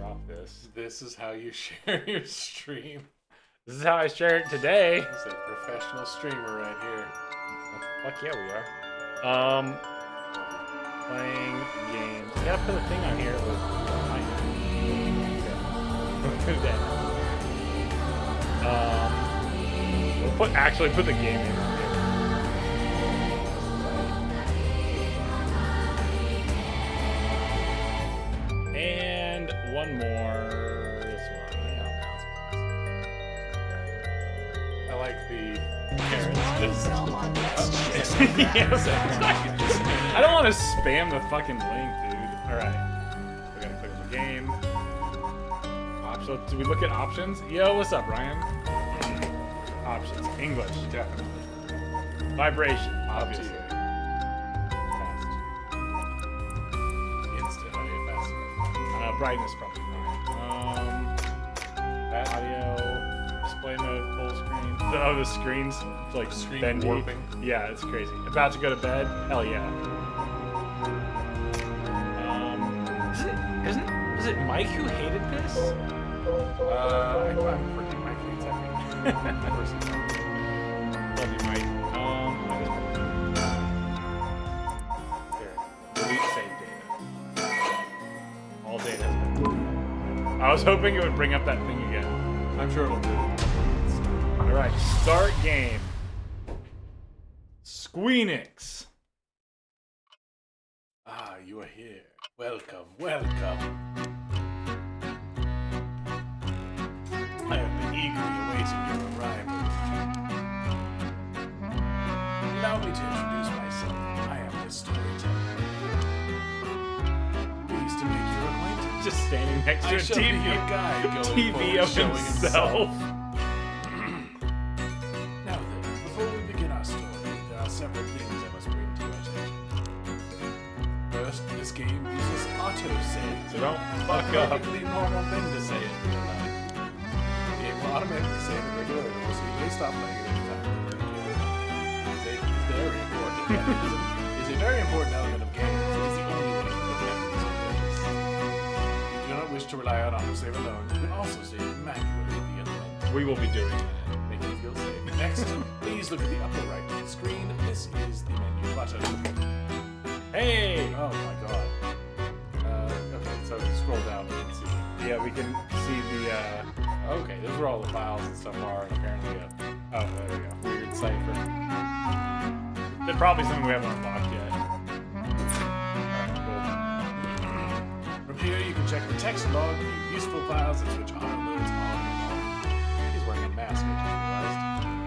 drop this. This is how you share your stream. This is how I share it today. This is a professional streamer right here. Fuck yeah, we are. Playing games. I gotta put a thing on here. We'll actually put the game in. And one more. This one. I like the Carrots. I don't want to spam the fucking link, dude. Alright. We gotta click the game. So, do we look at options? Yo, what's up, Bryan? Options. English, definitely. Vibration, obviously. Fast. instant audio fast. Brightness, probably fine. Audio. Display mode, full screen. The screen's like Screen bendy. warping. Yeah, it's crazy. About to go to bed? Hell yeah. Was it Mike who hated this? I'm freaking Mike hates everything. Of course he does. Love you, Mike. Here. Delete save data. All data has been. I was hoping it would bring up that thing again. I'm sure it'll do. Alright, start game. Squeenix. Ah, you are here. Welcome, welcome. I have been eagerly awaiting your arrival. Allow me to introduce myself. I am the storyteller. Pleased to make your acquaintance. Just standing next to I a shall be TV, your guide going TV forward, of showing himself. Now then, before we begin our story, there are several things I must bring to your attention. First, this game uses auto-save. So don't A fuck up. perfectly normal thing to say in real life. The game will automatically save it regularly, so you may stop playing it anytime. Save is very important. It's a very important element of games. It is the only way to put memories in place. If you do not wish to rely on autosave alone, you can also save manually via the menu. We will be doing that. Making you feel safe. Next, please look at the upper right of the screen. This is the menu button. Hey! Oh my god. Okay, so if you scroll down, you can see. Yeah, we can see the, Okay, those are all the files and stuff are, and apparently oh, there we go. weird cipher. There's probably something we haven't unlocked yet. Alright, From here, you can check the text log, view useful files, and switch auto modes on and off. He's wearing a mask, I just realized.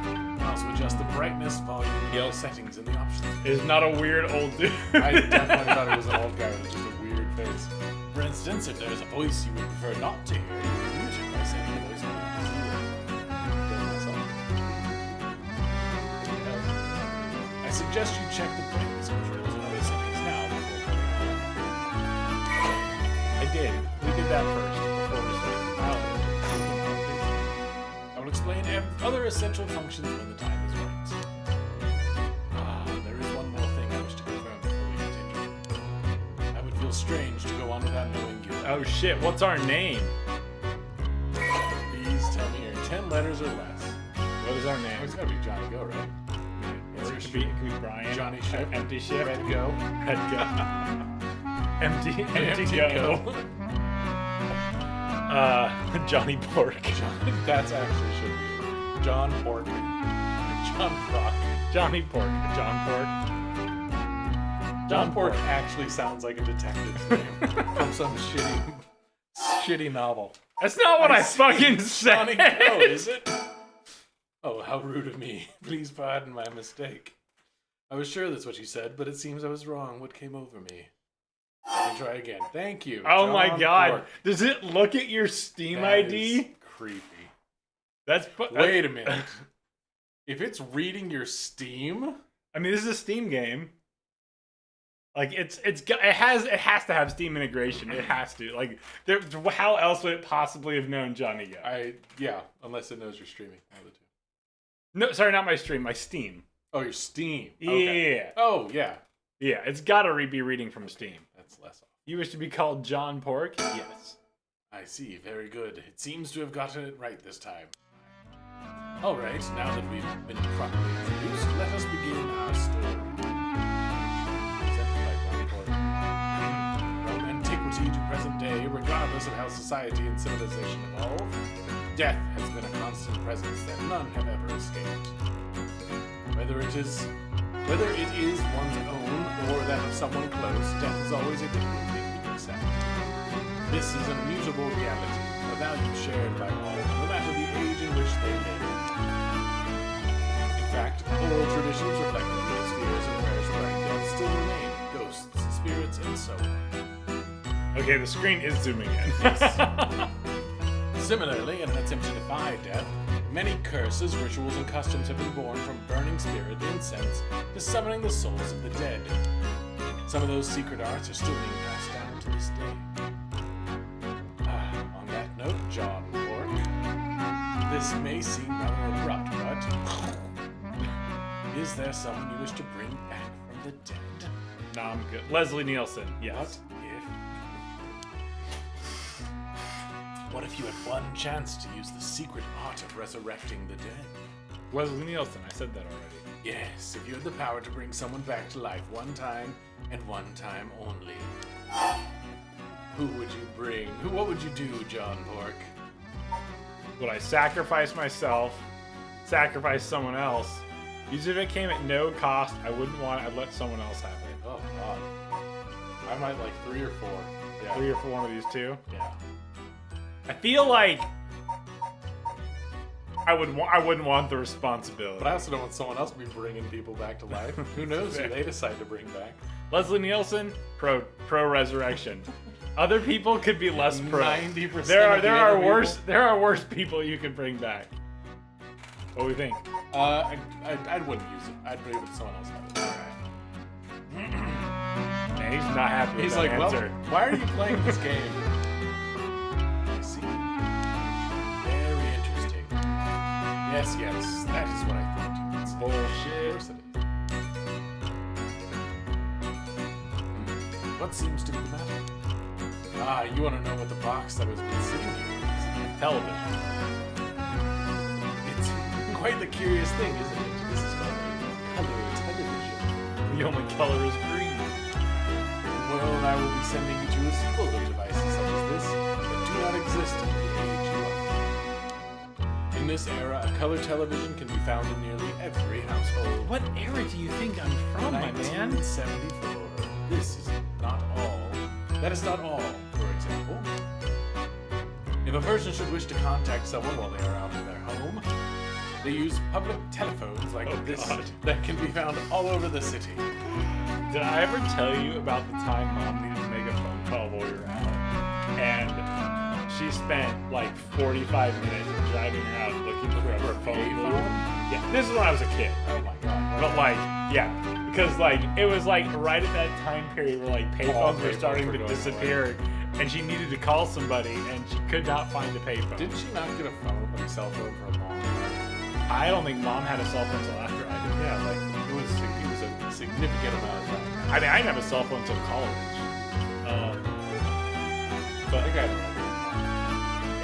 You can also adjust the brightness, volume, and other settings in the options. cool. Is not a weird old dude. I definitely thought it was an old guy with just a weird face. For instance, if there's a voice you would prefer not to hear, you can mute it by setting the voice mode to zero. Kill myself. I suggest you check the brightness controls and other settings now before going on. I did. We did that first before we started. I will explain other essential functions when the time is right. There is one more thing I wish to confirm before we continue. I would feel strange to go on without knowing you. Oh shit, what's our name? Please tell me your 10 letters or less. What is our Oh, name? it's gotta be Johnny Go, right? Or it could be Brian. Johnny Ship. Empty Ship. Red Go. Red Go. Empty Empty Go. Johnny Pork. That's actually should be John Pork. John Frock. Johnny Pork. John Pork. John Pork actually sounds like a detective's name from some shitty novel. That's not what I fucking Johnny said. Go, is it? Oh, how rude of me. Please pardon my mistake. I was sure that's what you said, but it seems I was wrong. What came over me? Let me try again. Thank you. Oh my John god. Pork. Does it look at your Steam That ID? is creepy. Wait. Wait a minute. If it's reading your Steam, I mean, this is a Steam game. Like it has to have Steam integration. It has to. Like, how else would it possibly have known Johnny Go? yeah, unless it knows you're streaming. One of the two. No, sorry, not my stream. My Steam. Oh, your Steam. Yeah. Okay. Oh, yeah. Yeah, it's got to be reading from Steam. That's less off. You wish to be called John Pork? Yes. I see, very good. It seems to have gotten it right this time. Alright, now that we've been properly introduced, let us begin our story. From antiquity to present day, regardless of how society and civilization evolve, death has been a constant presence that none have ever escaped. Whether it is one's own or that of someone close, death is always a difficult thing to accept. This is an immutable reality, a value shared by all, no matter the age in which they live. In fact, oral traditions reflecting these fears and prayers regarding death still remain, ghosts, spirits, and so on. Okay, the screen is zooming in. Similarly, in an attempt to defy death, many curses, rituals, and customs have been born from burning spirit incense to summoning the souls of the dead. Some of those secret arts are still being passed down to this day. On that note, John Bork, this may seem rather abrupt, but is there someone you wish to bring back from the dead? No, I'm good. Leslie Nielsen, yes. What if you had one chance to use the secret art of resurrecting the dead? Leslie Nielsen, I said that already. Yes, if you had the power to bring someone back to life one time and one time only. Who would you bring? What would you do, John Bork? Would I sacrifice myself, sacrifice someone else? Usually if it came at no cost, I wouldn't want it. I'd let someone else have it. Oh, God. I might like 3 or 4. Yeah. 3 or 4 one of these two? Yeah. I feel like I wouldn't want the responsibility. But I also don't want someone else to be bringing people back to life. Who knows who they decide to bring back? Leslie Nielsen, pro resurrection. Other people could be less pro. 90%. There are worse people you can bring back. What do we think? I wouldn't use it. I'd bring it to someone else. Man, he's not happy with He's that like, answer. well, why are you playing this game? I see. Very interesting. Yes, that is what I thought you would say. Bullshit. What seems to be the matter? You want to know what the box that was been sitting here is? Television. It's quite the curious thing, isn't it? This is called a color television. The only color is green. The world I will be sending you to is full of devices such as this that do not exist in the age you are. In this era, a color television can be found in nearly every household. What era do you think I'm from, my man? 1974. This is not all. That is not all, for example. If a person should wish to contact someone while they are out of their home, they use public telephones like this that can be found all over the city. Did I ever tell you about the time Mom needed to make a phone call while we were out? And she spent like 45 minutes driving around looking for a phone booth. Yeah, this is when I was a kid. Oh my god. But like, yeah, because like it was like right at that time period where like payphones were starting to disappear, and she needed to call somebody, and she could not find a payphone. Didn't she not get a phone, like a cell phone, for a long time? I don't think Mom had a cell phone until after I did. Yeah, like it was a significant amount of time. I mean, I didn't have a cell phone until college. But I think I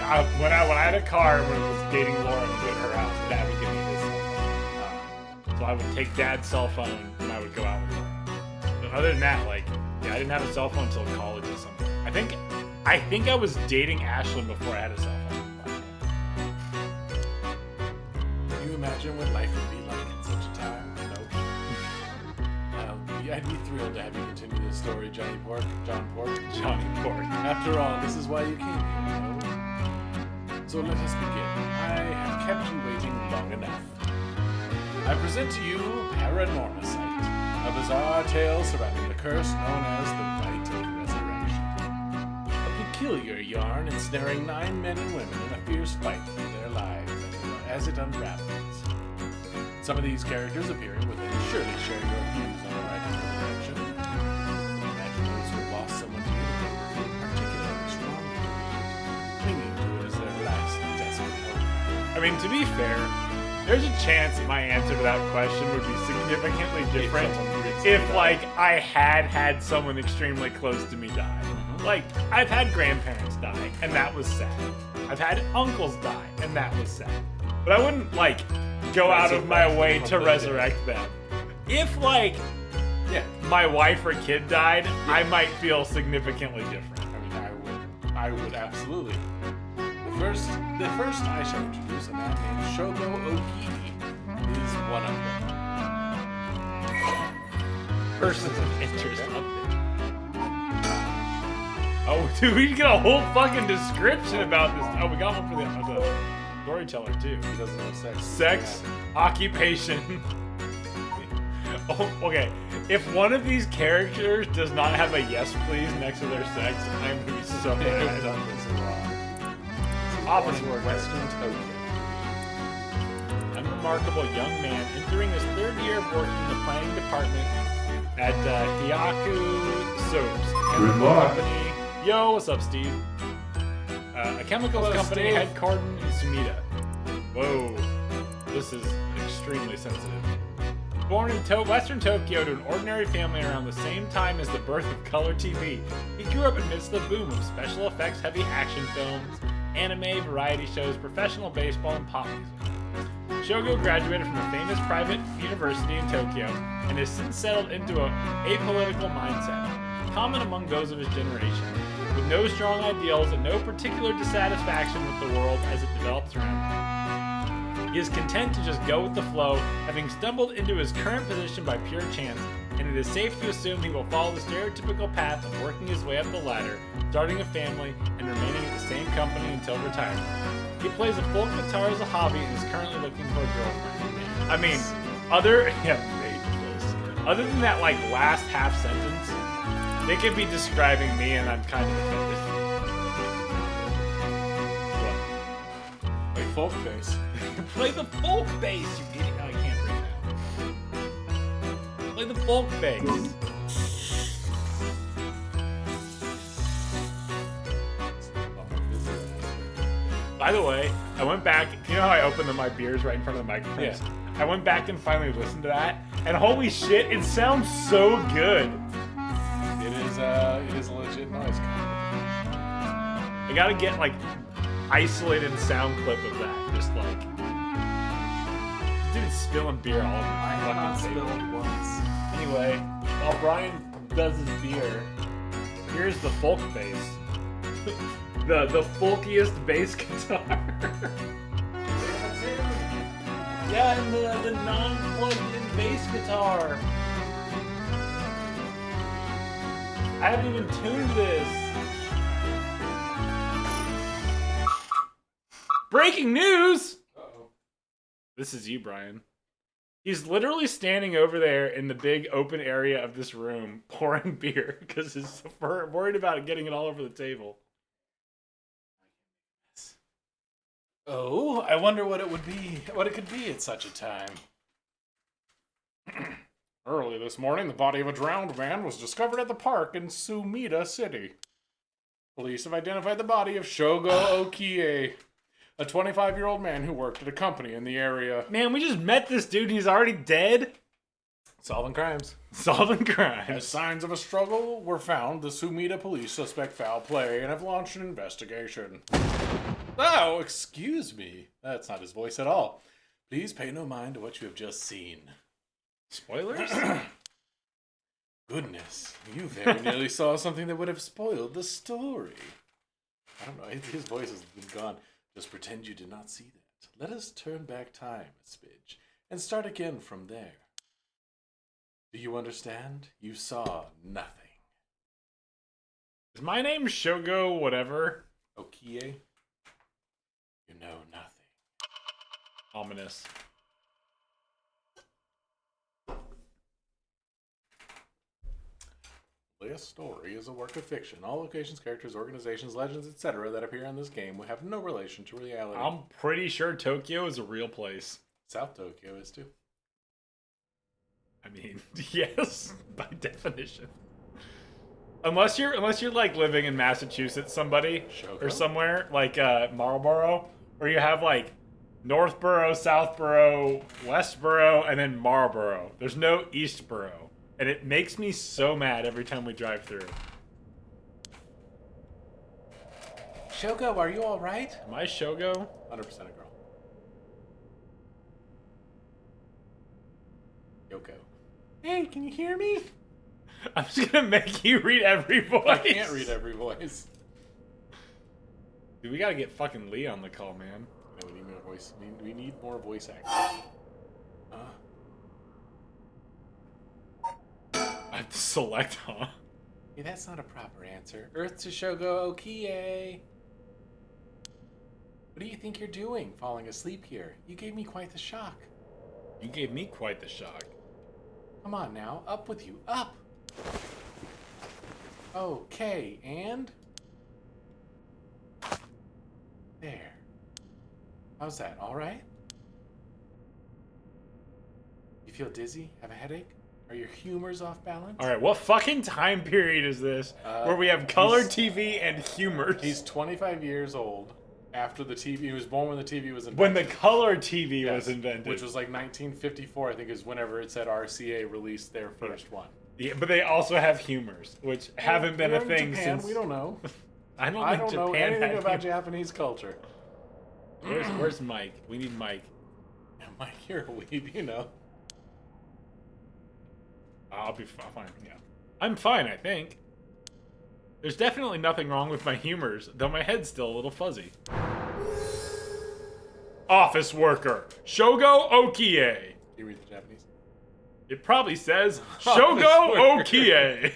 had when I had a car when I was dating Laura and go to her house, Dad would give me his cell phone. So I would take Dad's cell phone when I would go out with Laura. But other than that, like, yeah, I didn't have a cell phone until college or something. I think I was dating Ashlyn before I had a cell phone. Can you imagine what life would be like in such a time? I'd be thrilled to have you continue this story, John Pork. After all, this is why you came here, no? So let us begin. I have kept you waiting long enough. I present to you Paranormasight, a bizarre tale surrounding the curse known as the Rite of Resurrection. A peculiar yarn ensnaring 9 men and women in a fierce fight for their lives as it unravels. Some of these characters appearing within surely share your views on the Rite of Resurrection. Imagine those who have lost someone dear to them feel particularly strong, clinging to it as their last desperate hope. I mean, to be fair, there's a chance that my answer to that question would be significantly different if like I had someone extremely close to me die. Like, I've had grandparents die, and that was sad. I've had uncles die, and that was sad. But I wouldn't, like, go out of my way to resurrect them. If, like, my wife or kid died, I might feel significantly different. I mean, I would absolutely. The first I shall introduce a man named Shogo Okii is one of them. Persons of interest update. Oh, dude, we get a whole fucking description about this. Oh, we got one for the storyteller, too. He doesn't know sex. Sex, occupation. Oh, okay. If one of these characters does not have a yes please next to their sex, I'm gonna be so They've mad. done this wrong. Opposite Born in Western Tokyo. Unremarkable young man entering his third year of working in the planning department at Hyaku Soaps, a chemical company. Yo, what's up, Steve? A chemicals company Steve. headquartered in Sumida. Whoa, this is extremely sensitive. Born in Western Tokyo to an ordinary family around the same time as the birth of color TV, he grew up amidst the boom of special effects heavy action films, anime, variety shows, professional baseball, and pop music. Shogo graduated from a famous private university in Tokyo and has since settled into an apolitical mindset, common among those of his generation, with no strong ideals and no particular dissatisfaction with the world as it develops around him. He is content to just go with the flow, having stumbled into his current position by pure chance, and it is safe to assume he will follow the stereotypical path of working his way up the ladder, starting a family, and remaining at the same company until retirement. He plays a folk guitar as a hobby and is currently looking for a girlfriend. I mean, other than that like last half sentence, they could be describing me and I'm kind of offended. Play folk bass. Play the folk bass, you idiot. Oh, I can't read that. Play the folk bass. By the way, I went back. You know how I opened my beers right in front of the microphone? Yeah. I went back and finally listened to that, and holy shit, it sounds so good. It is a legit noise. I gotta get like isolated sound clip of that. Just like, dude, spilling beer all over the I have not fucking table. spilled once. Anyway, while Bryan does his beer, here's the folk bass. the folkiest bass guitar. Yeah, and the non-plugged-in bass guitar. I haven't even tuned this. Breaking news! Uh-oh. This is you, Bryan. He's literally standing over there in the big open area of this room pouring beer because he's worried about getting it all over the table. Oh, I wonder what it would be, what it could be at such a time. Early this morning, the body of a drowned man was discovered at the park in Sumida City. Police have identified the body of Shogo Okii, a 25-year-old man who worked at a company in the area. Man, we just met this dude and he's already dead? Solving crimes. Solving As crimes. signs of a struggle were found, the Sumida police suspect foul play and have launched an investigation. Oh, excuse me. That's not his voice at all. Please pay no mind to what you have just seen. Spoilers? Goodness, you very nearly saw something that would have spoiled the story. I don't know, his voice has been gone. Just pretend you did not see that. Let us turn back time a smidge and start again from there. Do you understand? You saw nothing. Is my name Shogo whatever? Okie? You know nothing. Ominous. A story is a work of fiction. All locations, characters, organizations, legends, etc. that appear in this game will have no relation to reality. I'm pretty sure Tokyo is a real place. South Tokyo is too. I mean, yes, by definition. Unless you're like living in Massachusetts, somebody Shogo? or somewhere like Marlboro, where you have like Northborough, Southborough, Westborough, and then Marlboro. There's no Eastborough. And it makes me so mad every time we drive through. Shogo, are you all right? Am I Shogo? 100% a girl. Yoko. Hey, can you hear me? I'm just gonna make you read every voice. I can't read every voice. Dude, we gotta get fucking Lee on the call, man. No, we need more voice. We need more voice acting. I have to select, huh? Hey, that's not a proper answer. Earth to Shogo Okie. What do you think you're doing, falling asleep here? You gave me quite the shock. You gave me quite the shock. Come on now, up with you, up! Okay, and? There. How's that, alright? You feel dizzy? Have a headache? Are your humors off balance? Alright, what fucking time period is this where we have color TV and humors? He's 25 years old. After the TV, he was born when the TV was invented. When the color TV was invented. Which was like 1954, I think, is whenever it said RCA released their first one. Yeah, but they also have humors, which haven't been a thing Japan, since... We don't know. I don't know Japan anything about humor. Japanese culture. Where's Mike? We need Mike. Yeah, Mike, you're a weeb, you know. I'll be fine, yeah. I'm fine, I think. There's definitely nothing wrong with my humors, though my head's still a little fuzzy. Office worker, Shogo Okie. You read the Japanese? It probably says Shogo Okie.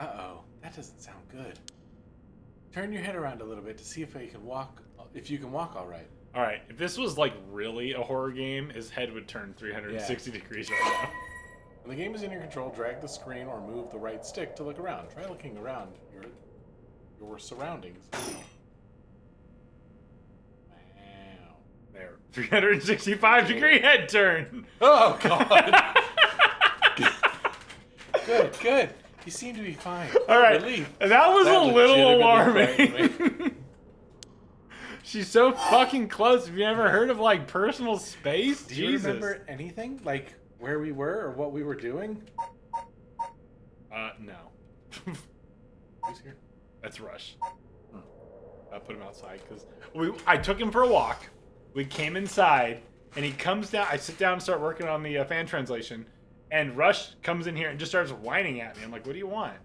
Uh-oh, that doesn't sound good. Turn your head around a little bit to see if you can walk all right. All right, if this was like really a horror game, his head would turn 360 degrees right now. When the game is in your control, drag the screen or move the right stick to look around. Try looking around your surroundings. Wow. There, 365 degree head turn. Oh God. Good. You seem to be fine. All right, Relief. that was a little legitimately alarming. She's so fucking close. Have you ever heard of like personal space? Do you remember anything? Like where we were or what we were doing? No. Who's here? That's Rush. I put him outside because I took him for a walk. We came inside and he comes down. I sit down and start working on the fan translation. And Rush comes in here and just starts whining at me. I'm like, what do you want?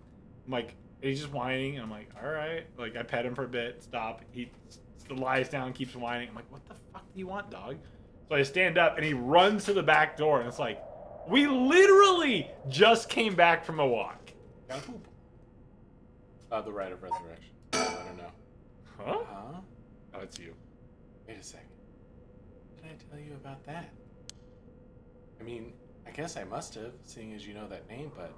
I'm like, he's just whining. And I'm like, all right. Like, I pet him for a bit. Stop. He lies down, keeps whining. I'm like, what the fuck do you want, dog? So I stand up and he runs to the back door. And it's like, we literally just came back from a walk. Gotta poop. The Rite of Resurrection. I don't know. Huh? Huh? Oh, it's you. Wait a second. What did I tell you about that? I mean, I guess I must have, seeing as you know that name, but...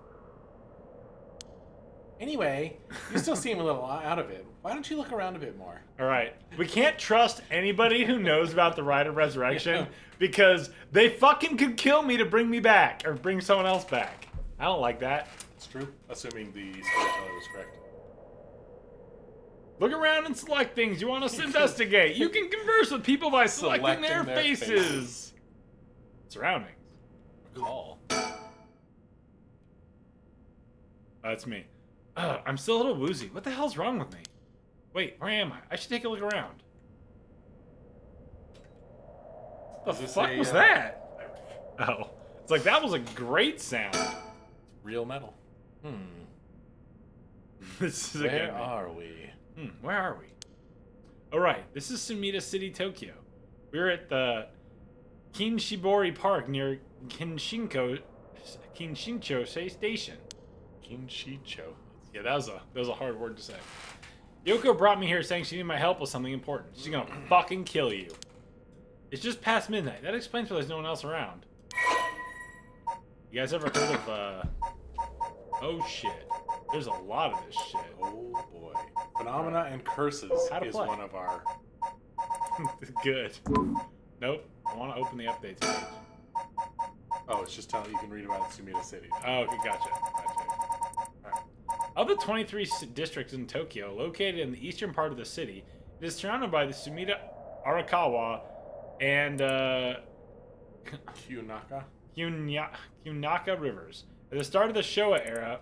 Anyway, you still seem a little out of it. Why don't you look around a bit more? All right. We can't trust anybody who knows about the Rite of Resurrection because they fucking could kill me to bring me back or bring someone else back. I don't like that. It's true, assuming the storyteller was correct. Look around and select things you want us to investigate. You can converse with people by selecting their faces. Surroundings. Call. That's me. I'm still a little woozy. What the hell's wrong with me? Wait, where am I? I should take a look around. What the fuck was that? Oh. It's like, that was a great sound. Real metal. This is Where are we? Where are we? Alright, this is Sumida City, Tokyo. We're at the Kinshibori Park near Kinshincho Station. Kinshicho. Yeah, that was a hard word to say. Yoko brought me here saying she needed my help with something important. She's gonna fucking kill you. It's just past midnight. That explains why there's no one else around. You guys ever heard of, oh shit. There's a lot of this shit. Oh boy. Phenomena and Curses is one of our... Good. Nope. I want to open the updates page. Oh, it's just telling you can read about Sumida City. Oh, okay, gotcha. Alright. Of the 23 districts in Tokyo, located in the eastern part of the city, it is surrounded by the Sumida Arakawa and, Kyunaka? Kunaka rivers. At the start of the Showa era,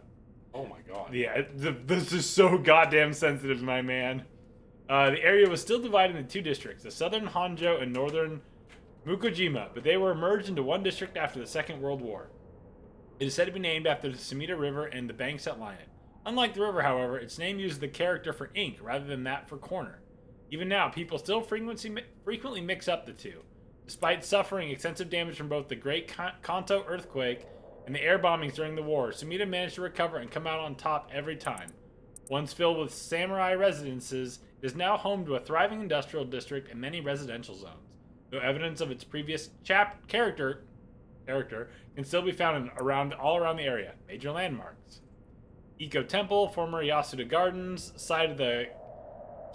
Oh my god. yeah, this is so goddamn sensitive, my man. The area was still divided into two districts, the southern Honjo and northern Mukojima, but they were merged into one district after the Second World War. It is said to be named after the Sumida River and the banks that line it. Unlike the river, however, its name uses the character for ink rather than that for corner. Even now, people still frequently mix up the two. Despite suffering extensive damage from both the Great Kanto earthquake and the air bombings during the war, Sumida managed to recover and come out on top every time. Once filled with samurai residences, it is now home to a thriving industrial district and many residential zones, though evidence of its previous character can still be found all around the area. Major landmarks: Eco Temple, former Yasuda Gardens, site of the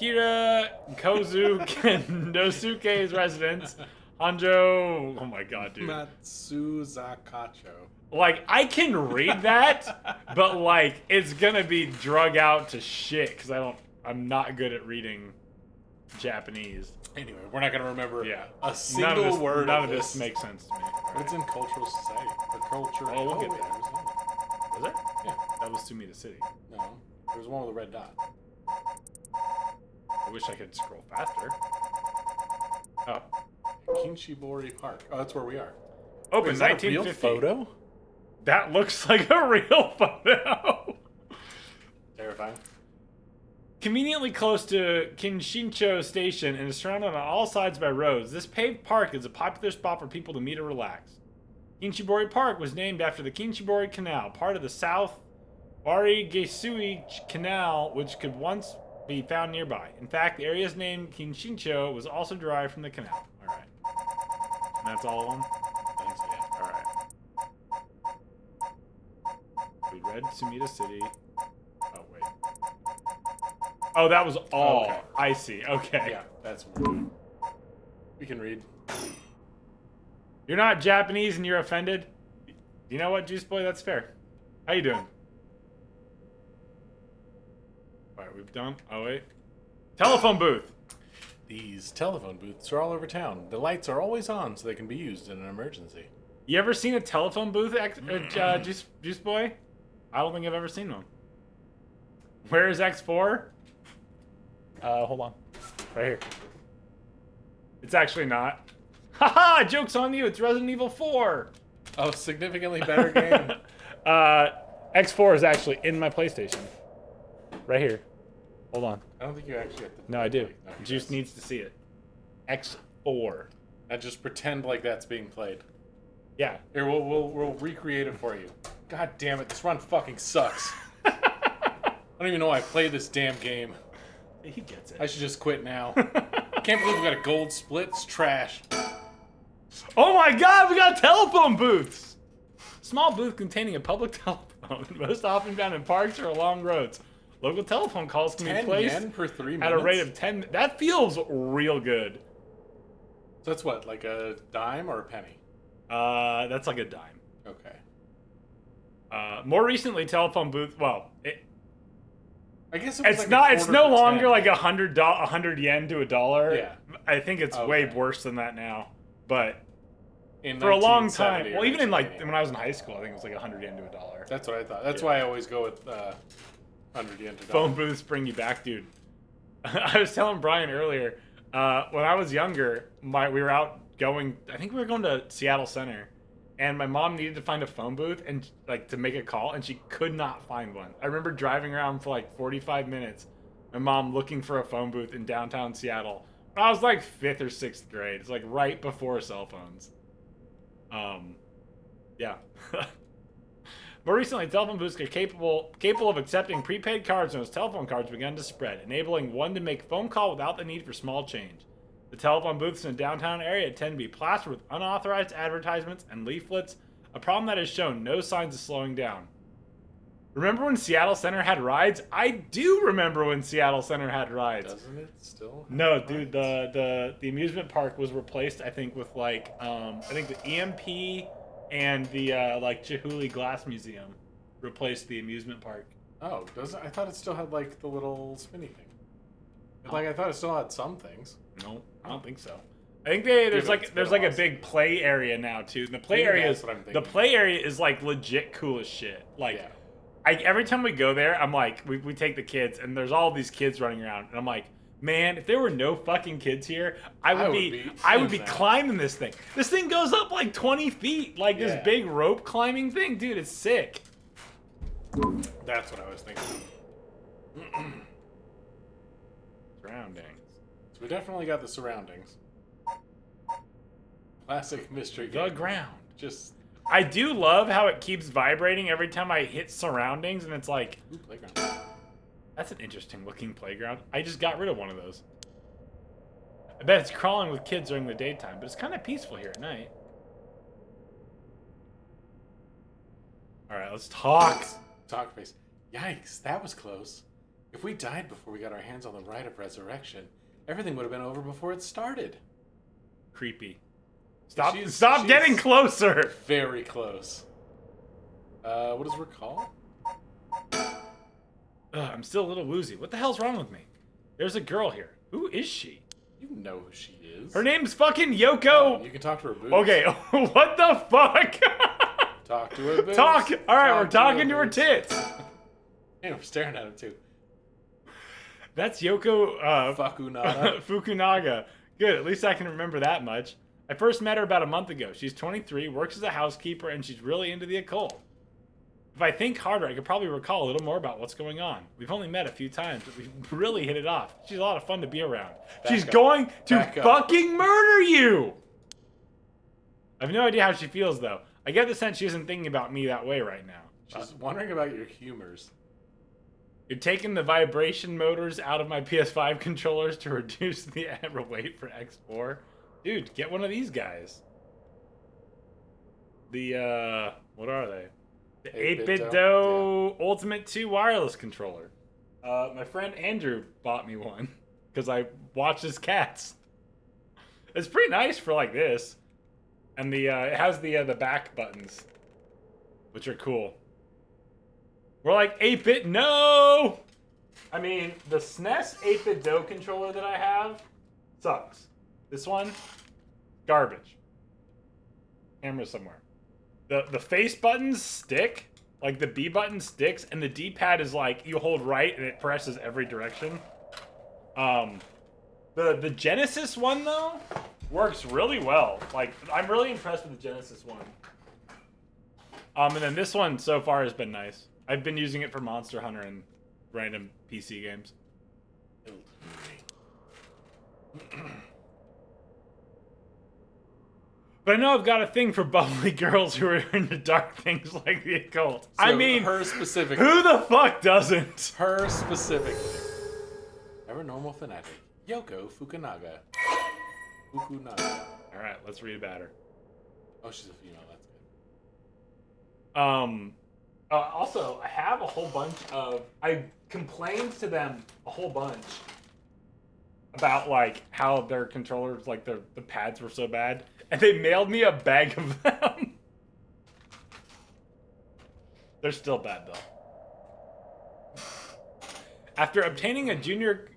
Kira Kozu Nosuke's residence, Hanjo. Oh my god, dude. Matsuzakacho. Like, I can read that, but like, it's gonna be drug out to shit because I'm not good at reading Japanese. Anyway, we're not gonna remember a None single of this, word. None of this makes sense to me. But it's in cultural society. Or culture. Oh, we'll get wait, there. there's another. Was it? Yeah. That was Sumida City. No. There was one with a red dot. I wish I could scroll faster. Oh. Kinshibori Park. Oh, that's where we are. Open Is that a real 1950. photo? That looks like a real photo. Terrifying. Conveniently close to Kinshincho Station and is surrounded on all sides by roads, this paved park is a popular spot for people to meet or relax. Kinshibori Park was named after the Kinshibori Canal, part of the South Wari-Gesui Canal, which could once be found nearby. In fact, the area's name Kinshincho was also derived from the canal. Alright. And that's all of them? I think so, yeah. Alright. We read Sumida City. Oh, wait. Oh, that was all. Okay. I see. Okay. Yeah, that's what we're doing. We can read. You're not Japanese and you're offended? You know what, Juice Boy? That's fair. How you doing? Alright, we've done. Oh, wait. Telephone booth. These telephone booths are all over town. The lights are always on so they can be used in an emergency. You ever seen a telephone booth, Juice Boy? I don't think I've ever seen one. Where is X4? Hold on. Right here. It's actually not. Haha! Joke's on you. It's Resident Evil 4. Oh, significantly better game. X4 is actually in my PlayStation. Right here. Hold on. I don't think you actually have to. No, I do. No, Juice needs to see it. X4. I just pretend like that's being played. Yeah. Here, we'll recreate it for you. God damn it, this run fucking sucks. I don't even know why I played this damn game. He gets it. I should just quit now. I can't believe we got a gold split. It's trash. Oh my god, we got telephone booths! Small booth containing a public telephone, most often found in parks or along roads. Local telephone calls can be 10 placed yen per 3 minutes? at a rate of 10. That feels real good. So that's what, like a dime or a penny? That's like a dime. Okay. More recently, telephone booth. Well, I guess it was it's like not. a It's quarter no for longer 10. like 100 yen to a dollar. Yeah. I think it's way worse than that now. But In for a long time, 1970 well, or even in like 1980. when I was in high school, I think it was like 100 yen to a dollar. That's what I thought. That's why I always go with 100 yen to Phone dollar. booths bring you back, dude. I was telling Bryan earlier, when I was younger, we were out going. I think we were going to Seattle Center, and my mom needed to find a phone booth and like to make a call, and she could not find one. I remember driving around for like 45 minutes. My mom looking for a phone booth in downtown Seattle. When I was like 5th or 6th grade. It's like right before cell phones. Yeah. More recently, telephone booths are capable of accepting prepaid cards, and those telephone cards began to spread, enabling one to make a phone call without the need for small change. The telephone booths in the downtown area tend to be plastered with unauthorized advertisements and leaflets, a problem that has shown no signs of slowing down. Remember when Seattle Center had rides? I do remember when Seattle Center had rides. Doesn't it still? No, dude, the amusement park was replaced, I think, with like I think the EMP and the like Chihuly Glass Museum replaced the amusement park. Oh, does it? I thought it still had like the little spinny thing. Like I thought it still had some things. No, I don't think so. I think there's like a big play area now too. And the play area is like legit cool as shit. Like, every time we go there, I'm like, we take the kids, and there's all these kids running around, and I'm like, man, if there were no fucking kids here, I would be climbing this thing. This thing goes up like 20 feet, like this big rope climbing thing, dude. It's sick. That's what I was thinking. Surroundings. So we definitely got the surroundings. Classic mystery game. The ground. Just. I do love how it keeps vibrating every time I hit surroundings, and it's like, Ooh, playground. That's an interesting looking playground. I just got rid of one of those. I bet it's crawling with kids during the daytime, but it's kind of peaceful here at night. All right, let's talk. Talk face. Yikes, that was close. If we died before we got our hands on the rite of resurrection, everything would have been over before it started. Creepy. Stop getting closer. Very close. What is recall? I'm still a little woozy. What the hell's wrong with me? There's a girl here. Who is she? You know who she is. Her name's fucking Yoko. Oh, you can talk to her boobs. Okay, what the fuck? Talk to her boobs. Talk. All right, we're talking to her tits. Hey, we're staring at him too. That's Yoko Fukunaga. Fukunaga. Good, at least I can remember that much. I first met her about a month ago. She's 23, works as a housekeeper, and she's really into the occult. If I think harder, I could probably recall a little more about what's going on. We've only met a few times, but we really hit it off. She's a lot of fun to be around. She's going to fucking murder you! I have no idea how she feels, though. I get the sense she isn't thinking about me that way right now. She's wondering about your humors. You're taking the vibration motors out of my PS5 controllers to reduce the error weight for X4? Dude, get one of these guys. The, what are they? The 8-bit Do Ultimate 2 wireless controller. My friend Andrew bought me one because I watched his cats. It's pretty nice for like this. And the it has the back buttons, which are cool. We're like 8-bit, no! I mean, the SNES 8-bit Do controller that I have sucks. This one, garbage. Camera somewhere. The face buttons stick, like the B button sticks, and the D-pad is like, you hold right and it presses every direction. The Genesis one, though, works really well. Like, I'm really impressed with the Genesis one. And then this one so far has been nice. I've been using it for Monster Hunter and random PC games. But I know I've got a thing for bubbly girls who are into dark things like the occult. So I mean, her specifically. Who the fuck doesn't? Her specifically. Ever normal fanatic. Yoko Fukunaga. Fukunaga. Alright, let's read about her. Oh, she's a female. That's good. Also, I have a whole bunch of... I complained to them a whole bunch about, like, how their controllers, like, the pads were so bad. And they mailed me a bag of them. They're still bad, though. After obtaining a junior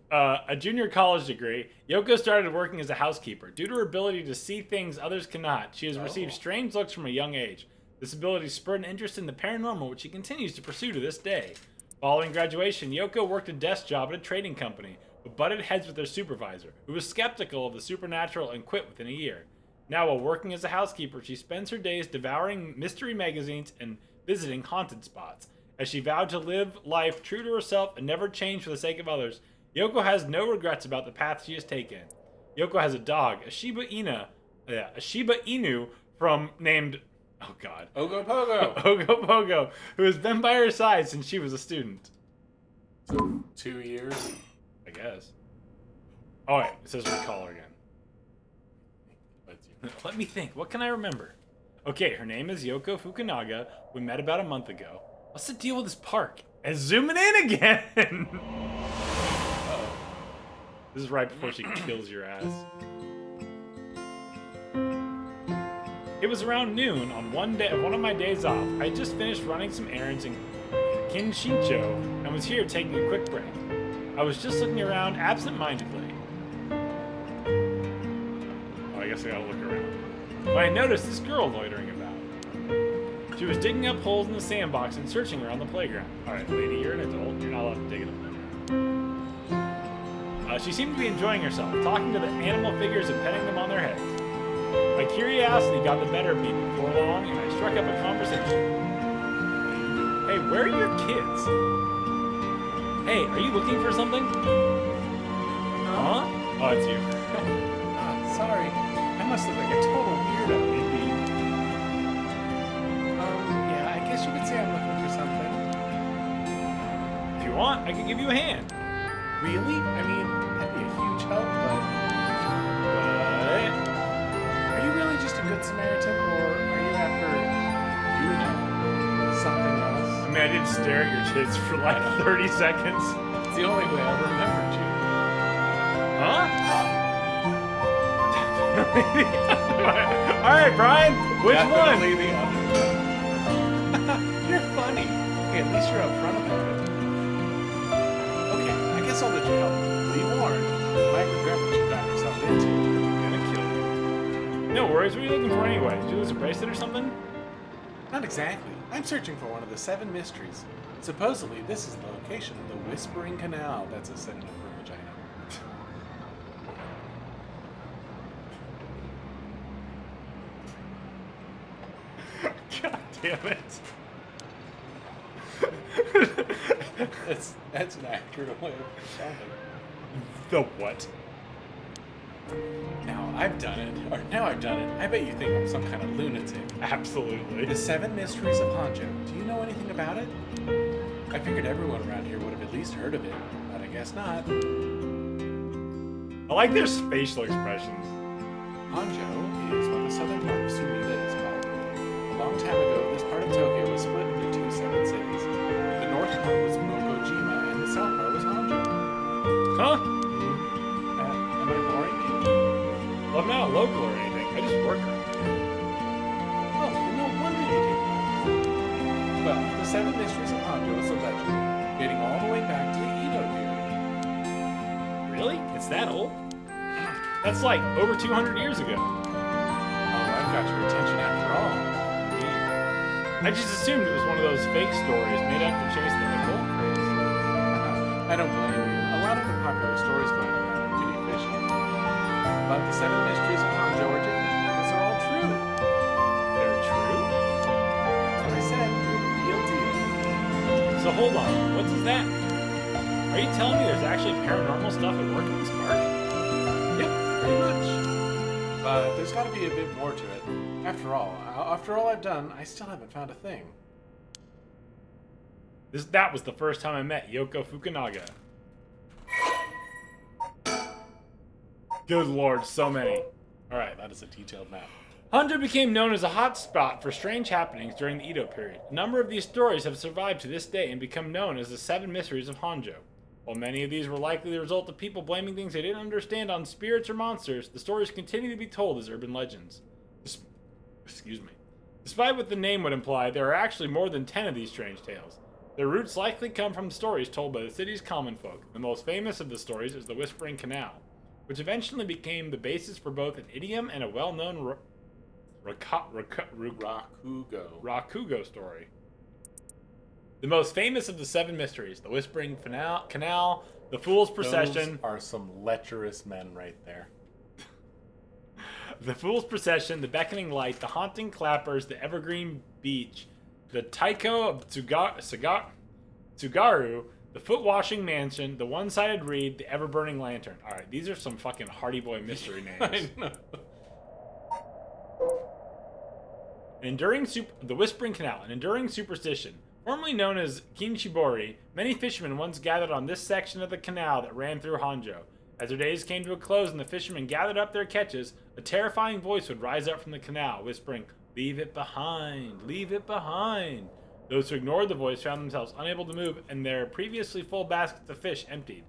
college degree, Yoko started working as a housekeeper. Due to her ability to see things others cannot, she has received strange looks from a young age. This ability spurred an interest in the paranormal, which she continues to pursue to this day. Following graduation, Yoko worked a desk job at a trading company, but butted heads with her supervisor, who was skeptical of the supernatural and quit within a year. Now, while working as a housekeeper, she spends her days devouring mystery magazines and visiting haunted spots. As she vowed to live life true to herself and never change for the sake of others, Yoko has no regrets about the path she has taken. Yoko has a dog, a Shiba Inu named... Oh, God. Ogo Pogo. Ogo Pogo, who has been by her side since she was a student. So, 2 years? I guess. Oh, wait. It says recall her again. Let me think. What can I remember? Okay, her name is Yoko Fukunaga. We met about a month ago. What's the deal with this park? And zooming in again! Uh-oh. This is right before she kills your ass. It was around noon on one of my days off. I had just finished running some errands in Kinshincho and was here taking a quick break. I was just looking around absent-mindedly. Oh, I guess I gotta look around. But I noticed this girl loitering about. She was digging up holes in the sandbox and searching around the playground. Alright, lady, you're an adult. You're not allowed to dig in the playground. She seemed to be enjoying herself, talking to the animal figures and petting them on their heads. My curiosity got the better of me before long, and I struck up a conversation. Hey, where are your kids? Hey, are you looking for something? Huh? Oh, it's you. Sorry. I must look like a total weirdo. Indeed. Yeah, I guess you could say I'm looking for something. If you want, I can give you a hand. Really? I mean, that'd be a huge help, but... Are you really just a good Samaritan, or are you after, something else? I mean, I did stare at your kids for like 30 seconds. It's the only way I remembered you. Huh? Alright, Bryan, which Definitely one? the other. You're funny. Hey, at least you're upfront about it. Okay, I guess I'll let you help. Be warned, you might regret what you got yourself into. I'm gonna kill you. No worries, what are you looking for anyway? Did you lose a bracelet or something? Not exactly. I'm searching for one of the 7 mysteries. Supposedly, this is the location of the Whispering Canal. That's a synonym for vagina. God damn it. That's an accurate way of sounding. The what? Now I've done it. I bet you think I'm some kind of lunatic. Absolutely. The 7 Mysteries of Hanjo. Do you know anything about it? I figured everyone around here would have at least heard of it, but I guess not. I like their facial expressions. Hanjo is what the southern part of Sumida is called. A long time ago, this part of Tokyo was split into 2 separate cities. The north part was Mokojima, and the south part was Hanjo. Huh? Am I boring you? Well, I'm not a local or anything. I just work around here. Oh, then no wonder you didn't know. Well, the 7 Mysteries of Hanjo is a legend, dating all the way back to the Edo period. Really? It's that old? That's like over 200 years ago. Oh, I've got your attention after all. I just assumed it was one of those fake stories made up to chase the occult craze. I don't blame you. A lot of the popular stories going around are pretty fishy. But the 7 Mysteries of Hanjo are different because they're all true. They're true? That's what I said. They're the real deal. So hold on, what does that mean? Are you telling me there's actually paranormal stuff at work in this park? Yep, pretty much. But there's got to be a bit more to it. After all I've done, I still haven't found a thing. That was the first time I met Yoko Fukunaga. Good lord, so many. Alright, that is a detailed map. Hanjo became known as a hot spot for strange happenings during the Edo period. A number of these stories have survived to this day and become known as the 7 Mysteries of Hanjo. While many of these were likely the result of people blaming things they didn't understand on spirits or monsters, the stories continue to be told as urban legends. Excuse me. Despite what the name would imply, there are actually more than 10 of these strange tales. Their roots likely come from stories told by the city's common folk. The most famous of the stories is the Whispering Canal, which eventually became the basis for both an idiom and a well-known Rakugo story. The most famous of the 7 mysteries, the Whispering Canal, the Fool's Procession. Those are some lecherous men right there. The Fool's Procession, the Beckoning Light, the Haunting Clappers, the Evergreen Beach, the Taiko of Tsugaru, the Foot-Washing Mansion, the One-Sided Reed, the Ever-Burning Lantern. Alright, these are some fucking Hardy Boy mystery names. I know. The Whispering Canal, an enduring superstition. Formerly known as Kinshibori, many fishermen once gathered on this section of the canal that ran through Hanjo. As their days came to a close and the fishermen gathered up their catches, a terrifying voice would rise up from the canal, whispering, "Leave it behind! Leave it behind!" Those who ignored the voice found themselves unable to move and their previously full baskets of fish emptied.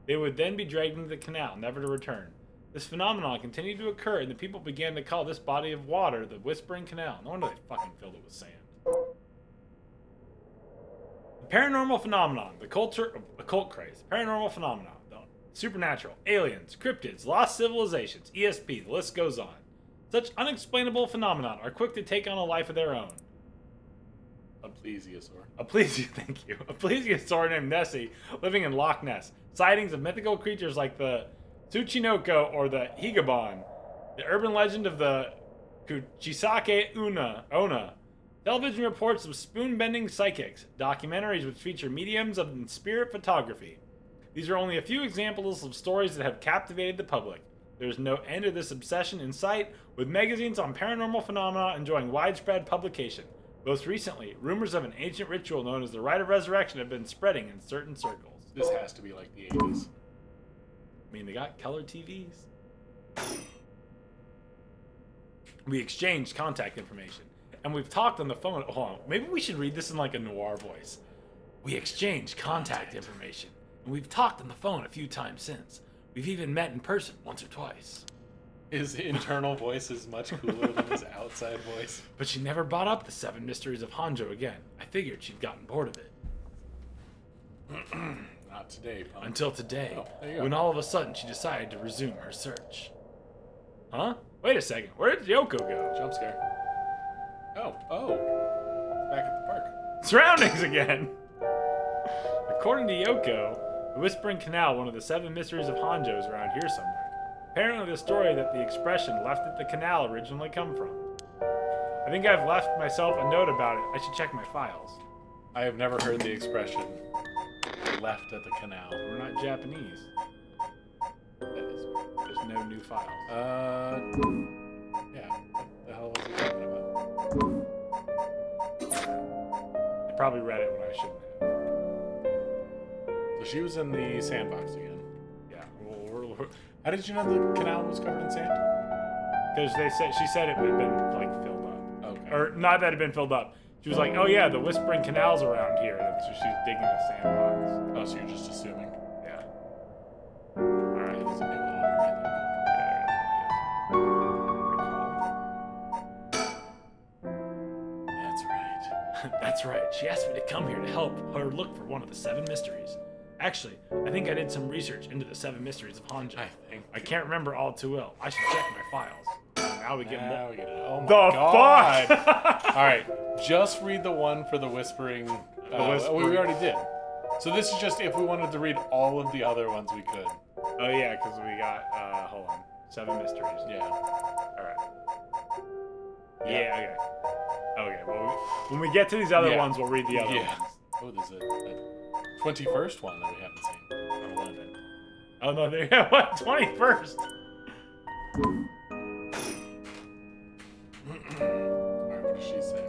They would then be dragged into the canal, never to return. This phenomenon continued to occur, and the people began to call this body of water the Whispering Canal. No wonder they fucking filled it with sand. The paranormal phenomenon, the occult craze, paranormal phenomenon, the supernatural, aliens, cryptids, lost civilizations, ESP, the list goes on. Such unexplainable phenomena are quick to take on a life of their own. A plesiosaur. Thank you. A plesiosaur named Nessie living in Loch Ness. Sightings of mythical creatures like the Tsuchinoko or the Higabon. The urban legend of the Kuchisake Ona. Television reports of spoon-bending psychics. Documentaries which feature mediums and spirit photography. These are only a few examples of stories that have captivated the public. There is no end to this obsession in sight, with magazines on paranormal phenomena enjoying widespread publication. Most recently, rumors of an ancient ritual known as the Rite of Resurrection have been spreading in certain circles. This has to be like the 80s. I mean, they got color TVs. We exchanged contact information, and we've talked on the phone. Hold on, maybe we should read this in like a noir voice. We exchanged contact information, and we've talked on the phone a few times since. We've even met in person once or twice. His internal voice is much cooler than his outside voice. But she never brought up the 7 Mysteries of Hanjo again. I figured she'd gotten bored of it. Not today, punk. Until today, Oh, there you go. when all of a sudden she decided to resume her search. Huh? Wait a second, where did Yoko go? Jump scare. Oh. Back at the park. Surroundings again! According to Yoko, the Whispering Canal, one of the 7 Mysteries of Hanjo, is around here somewhere. Apparently the story that the expression left at the canal originally come from. I think I've left myself a note about it. I should check my files. I have never heard the expression left at the canal. We're not Japanese. That is. There's no new files. Yeah. What the hell was he talking about? I probably read it when I shouldn't have. So she was in the sandbox again. Yeah, How did you know the canal was covered in sand? because she said it had been like filled up. Okay. Or not that it had been filled up. She was like, oh yeah, the Whispering Canal's around here. And so she's digging the sandbox. Oh, so you're just assuming. Yeah. Alright. He's a new owner, I think. That's right. That's right. She asked me to come here to help her look for one of the 7 mysteries. Actually, I think I did some research into the 7 mysteries of Hanjo. I can't remember all too well. I should check my files. Now we get more. We get it. Oh my The God. fuck? All right, just read the one for the whispering. We already did. So this is just if we wanted to read all of the other ones, we could. Oh yeah, because we got, hold on, 7 mysteries. Yeah. Alright. Yeah, okay. Okay, well, when we get to these other ones, we'll read the other ones. Oh, there's a 21st one that we haven't seen. 11. Oh no, there you go. What? 21st? Alright, what does she say?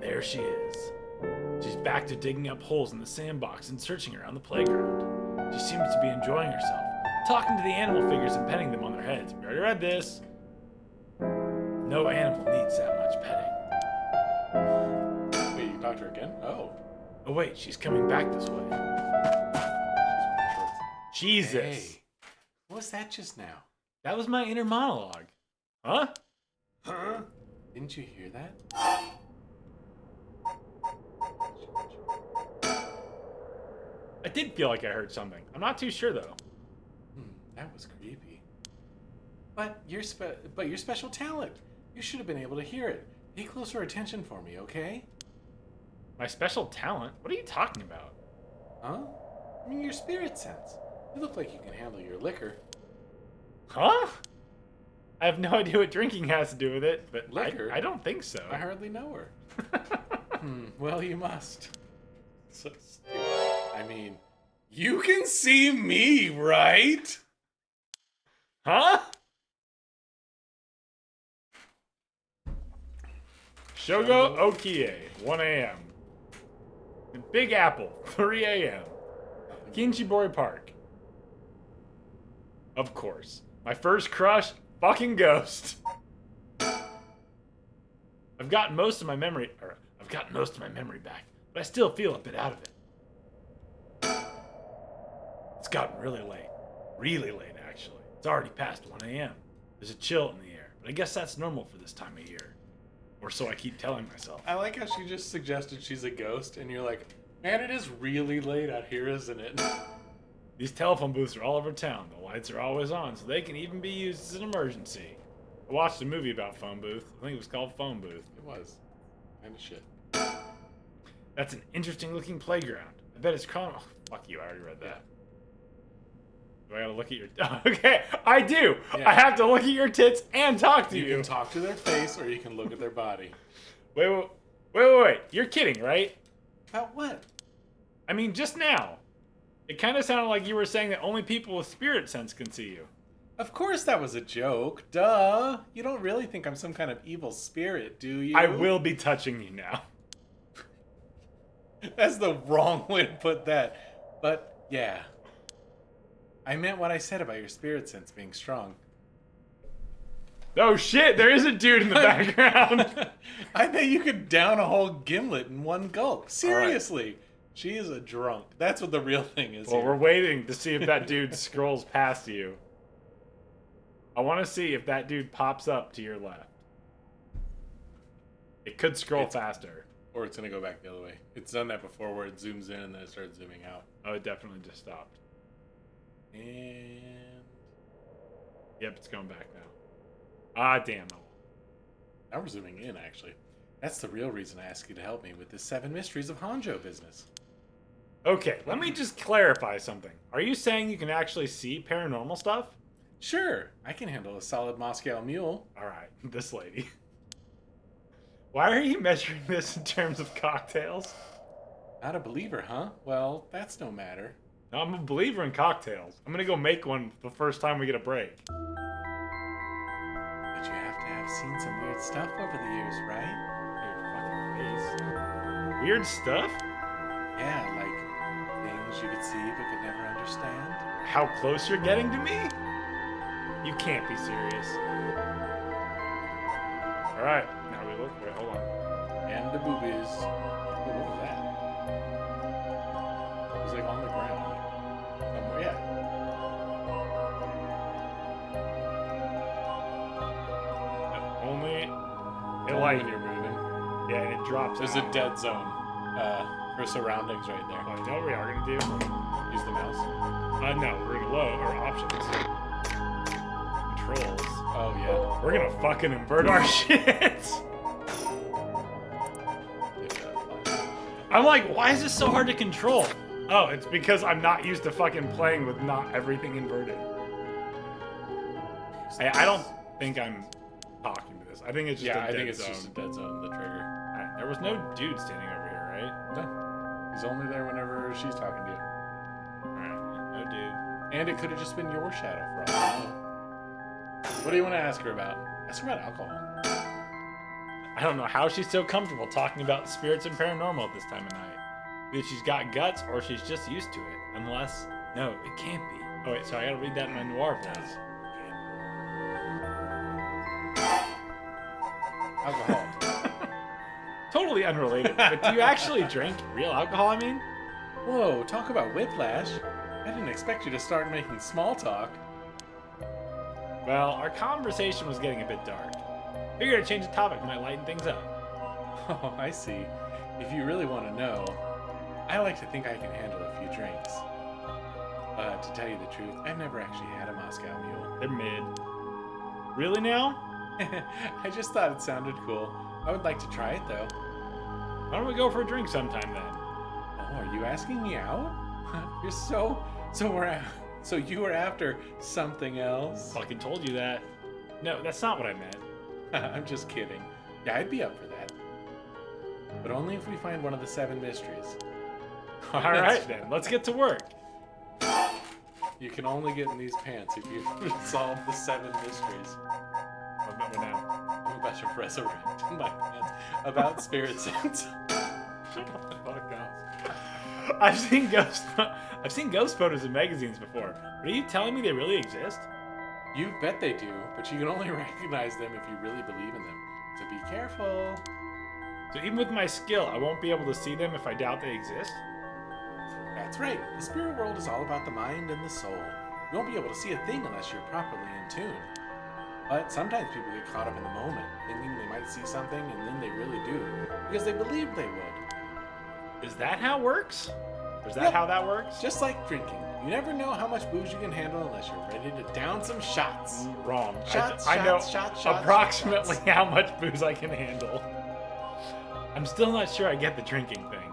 There she is. She's back to digging up holes in the sandbox and searching around the playground. She seems to be enjoying herself, talking to the animal figures and petting them on their heads. We already read this. No animal needs that much petting. Wait, you talked to her again? Oh. Oh wait, she's coming back this way. Jesus. Hey, what was that just now? That was my inner monologue. Huh? Huh? Didn't you hear that? I did feel like I heard something. I'm not too sure though. That was creepy. But your special talent. You should have been able to hear it. Pay closer attention for me, okay? My special talent? What are you talking about? Huh? I mean, your spirit sense. You look like you can handle your liquor. Huh? I have no idea what drinking has to do with it, but Liquor? I don't think so. I hardly know her. Well, you must. So stupid. I mean, you can see me, right? Huh? Shogo Okie, 1 a.m. Big Apple, 3 a.m. Kinchibori Park. Of course. My first crush, fucking Ghost. I've gotten most of my memory back, but I still feel a bit out of it. It's gotten really late. Really late, actually. It's already past 1 a.m. There's a chill in the air, but I guess that's normal for this time of year. Or so I keep telling myself. I like how she just suggested she's a ghost, and you're like, man, it is really late out here, isn't it? These telephone booths are all over town. The lights are always on, so they can even be used as an emergency. I watched a movie about phone booth. I think it was called Phone Booth. It was. Kind of shit. That's an interesting looking playground. I bet it's oh, fuck you, I already read that. Do I gotta look at your... Okay, I do! Yeah. I have to look at your tits and talk to you. You can talk to their face or you can look at their body. Wait. You're kidding, right? About what? I mean, just now. It kind of sounded like you were saying that only people with spirit sense can see you. Of course that was a joke. Duh. You don't really think I'm some kind of evil spirit, do you? I will be touching you now. That's the wrong way to put that. But, yeah. I meant what I said about your spirit sense being strong. Oh shit, there is a dude in the background. I bet you could down a whole gimlet in one gulp. Seriously. She is a drunk. That's what the real thing is. Well, here. we're waiting to see if that dude scrolls past you. I want to see if that dude pops up to your left. It could scroll faster. Or it's going to go back the other way. It's done that before where it zooms in and then it starts zooming out. Oh, it definitely just stopped. And... Yep, it's going back now. Ah, damn. Now we're zooming in, actually. That's the real reason I asked you to help me with this 7 Mysteries of Hanzhou business. Okay, let me just clarify something. Are you saying you can actually see paranormal stuff? Sure, I can handle a solid Moscow mule. Alright, this lady. Why are you measuring this in terms of cocktails? Not a believer, huh? Well, that's no matter. No, I'm a believer in cocktails. I'm gonna go make one the first time we get a break. But you have to have seen some weird stuff over the years, right? Your fucking face. Weird stuff? Yeah, like things you could see but could never understand. How close you're getting to me? You can't be serious. Alright, now we look. Wait, hold on. And the boobies. Oh, what was that? It was like on the ground. Somewhere, yeah. Only it Only like when you're moving. yeah, and it drops. There's out. a dead zone for surroundings right there. Oh, you know what we are gonna do? Use the mouse. No, we're gonna load our options. Controls. Oh, yeah. We're gonna fucking invert our shit. I'm like, why is this so hard to control? Oh, it's because I'm not used to fucking playing with not everything inverted. I don't think I'm talking to this. I think it's just a dead I think it's zone. just a dead zone, the trigger. Alright, there was no dude standing over here, right? No. He's only there whenever she's talking to you. Alright, no dude. And it could have just been your shadow for all I know. What do you want to ask her about? Ask her about alcohol. I don't know how she's so comfortable talking about spirits and paranormal at this time of night. Either she's got guts or she's just used to it. Unless, no, it can't be. Oh wait, sorry, I gotta read that in my noir voice. Alcohol. Totally unrelated, but do you actually drink real alcohol, I mean? Whoa, talk about whiplash. I didn't expect you to start making small talk. Well, our conversation was getting a bit dark. Figured a change of topic might lighten things up. Oh, I see. If you really want to know, I like to think I can handle a few drinks. But to tell you the truth, I've never actually had a Moscow mule. They're mid. Really now? I just thought it sounded cool. I would like to try it though. Why don't we go for a drink sometime then? Oh, are you asking me out? You're so you were after something else? Fucking told you that. No, that's not what I meant. I'm just kidding. Yeah, I'd be up for that. But only if we find one of the 7 mysteries. Alright then, let's get to work. You can only get in these pants if you solve the 7 mysteries. What now? I'm about to resurrect my pants about spirit sense. Shut the fuck up. I've seen ghost photos in magazines before. But are you telling me they really exist? You bet they do, but you can only recognize them if you really believe in them. So be careful. So even with my skill, I won't be able to see them if I doubt they exist? That's right. The spirit world is all about the mind and the soul. You won't be able to see a thing unless you're properly in tune. But sometimes people get caught up in the moment, thinking they might see something, and then they really do, because they believed they would. Is that how it works? Is that Yep. how that works? Just like drinking. You never know how much booze you can handle unless you're ready to down some shots. Wrong. Shots, I know shots, approximately shots. how much booze I can handle. I'm still not sure I get the drinking thing.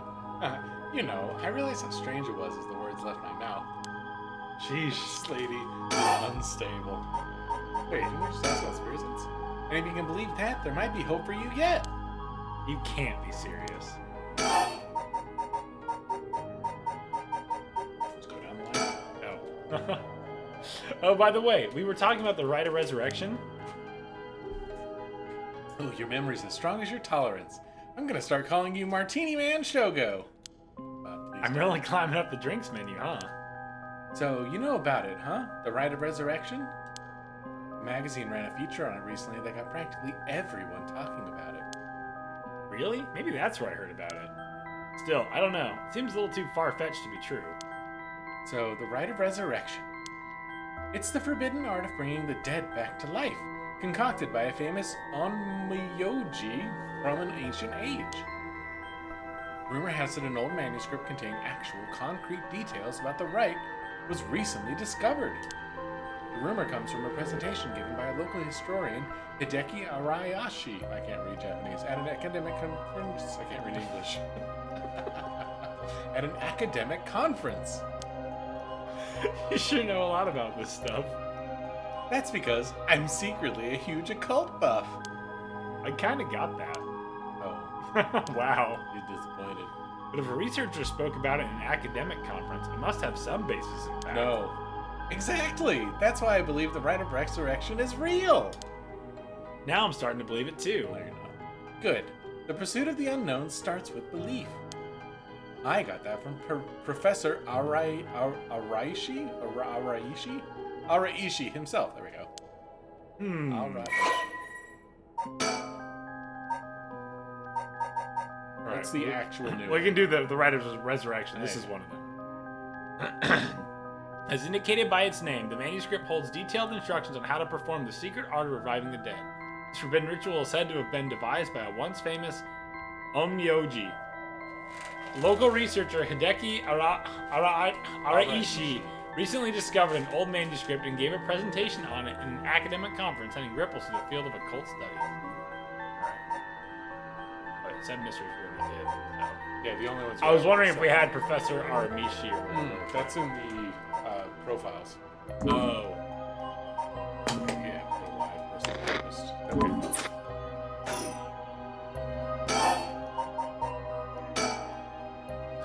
You know, I realized how strange it was as the words left my mouth. Sheesh. This lady is unstable. Wait, didn't we just ask about spirits? And if you can believe that, there might be hope for you yet. You can't be serious. Let's go down the line. No. Oh, by the way, we were talking about the rite of resurrection. Oh, your memory's as strong as your tolerance. I'm gonna start calling you Martini Man Shogo. Please I'm don't. really climbing up the drinks menu, huh? So, you know about it, huh? The Rite of Resurrection? The magazine ran a feature on it recently that got practically everyone talking about it. Really? Maybe that's where I heard about it. Still, I don't know. It seems a little too far-fetched to be true. So, the Rite of Resurrection. It's the forbidden art of bringing the dead back to life, concocted by a famous onmyoji from an ancient age. Rumor has it an old manuscript containing actual concrete details about the rite was recently discovered. The rumor comes from a presentation given by a local historian, Hideki Arayashi, I can't read Japanese, at an academic conference. I can't read English. At an academic conference. You sure know a lot about this stuff. That's because I'm secretly a huge occult buff. I kind of got that. Oh, Wow. you're disappointed. But if a researcher spoke about it in an academic conference, it must have some basis in fact. No. Exactly. That's why I believe the Rite of Resurrection is real. Now I'm starting to believe it too. No, you're not. Good. The pursuit of the unknown starts with belief. I got that from Professor Araishi himself. There we go. All right. What's the actual news? We can do the Rite of Resurrection. This Hey. is one of them. As indicated by its name, the manuscript holds detailed instructions on how to perform the secret art of reviving the dead. This forbidden ritual is said to have been devised by a once famous Onmyoji. Local researcher Hideki Araishi recently discovered an old manuscript and gave a presentation on it in an academic conference, sending ripples through the field of occult studies. Alright, 7 mysteries we already did. So. Yeah, the only ones. I was wondering if we had Professor Aramishi or whatever. That's in the profiles. Oh. Yeah, put a live person therapist.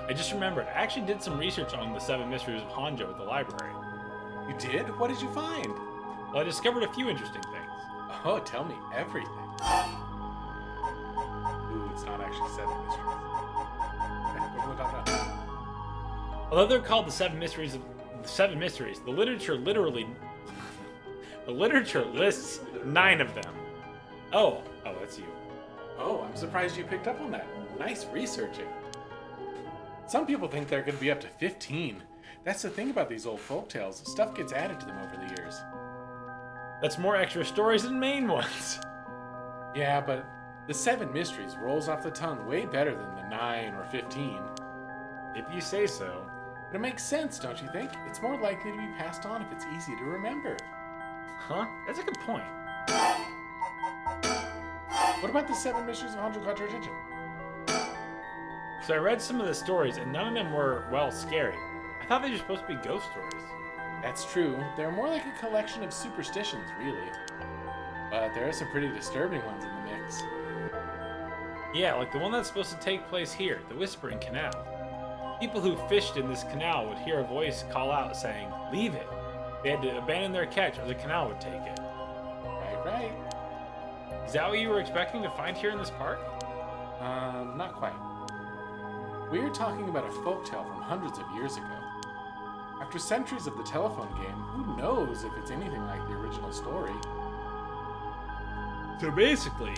I just remembered, I actually did some research on the 7 mysteries of Hanjo at the library. You did? What did you find? Well, I discovered a few interesting things. Oh, tell me everything. Ooh, it's not actually 7 mysteries. Okay, go down. Although they're called the 7 mysteries, the literature the literature lists 9 of them. Oh, that's you. Oh, I'm surprised you picked up on that. Nice researching. Some people think there could be up to 15. That's the thing about these old folktales. Stuff gets added to them over the years. That's more extra stories than main ones. Yeah, but the 7 mysteries rolls off the tongue way better than the 9 or 15. If you say so. But it makes sense, don't you think? It's more likely to be passed on if it's easy to remember. Huh? That's a good point. What about the 7 mysteries of Hanjo caught your attention? So I read some of the stories, and none of them were, well, scary. I thought they were supposed to be ghost stories. That's true. They're more like a collection of superstitions, really. But there are some pretty disturbing ones in the mix. Yeah, like the one that's supposed to take place here, the Whispering Canal. People who fished in this canal would hear a voice call out saying, "Leave it." They had to abandon their catch or the canal would take it. Right. Is that what you were expecting to find here in this park? Not quite. We're talking about a folktale from hundreds of years ago. After centuries of the telephone game, who knows if it's anything like the original story? So basically,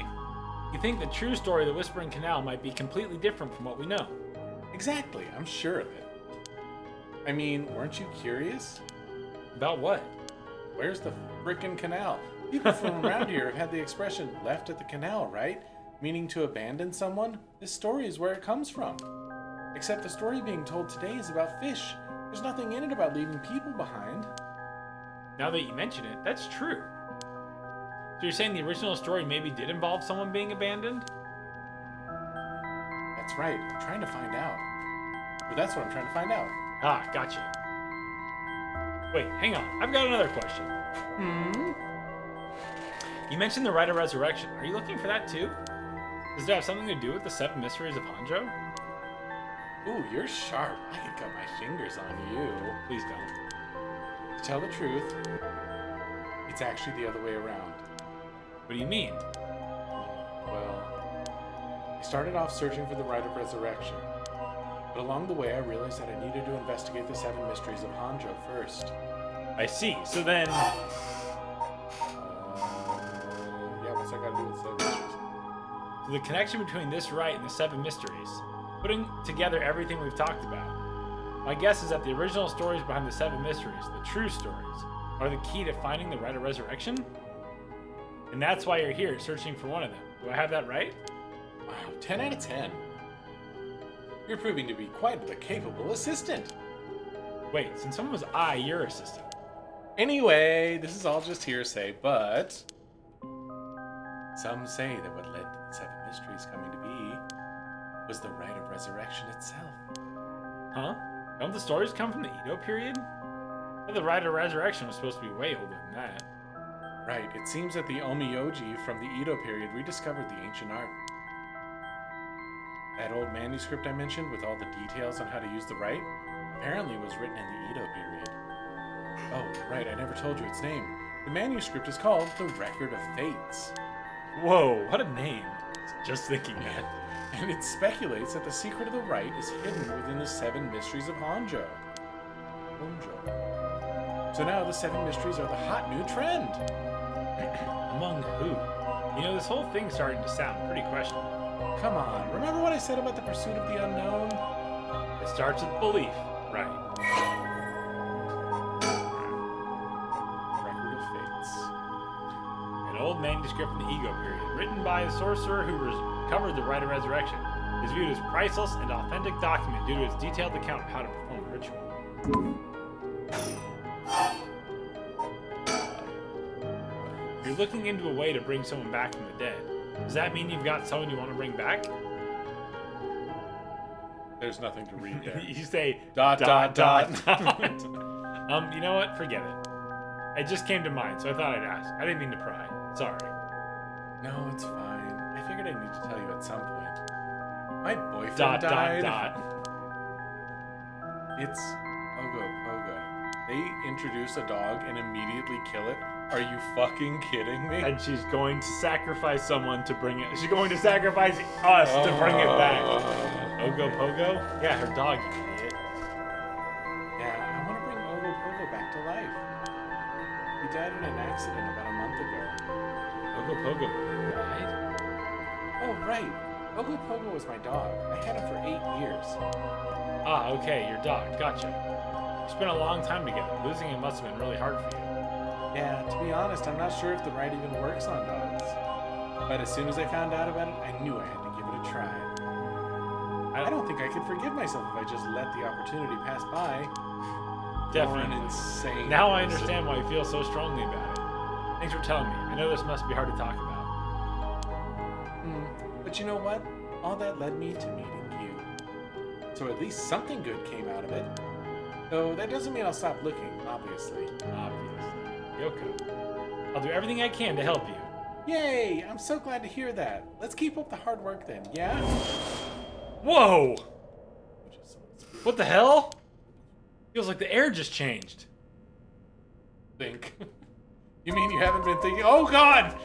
you think the true story of the Whispering Canal might be completely different from what we know. Exactly, I'm sure of it. I mean, weren't you curious? About what? Where's the frickin' canal? People from around here have had the expression left at the canal, right? Meaning to abandon someone? This story is where it comes from. Except the story being told today is about fish. There's nothing in it about leaving people behind. Now that you mention it, that's true. So you're saying the original story maybe did involve someone being abandoned? That's right. I'm trying to find out. Or that's what I'm trying to find out. Ah, gotcha. Wait, hang on. I've got another question. You mentioned the Rite of Resurrection. Are you looking for that too? Does it have something to do with the 7 Mysteries of Hanjo? Ooh, you're sharp. I could cut my fingers on you. Please don't. To tell the truth, it's actually the other way around. What do you mean? Well, I started off searching for the Rite of Resurrection. But along the way, I realized that I needed to investigate the 7 Mysteries of Hanjo first. I see. So then... Yeah, what's that got to do with 7 Mysteries? So the connection between this rite and the 7 Mysteries, putting together everything we've talked about. My guess is that the original stories behind the 7 Mysteries, the true stories, are the key to finding the Rite of Resurrection? And that's why you're here, searching for one of them. Do I have that right? Wow, 10 out of 10. You're proving to be quite the capable assistant. Wait, since when was I your assistant? Anyway, this is all just hearsay, but some say that what led to the 7 Mysteries coming to be was the Rite of Resurrection itself. Huh? Don't the stories come from the Edo period? I thought the Rite of Resurrection was supposed to be way older than that. Right, it seems that the Omiyoji from the Edo period rediscovered the ancient art. That old manuscript I mentioned with all the details on how to use the rite apparently was written in the Edo period. Oh, right, I never told you its name. The manuscript is called The Record of Fates. Whoa, what a name. Just thinking that. And it speculates that the secret of the rite is hidden within the 7 Mysteries of Hanjo. So now the 7 Mysteries are the hot new trend. Among who? You know, this whole thing's starting to sound pretty questionable. Come on, remember what I said about the pursuit of the unknown? It starts with belief, right? Record of Fates. An old manuscript from the Ego period, written by a sorcerer who recovered the Rite of Resurrection, is viewed as priceless and authentic document due to its detailed account of how to perform the ritual. You're looking into a way to bring someone back from the dead. Does that mean you've got someone you want to bring back? There's nothing to read there. You say dot. You know what? Forget it. It just came to mind, so I thought I'd ask. I didn't mean to pry. Sorry. No, it's fine. I figured I'd need to tell you at some point. My boyfriend died. It's Ogo Pogo. They introduce a dog and immediately kill it. Are you fucking kidding me? And she's going to sacrifice someone to bring it. She's going to sacrifice us to bring it back. Ogo Pogo? Yeah, her dog, you idiot. Yeah, I want to bring Ogo Pogo back to life. He died in an accident about a month ago. Ogo Pogo died? Oh, right. Ogo Pogo was my dog. I had him for 8 years. Ah, okay, your dog. Gotcha. You spent a long time together. Losing him must have been really hard for you. Yeah, to be honest, I'm not sure if the rite even works on dogs. But as soon as I found out about it, I knew I had to give it a try. I don't think I could forgive myself if I just let the opportunity pass by. Definitely. You're an insane Now I person. understand why you feel so strongly about it. Thanks for telling me. I know this must be hard to talk about. But you know what? All that led me to meeting you. So at least something good came out of it. Though that doesn't mean I'll stop looking, obviously. Yoko, I'll do everything I can to help you. Yay! I'm so glad to hear that. Let's keep up the hard work then, yeah? Whoa! What the hell? Feels like the air just changed. Think. You mean you haven't been thinking? Oh God!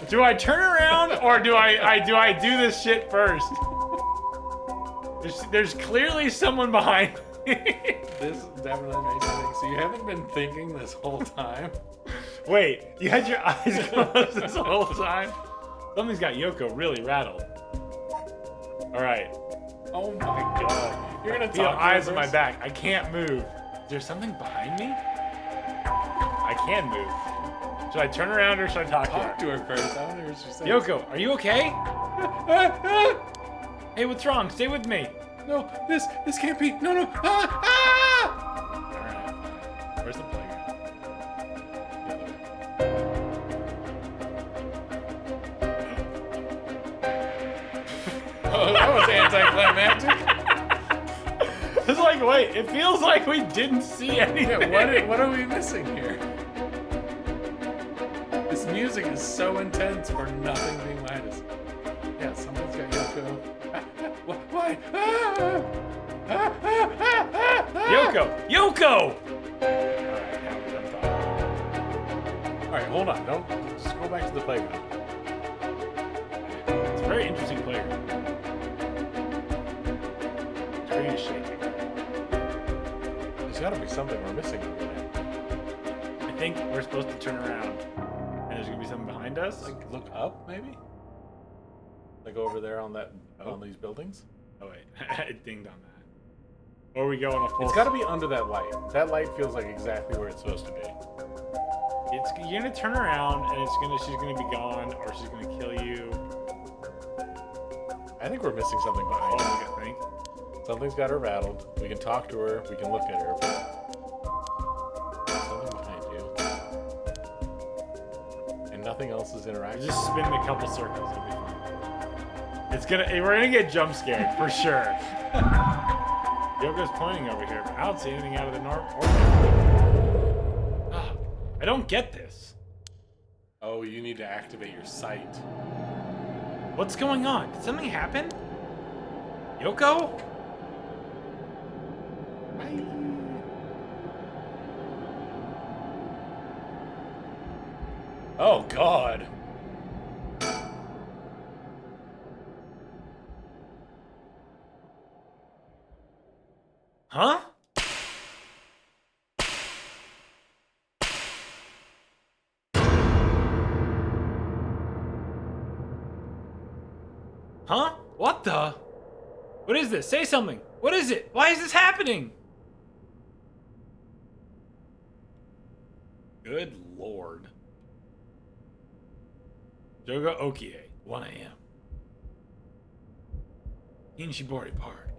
Do I turn around or do I do this shit first? There's clearly someone behind me. This definitely makes me think. So you haven't been thinking this whole time? Wait, you had your eyes closed this whole time? Something's got Yoko really rattled. All right. Oh my God! You're gonna Feel talk eyes on first? my back. I can't move. Is there something behind me? I can move. Should I turn around or should I talk Talk to her first. I don't know what she's saying. Yoko, are you okay? Hey, what's wrong? Stay with me. No, this can't be. No, no. Ah, ah! Alright. Where's the playground? Oh, that was anticlimactic. It's like, wait, it feels like we didn't see anything. Yeah, what are we missing here? This music is so intense for nothing being behind us. Yeah, something's got Yoko. Why? Yoko! Yoko! Alright, hold on. Don't just go back to the playground. It's a very interesting playground. The tree is shaking. There's gotta be something we're missing over there. I think we're supposed to turn around. And there's gonna be something behind us. Like, look up, maybe? Like over there on that on these buildings? Oh wait, it dinged on that. Or we go on a full. It's gotta be under that light. That light feels like exactly where it's supposed to be. You're gonna turn around and she's gonna be gone, or she's gonna kill you. I think we're missing something behind her. I think. Something's got her rattled. We can talk to her. We can look at her. But something behind you. And nothing else is interacting. Just spin a couple circles. It'll be fine. We're gonna get jump scared for sure. Yoko's pointing over here, but I don't see anything out of the norm. I don't get this. Oh, you need to activate your sight. What's going on? Did something happen? Yoko? Oh, God. Huh? Huh? What the? What is this? Say something. What is it? Why is this happening? Good Lord. Joga Okie, 1 a.m. Inshibori Park.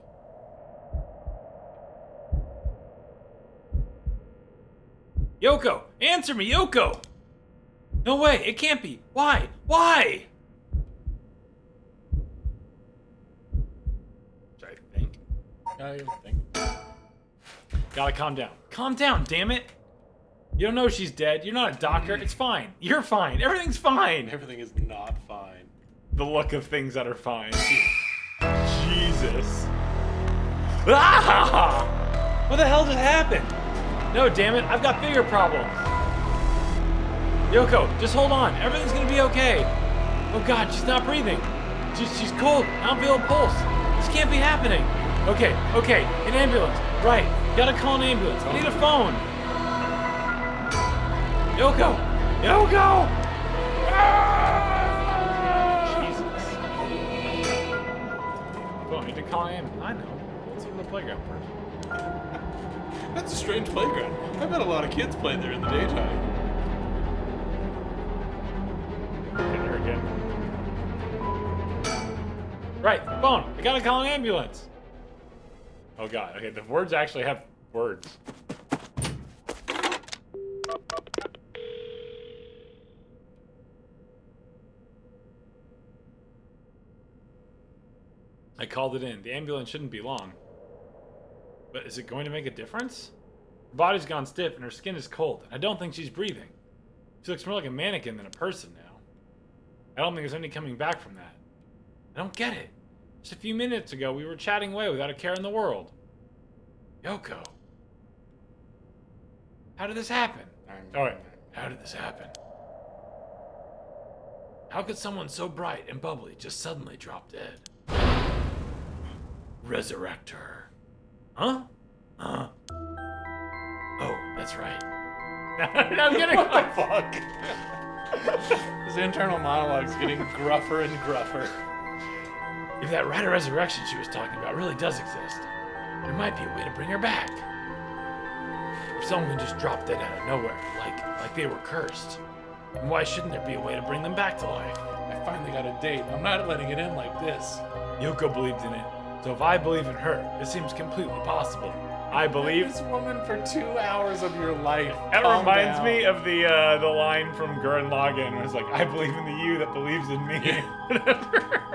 Yoko! Answer me, Yoko! No way, it can't be. Why? Why? Should I think? I think. Gotta calm down. Calm down, damn it! You don't know she's dead. You're not a doctor. It's fine. You're fine. Everything's fine. Everything is not fine. The look of things that are fine. Jesus. Ah! What the hell just happened? No, damn it. I've got bigger problems. Yoko, just hold on. Everything's gonna be okay. Oh God, she's not breathing. She's cold. I don't feel a pulse. This can't be happening. Okay, an ambulance. Right, gotta call an ambulance. I need a phone. Yoko! Yoko! Jesus. Well, I need to call an ambulance. I know. Let's go to the playground first. That's a strange playground. I bet a lot of kids play there in the daytime. Get her again. Right, phone. I gotta call an ambulance. Oh God. Okay, the words actually have words. I called it in. The ambulance shouldn't be long. But is it going to make a difference? Her body's gone stiff and her skin is cold. And I don't think she's breathing. She looks more like a mannequin than a person now. I don't think there's any coming back from that. I don't get it. Just a few minutes ago, we were chatting away without a care in the world. Yoko. How did this happen? Alright, how did this happen? How could someone so bright and bubbly just suddenly drop dead? Resurrect her. Huh? Huh? Oh, that's right. I'm getting What the fuck? His internal monologue's getting gruffer and gruffer. If that rite of resurrection she was talking about really does exist, there might be a way to bring her back. If someone can just drop dead out of nowhere, like they were cursed, then why shouldn't there be a way to bring them back to life? I finally got a date. I'm not letting it end like this. Yoko believed in it, So if I believe in her, it seems completely possible. I believe... This woman for 2 hours of your life. That Calm reminds down. me of the line from Gurren Lagann, where it's like, I believe in the you that believes in me. Whatever.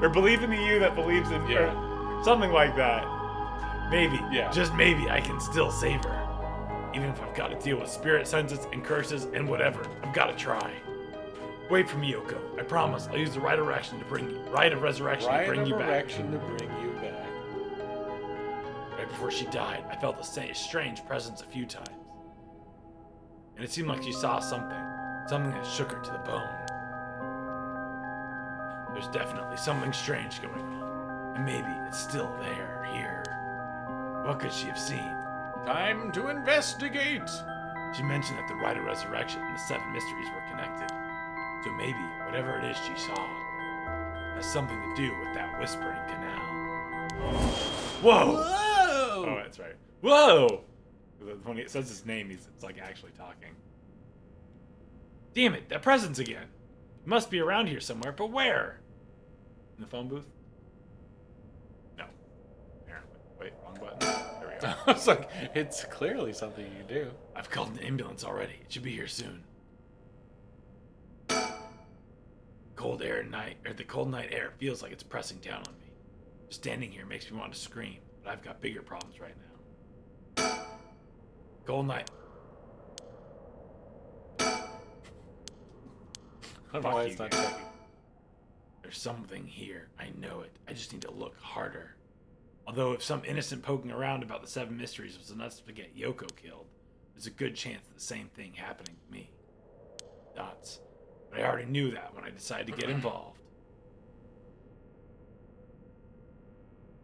Or believe in the you that believes in Yeah. her. Something like that. Maybe, Yeah. just maybe, I can still save her. Even if I've got to deal with spirit senses and curses and whatever, I've got to try. Wait for me, Yoko. I promise. I'll use the right of resurrection to bring you back. Right of resurrection to bring you back. Right before she died, I felt a strange presence a few times. And it seemed like she saw something that shook her to the bone. There's definitely something strange going on. And maybe it's still there, here. What could she have seen? Time to investigate. She mentioned that the Rite of Resurrection and the Seven Mysteries were connected. So maybe whatever it is she saw has something to do with that Whispering Canal. Whoa! Whoa! Oh, that's right. Whoa! When it says his name, it's like actually talking. Damn it, that presence again. It must be around here somewhere, but where? In the phone booth? No. Apparently. Wait, wrong button. There we go. I was like, it's clearly something you can do. I've called an ambulance already. It should be here soon. The cold night air feels like it's pressing down on me. Just standing here makes me want to scream, but I've got bigger problems right now. Cold night. I don't know Fuck why you, it's not man. checking. There's something here. I know it. I just need to look harder. Although if some innocent poking around about the Seven Mysteries was enough to get Yoko killed, there's a good chance of the same thing happening to me. Nuts. But I already knew that when I decided to get involved.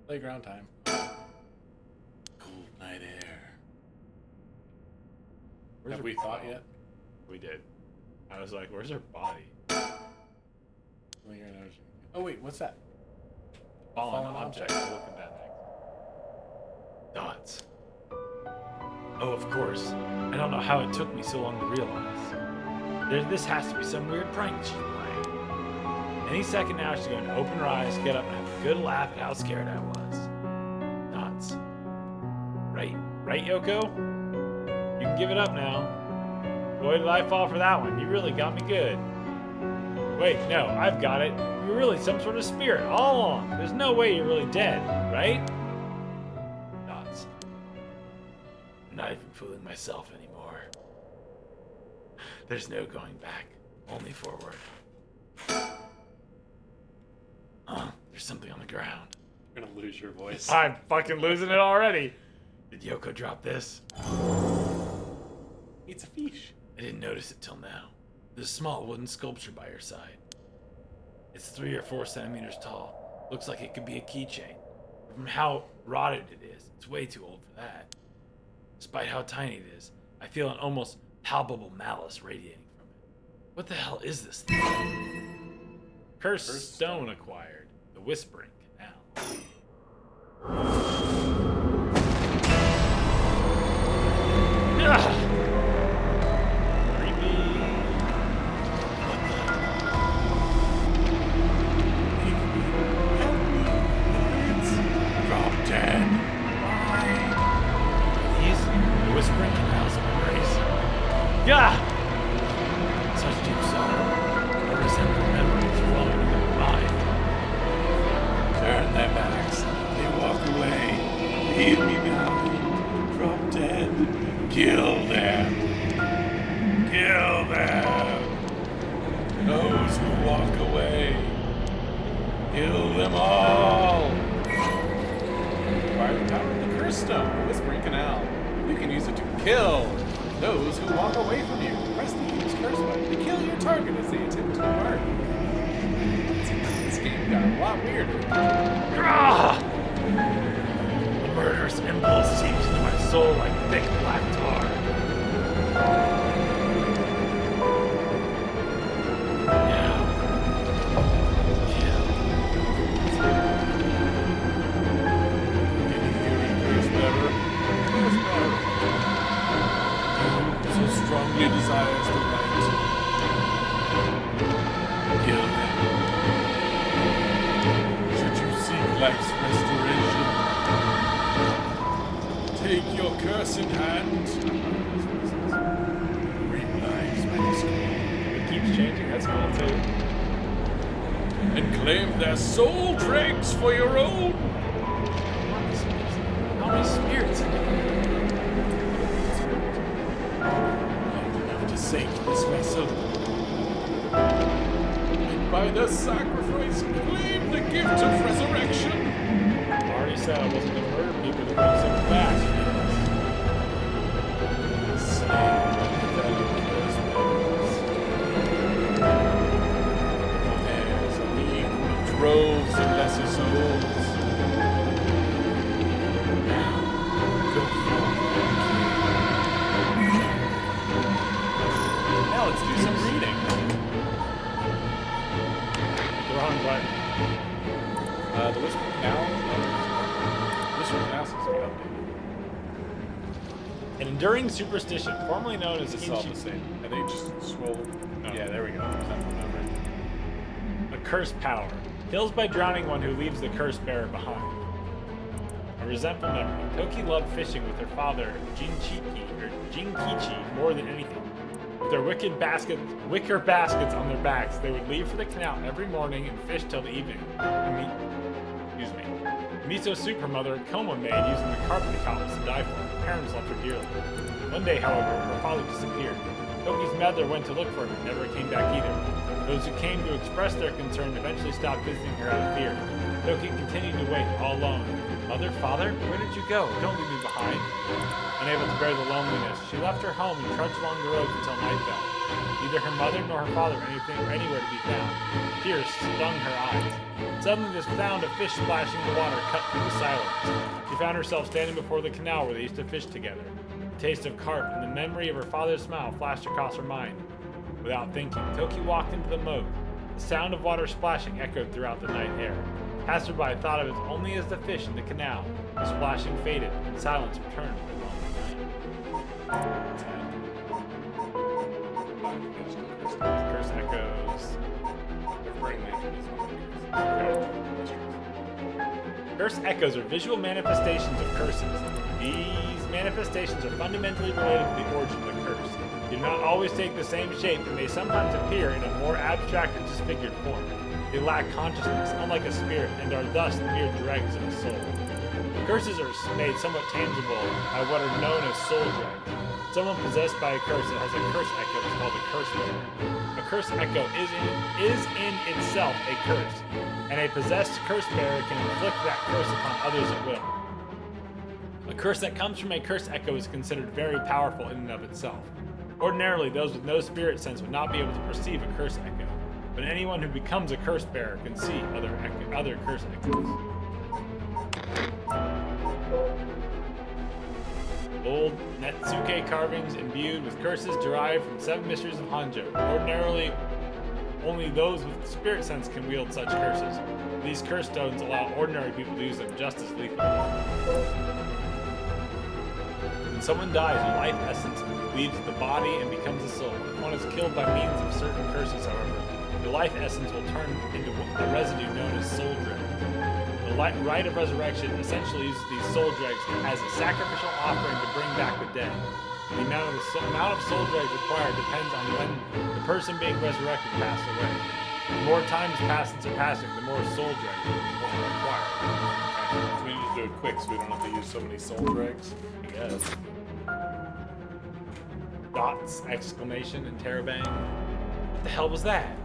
Playground time. Cold night air. Where's Have her we thought yet? We did. I was like, where's her body? Well, you're not- Oh wait, what's that? Fallen Fallen object. object. I'll look at that next. Dots. Oh, of course. I don't know how it took me so long to realize. This has to be some weird prank she's playing. Any second now, she's going to open her eyes, get up, and have a good laugh at how scared I was. Dots. Right, Yoko? You can give it up now. Boy, did I fall for that one. You really got me good. Wait, no, I've got it. You're really some sort of spirit all along. There's no way you're really dead, right? Dots. I'm not even fooling myself anymore. There's no going back, only forward. There's something on the ground. You're gonna lose your voice. I'm fucking losing it already. Did Yoko drop this? It's a fish. I didn't notice it till now. There's a small wooden sculpture by her side. It's 3 or 4 centimeters tall. Looks like it could be a keychain. From how rotted it is, it's way too old for that. Despite how tiny it is, I feel an almost palpable malice radiating from it. What the hell is this thing? Cursed stone acquired. The Whispering Canal. Ugh! Creepy. Drop dead. These the Whispering Canal's memories. Yeah! Such deep sorrow. I resemble memories flowing into my mind. Turn their backs. They walk away. Leave me behind. Drop dead. Kill them. Kill them. Those who walk away. Kill them all. Acquire the power of the curse stone, the Whispering Canal. You can use it to kill those who walk away from you. Press the use curse button to kill your target as they attempt to depart. This game got a lot weirder. Grah! The murderous impulse seeps into my soul like thick black tar. Now, kill. So strongly desires the right. Kill them. Should you seek Take your curse in hand. Replies by the scroll. It keeps changing. That's cool too. And claim their soul dregs for your own. How many spirits? Not enough to sink this vessel. And by the sacrifice, claim the gift of resurrection. I already said I wasn't going to murder people to bring them back. Slay fellow curse bearers. For theirs are the equal of droves of lesser souls. Now, go forth, now let's do some reading. The wrong button. The Whisper Canal. Whisper Canal seems to be updated. An enduring superstition, formerly known as It's all the same. I think just scroll. Oh. Yeah, there we go. a curse power. Kills by drowning one who leaves the curse bearer behind. A resentful memory. Toki loved fishing with her father, Jinkichi, more than anything. With their wicker baskets on their backs, they would leave for the canal every morning and fish till the evening. Miso soup her mother Koma made using the carpet cops to die for. Her parents loved her dearly. One day, however, her father disappeared. Toki's mother went to look for him and never came back either. Those who came to express their concern eventually stopped visiting her out of fear. Toki continued to wait, all alone. Mother, father, where did you go? Don't leave me behind. Unable to bear the loneliness, she left her home and trudged along the road until night fell. Neither her mother nor her father were anywhere to be found. Tears stung her eyes. Suddenly, the sound of fish splashing in the water cut through the silence. She found herself standing before the canal where they used to fish together. The taste of carp and the memory of her father's smile flashed across her mind. Without thinking, Toki walked into the moat. The sound of water splashing echoed throughout the night air. Passerby thought of it only as the fish in the canal. The splashing faded, and silence returned to the lonely night. Curse echoes. Curse echoes are visual manifestations of curses. These manifestations are fundamentally related to the origin of the curse. They do not always take the same shape and may sometimes appear in a more abstract or disfigured form. They lack consciousness, unlike a spirit, and are thus the mere dregs of a soul. Curses are made somewhat tangible by what are known as soul dregs. Someone possessed by a curse that has a curse echo is called a curse bearer. A curse echo is in itself a curse, and a possessed curse bearer can inflict that curse upon others at will. A curse that comes from a curse echo is considered very powerful in and of itself. Ordinarily, those with no spirit sense would not be able to perceive a curse echo, but anyone who becomes a curse bearer can see other curse echoes. Old Netsuke carvings imbued with curses derived from 7 mysteries of Hanjo. Ordinarily, only those with spirit sense can wield such curses. These curse stones allow ordinary people to use them just as lethally. When someone dies, a life essence leaves the body and becomes a soul. If one is killed by means of certain curses, however, the life essence will turn into a residue known as soul dregs. The rite of resurrection essentially uses these soul dregs as a sacrificial offering to bring back the dead. The amount of soul dregs required depends on when the person being resurrected passed away. The more time passes are passing, the more soul dregs are required. Okay, so we need to do it quick so we don't have to use so many soul dregs. Yes. Dots, exclamation, and terabang. What the hell was that?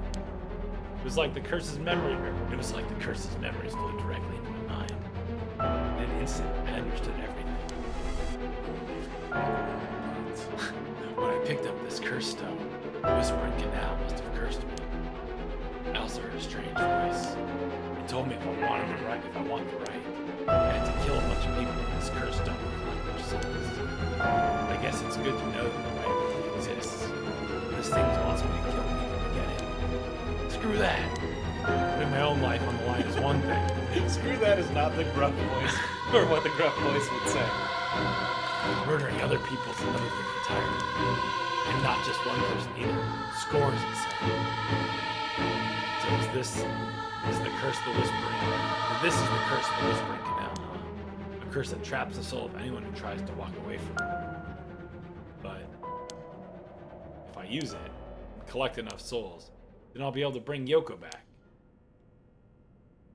It was like the curse's memories flowed directly into my mind. In an instant, I understood everything. When I picked up this curse stone, the whispering canal must have cursed me. I also heard a strange voice. It told me if I want the right, I had to kill a bunch of people with this curse stone to collect their souls. I guess it's good to know that the right really exists. This thing wants me to kill people to get it. Screw that. Putting my own life on the line is one thing. Screw that is not the gruff voice, or what the gruff voice would say. Murdering other people is another thing entirely. And not just one person either. Scores, it said. So this is the curse of the whispering. This is the curse of the whispering canal, huh? A curse that traps the soul of anyone who tries to walk away from it. But if I use it and collect enough souls, then I'll be able to bring Yoko back.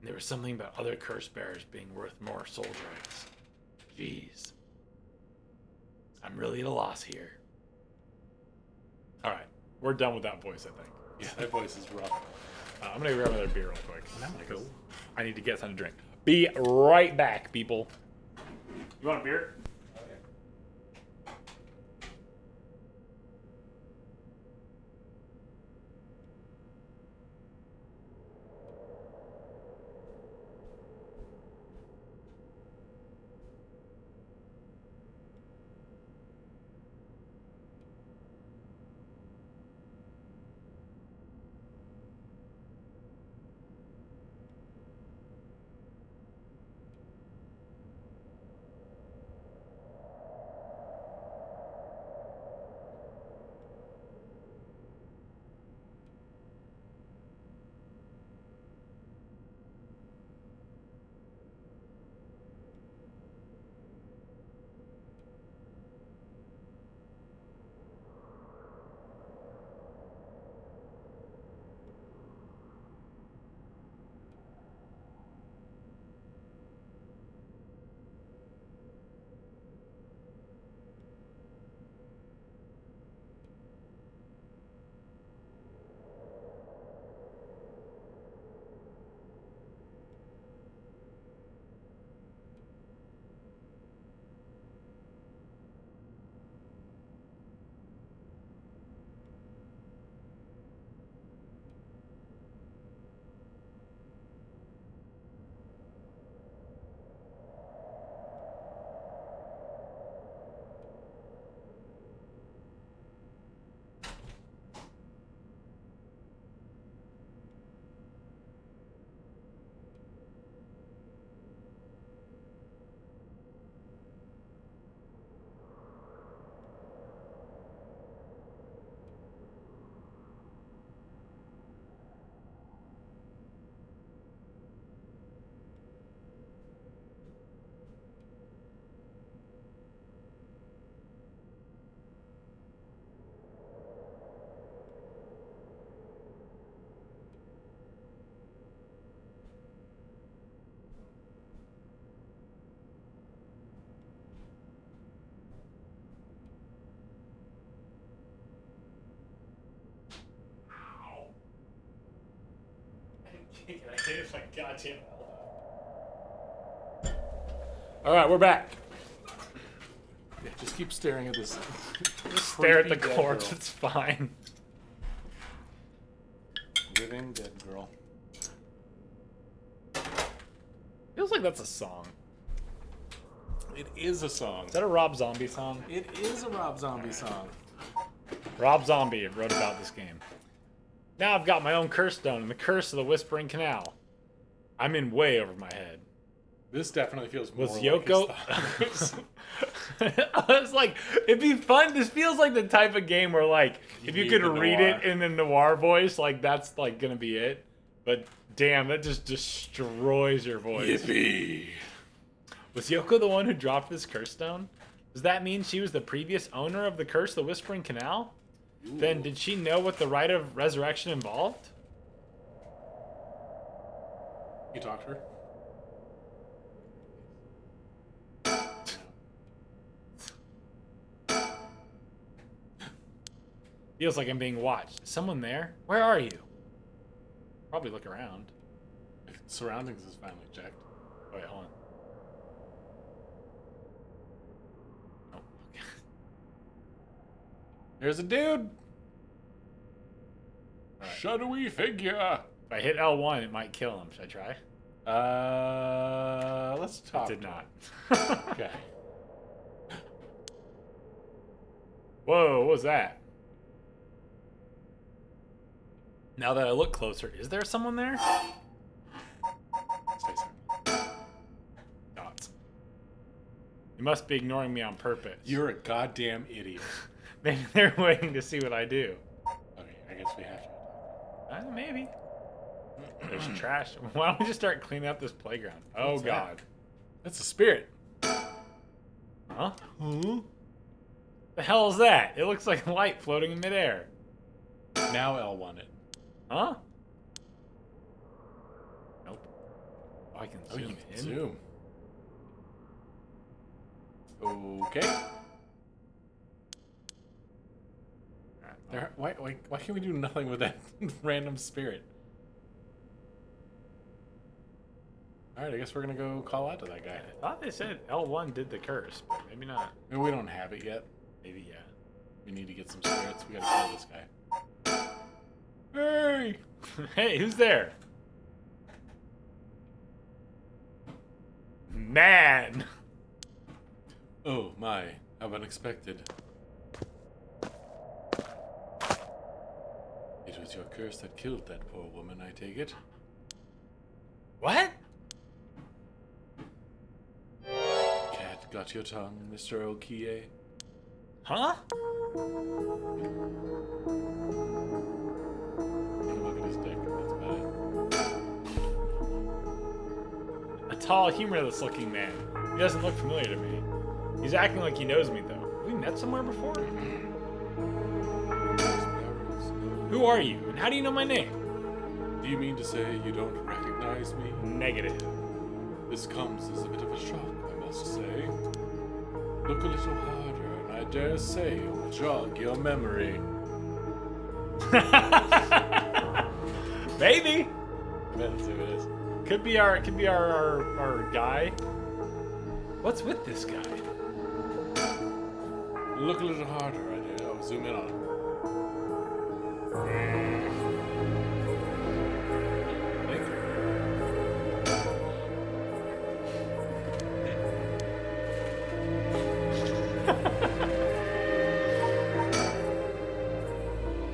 And there was something about other curse bearers being worth more soul dregs. Jeez. I'm really at a loss here. Alright, we're done with that voice, I think. Yeah, that voice is rough. I'm gonna grab another beer real quick. Because I need to get something to drink. Be right back, people. You want a beer? I hit it like goddamn. All right, we're back. Yeah, just keep staring at this. Just stare at the creepy dead corpse. girl. It's fine. Living dead girl. Feels like that's a song. It is a song. Is that a Rob Zombie song? It is a Rob Zombie song. Rob Zombie wrote about this game. Now I've got my own curse stone and the curse of the Whispering Canal. I'm in way over my head. This definitely feels more Was like Yoko? his thoughts. I was like, it'd be fun. This feels like the type of game where, like, if you need could the read noir. it in the noir voice, like, that's, like, gonna be it. But, damn, that just destroys your voice. Yippee. Was Yoko the one who dropped this curse stone? Does that mean she was the previous owner of the curse of the Whispering Canal? Ooh. Then did she know what the rite of resurrection involved? You talked to her? Feels like I'm being watched. Is someone there? Where are you? Probably look around. If surroundings is finally checked. Oh, wait, hold on. Oh, okay. There's a dude. Alright. Shadowy figure. If I hit L1, it might kill him. Should I try? Let's It talk. did to not. him. Okay. Whoa, what was that? Now that I look closer, is there someone there? Stay silent. Dots. You must be ignoring me on purpose. You're a goddamn idiot. Maybe they're waiting to see what I do. Okay, I guess we have to. Maybe. There's trash. Why don't we just start cleaning up this playground? Oh, What's that? God. That's a spirit. Huh? The hell is that? It looks like a light floating in midair. Now L1 it. Huh? Nope. Oh, I can Oh, zoom you in. can zoom. Okay. Why can't we do nothing with that random spirit? Alright, I guess we're gonna go call out to that guy. I thought they said L1 did the curse, but maybe not. Maybe we don't have it yet. Maybe, yeah. We need to get some spirits. We gotta kill this guy. Hey! Hey, who's there? Man! Oh my, how unexpected. It was your curse that killed that poor woman, I take it. What? Cat got your tongue, Mr. Okie? Huh? Look at his dick, that's bad. A tall, humorless looking man. He doesn't look familiar to me. He's acting like he knows me, though. Have we met somewhere before? Who are you, and how do you know my name? Do you mean to say you don't recognize me? Negative. This comes as a bit of a shock, I must say. Look a little harder, and I dare say it will jog your memory. Maybe. Let's see what it is. Could be our guy. What's with this guy? Look a little harder, I dare. Oh, zoom in on him.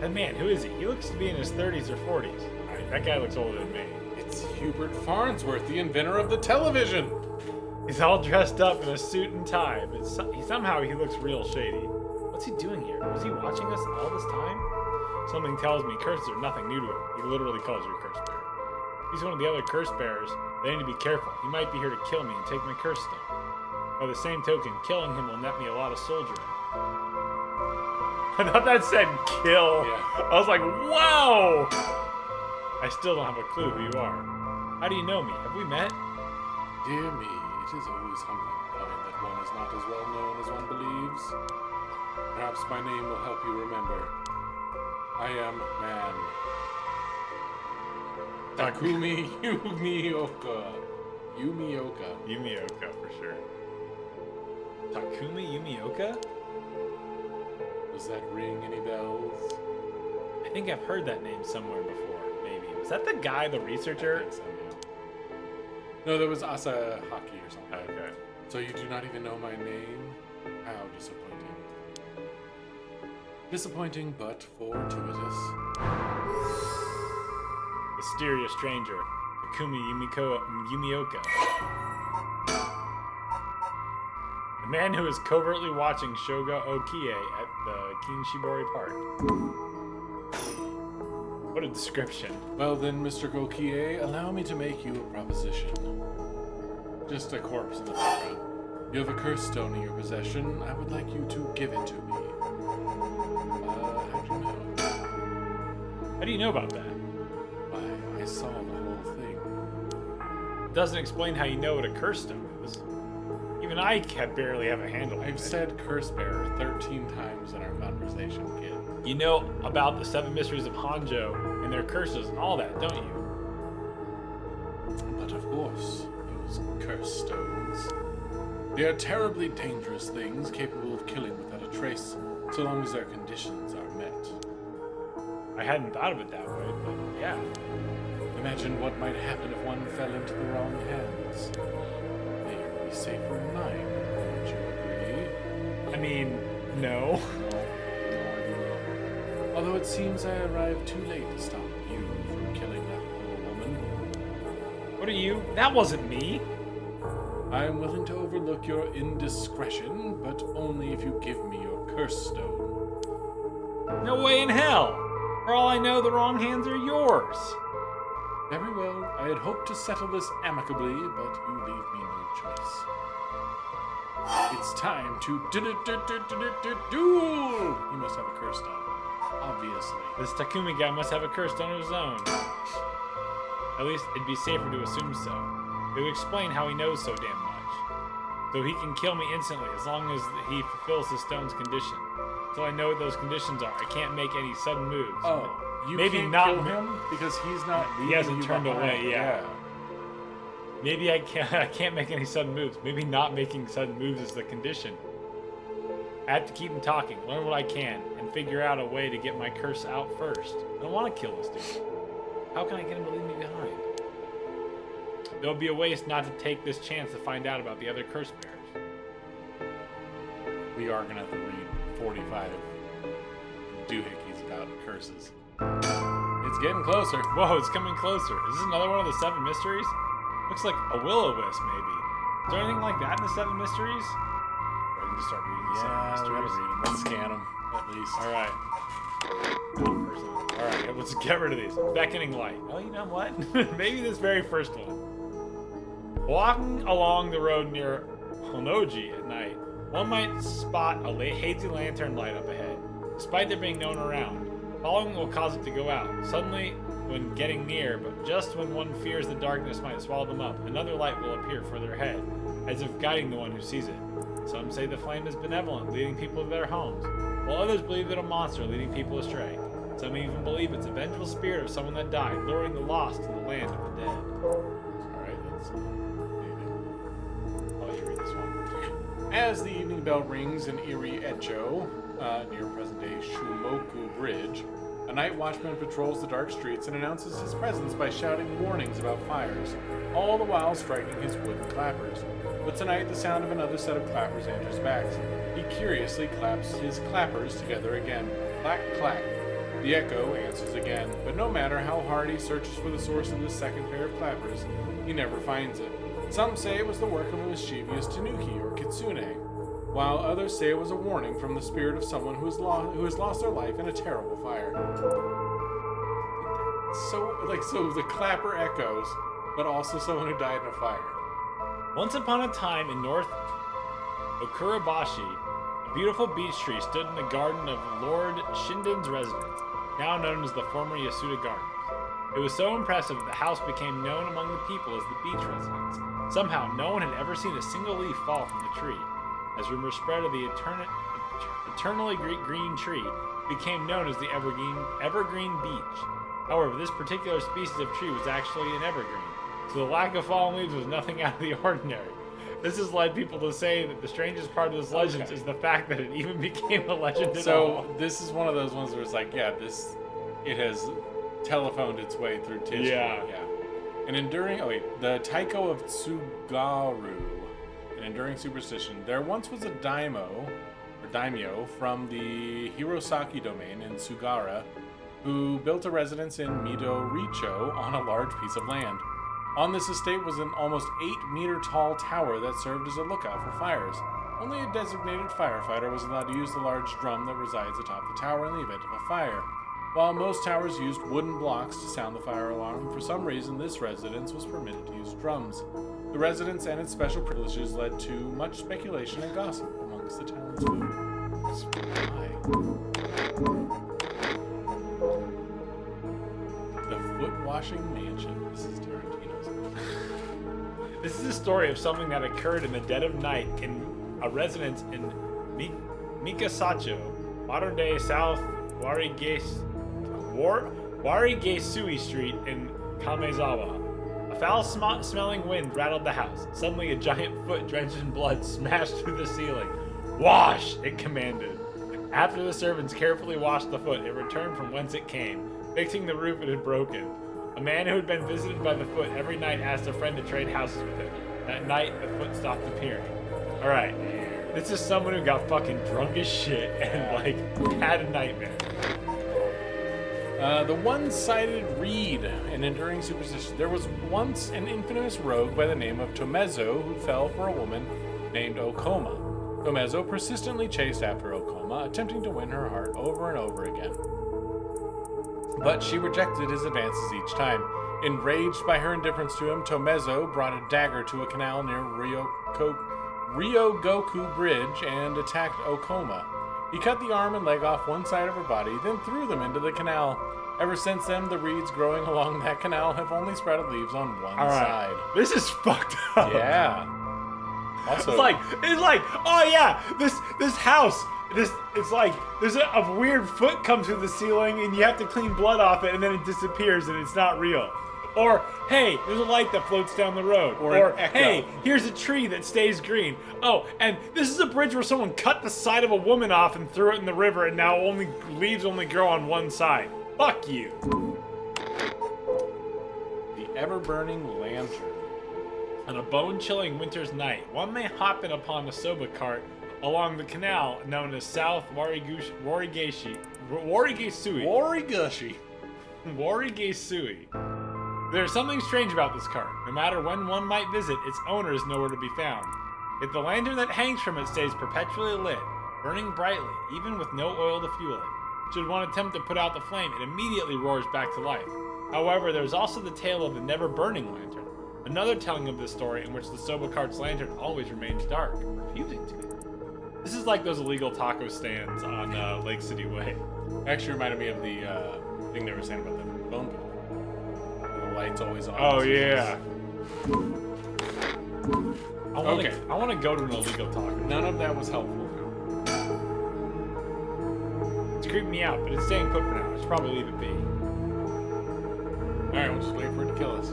That man, who is he? He looks to be in his 30s or 40s. Alright, that guy looks older than me. It's Hubert Farnsworth, the inventor of the television. He's all dressed up in a suit and tie, but somehow he looks real shady. What's he doing here? Was he watching us all this time? Something tells me curses are nothing new to him. He literally calls you a curse bearer. He's one of the other curse bearers. They need to be careful. He might be here to kill me and take my curse stone. By the same token, killing him will net me a lot of soldiering. I thought that said kill. Yeah. I was like, wow! I still don't have a clue who you are. How do you know me? Have we met? Dear me, it is always humbling to find that one is not as well known as one believes. Perhaps my name will help you remember. I am Man. Takumi Yumioka. Yumioka, for sure. Takumi Yumioka? Does that ring any bells? I think I've heard that name somewhere before, maybe. Was that the guy, the researcher? I think so, yeah. No, there was Asa Haki or something. Okay. So you do not even know my name? How disappointing. Disappointing, but fortuitous. Mysterious stranger, Takumi Yumioka. The man who is covertly watching Shoga Okie at the Kinshibori Park. What a description. Well then, Mr. Gokie, allow me to make you a proposition. Just a corpse in the background. You have a curse stone in your possession. I would like you to give it to me. How do you know? How do you know about that? Why, I saw the whole thing. It doesn't explain how you know what a curse stone is. Even I barely have a handle on it. I've said curse bearer 13 times in our conversation, kid. You know about the 7 mysteries of Hanjo and their curses and all that, don't you? But of course, those curse stones. They are terribly dangerous things capable of killing without a trace, so long as their conditions are met. I hadn't thought of it that way, but yeah. Imagine what might happen if one fell into the wrong hands. They would be safer in mine, don't you agree? I mean, no. Although it seems I arrived too late to stop you from killing that poor woman. What are you? That wasn't me. I am willing to overlook your indiscretion, but only if you give me your curse stone. No way in hell. For all I know, the wrong hands are yours. Very well. I had hoped to settle this amicably, but you leave me no choice. It's time to duel! He must have a curse stone, obviously. This Takumi guy must have a curse stone of his own. At least it'd be safer to assume so. It would explain how he knows so damn much. So he can kill me instantly as long as he fulfills the stone's condition. So I know what those conditions are. I can't make any sudden moves. Oh, you maybe can't not kill him because he's not. He hasn't you turned behind. away. Yeah. Maybe I can't make any sudden moves. Maybe not making sudden moves is the condition. I have to keep him talking, learn what I can, and figure out a way to get my curse out first. I don't want to kill this dude. How can I get him to leave me behind? There would be a waste not to take this chance to find out about the other curse bearers. We are gonna have to read 45 doohickeys about curses. It's getting closer. Whoa, it's coming closer. Is this another one of the 7 mysteries? Looks like a will-o-wisp, maybe. Is there anything like that in the 7 mysteries? Or I can just start reading the 7 Yeah, we mysteries. gotta read them. Let's scan them, at least. Alright. Alright, let's get rid of these. Beckoning light. Oh, you know what? Maybe this very first one. Walking along the road near Honoji at night, one might spot a hazy lantern light up ahead. Despite there being no one around, following will cause it to go out. Suddenly, when getting near, but just when one fears the darkness might swallow them up, another light will appear further ahead, as if guiding the one who sees it. Some say the flame is benevolent, leading people to their homes, while others believe it a monster, leading people astray. Some even believe it's a vengeful spirit of someone that died, luring the lost to the land of the dead. Alright, let's I'll let you read this one. As the evening bell rings in Iri Echo, near present-day Shumoku Bridge, a night watchman patrols the dark streets and announces his presence by shouting warnings about fires, all the while striking his wooden clappers. But tonight, the sound of another set of clappers answers back. He curiously claps his clappers together again. Clack, clack. The echo answers again, but no matter how hard he searches for the source of this second pair of clappers, he never finds it. Some say it was the work of a mischievous tanuki or kitsune, while others say it was a warning from the spirit of someone who has lost their life in a terrible fire. So the clapper echoes, but also someone who died in a fire. Once upon a time in North Okurabashi, a beautiful beech tree stood in the garden of Lord Shinden's residence, now known as the former Yasuda Gardens. It was so impressive that the house became known among the people as the beech residence. Somehow, no one had ever seen a single leaf fall from the tree. As rumors spread of the eternally green tree, it became known as the evergreen beech. However, this particular species of tree was actually an evergreen, so the lack of fallen leaves was nothing out of the ordinary. This has led people to say that the strangest part of this legend is the fact that it even became a legend at all. So this is one of those ones where it's like, yeah, it has telephoned its way through history. Yeah. The Taiko of Tsugaru, an enduring superstition. There once was a daimyo from the Hirosaki domain in Sugara, who built a residence in Midoricho on a large piece of land. On this estate was an almost 8-meter tall tower that served as a lookout for fires. Only a designated firefighter was allowed to use the large drum that resides atop the tower in the event of a fire. While most towers used wooden blocks to sound the fire alarm, for some reason this residence was permitted to use drums. The residence and its special privileges led to much speculation and gossip amongst the townsfolk. The foot-washing mansion. This is Tarantino's. This is a story of something that occurred in the dead of night in a residence in Mikasacho, modern-day South Warigesui Street in Kamezawa. A foul-smelling wind rattled the house. Suddenly, a giant foot drenched in blood smashed through the ceiling. "Wash!" it commanded. After the servants carefully washed the foot, it returned from whence it came, fixing the roof it had broken. A man who had been visited by the foot every night asked a friend to trade houses with him. That night, the foot stopped appearing. Alright, this is someone who got fucking drunk as shit and, had a nightmare. The one-sided reed, an enduring superstition. There was once an infamous rogue by the name of Tomezo who fell for a woman named Okoma. Tomezo persistently chased after Okoma, attempting to win her heart over and over again. But she rejected his advances each time. Enraged by her indifference to him, Tomezo brought a dagger to a canal near Ryogoku Bridge and attacked Okoma. He cut the arm and leg off one side of her body, then threw them into the canal. Ever since then, the reeds growing along that canal have only sprouted leaves on one side. This is fucked up. Yeah. Also, It's like, oh yeah, this house, it's like, there's a weird foot comes through the ceiling and you have to clean blood off it and then it disappears and it's not real. Or, hey, there's a light that floats down the road. Or hey, here's a tree that stays green. Oh, and this is a bridge where someone cut the side of a woman off and threw it in the river and now leaves only grow on one side. Fuck you. the ever-burning lantern. On a bone-chilling winter's night, one may hop in upon a soba cart along the canal known as South Warigesui. There's something strange about this cart. No matter when one might visit, its owner is nowhere to be found. Yet the lantern that hangs from it stays perpetually lit, burning brightly, even with no oil to fuel it. Should one attempt to put out the flame, it immediately roars back to life. However, there's also the tale of the never-burning lantern, another telling of this story in which the soba cart's lantern always remains dark, refusing to. This is like those illegal taco stands on Lake City Way. Actually reminded me of the thing they were saying about the phone booth. The light's always on. Oh yeah. I Okay. want to go to an illegal taco. None of that was helpful. It's creeping me out, but it's staying put for now. I should probably leave it be. Alright, we'll just wait for it to kill us.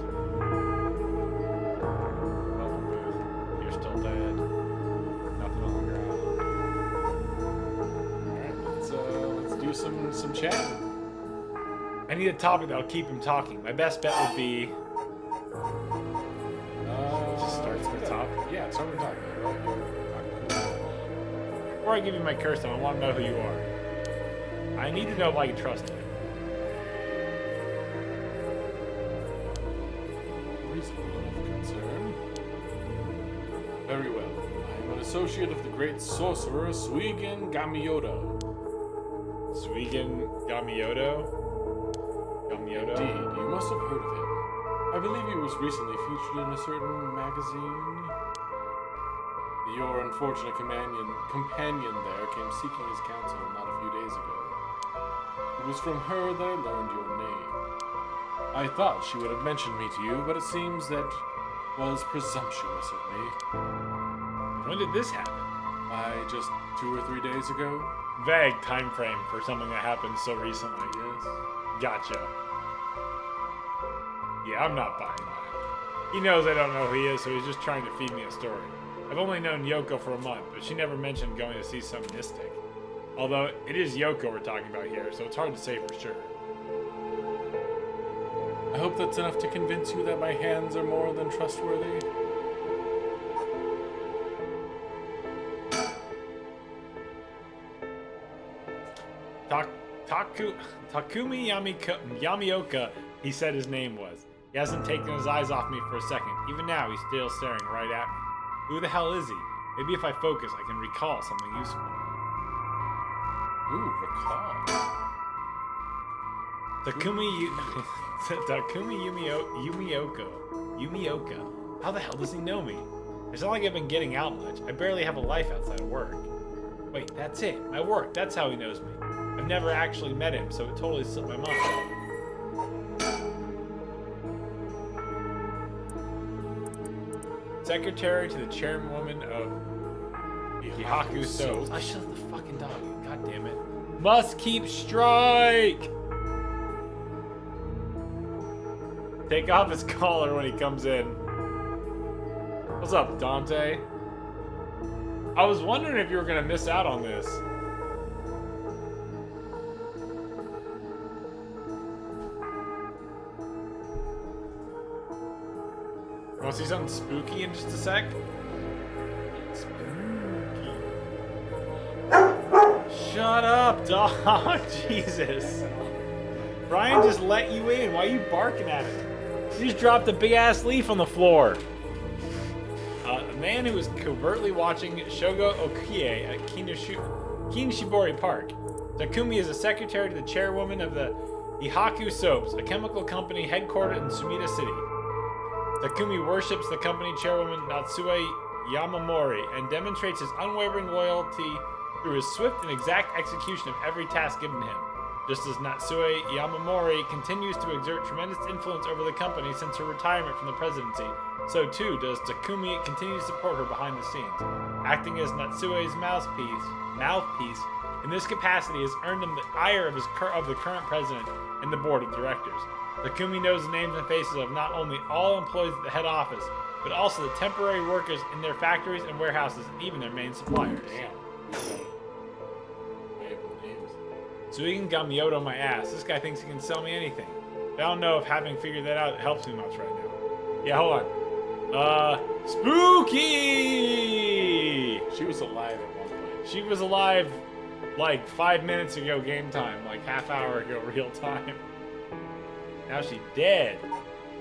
You're still dead. Nothing on the ground. Alright, let's do some chat. I need a topic that'll keep him talking. My best bet would be just start from the top. Yeah, start from the top. Before I give you my curse, I want to know who you are. I need to know if I can trust you. Reasonable enough concern. Very well. I am an associate of the great sorcerer Suigen Gamioto. Suigen Gamioto? Indeed, you must have heard of him. I believe he was recently featured in a certain magazine. Your unfortunate companion there came seeking his counsel not a few days ago. It was from her that I learned your name. I thought she would have mentioned me to you, but it seems that was presumptuous of me. When did this happen? Just 2 or 3 days ago. Vague time frame for something that happened so recently. Yes. Gotcha. Yeah, I'm not buying that. He knows I don't know who he is, so he's just trying to feed me a story. I've only known Yoko for a month, but she never mentioned going to see some mystic. Although, it is Yoko we're talking about here, so it's hard to say for sure. I hope that's enough to convince you that my hands are more than trustworthy. Takumi Yamioka, he said his name was. He hasn't taken his eyes off me for a second. Even now, he's still staring right at me. Who the hell is he? Maybe if I focus, I can recall something useful. Ooh, recall. Takumi Yumioka. How the hell does he know me? It's not like I've been getting out much. I barely have a life outside of work. Wait, that's it. My work. That's how he knows me. I've never actually met him, so it totally slipped my mind. Secretary to the chairwoman of Hihaku Soaps. I shut the fucking dog. God damn it. Must keep strike! Take off his collar when he comes in. What's up, Dante? I was wondering if you were gonna miss out on this. Want to see something spooky in just a sec? Spooky. Shut up, dog. Jesus. Bryan just let you in. Why are you barking at him? You just dropped a big ass leaf on the floor. A man who was covertly watching Shogo Okie at Kinshibori Park. Takumi is a secretary to the chairwoman of the Hihaku Soaps, a chemical company headquartered in Sumida City. Takumi worships the company chairwoman Natsue Yamamori and demonstrates his unwavering loyalty through his swift and exact execution of every task given him. Just as Natsue Yamamori continues to exert tremendous influence over the company since her retirement from the presidency, so too does Takumi continue to support her behind the scenes. Acting as Natsue's mouthpiece in this capacity has earned him the ire of the current president and the board of directors. Takumi knows the names and faces of not only all employees at the head office, but also the temporary workers in their factories and warehouses, and even their main suppliers. Damn. Suigen got Myoto my ass. This guy thinks he can sell me anything. I don't know if having figured that out helps me much right now. Yeah, hold on. Spooky! She was alive at one point. She was alive like 5 minutes ago game time, like half hour ago real time. Now she's dead.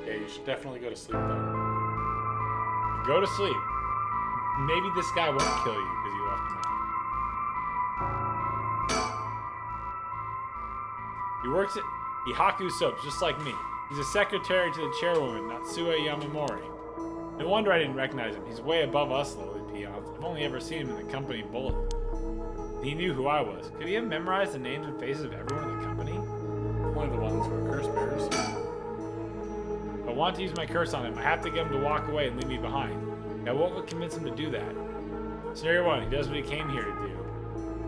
Yeah, you should definitely go to sleep though. Go to sleep. Maybe this guy won't kill you because you left him out. He works at Ihaku Soaps, just like me. He's a secretary to the chairwoman, Natsue Yamamori. No wonder I didn't recognize him. He's way above us lowly peons. I've only ever seen him in the company bulletin. He knew who I was. Could he have memorized the names and faces of everyone in the company? One of the ones who are curse bearers. If I want to use my curse on him, I have to get him to walk away and leave me behind. Now what would convince him to do that? Scenario 1, he does what he came here to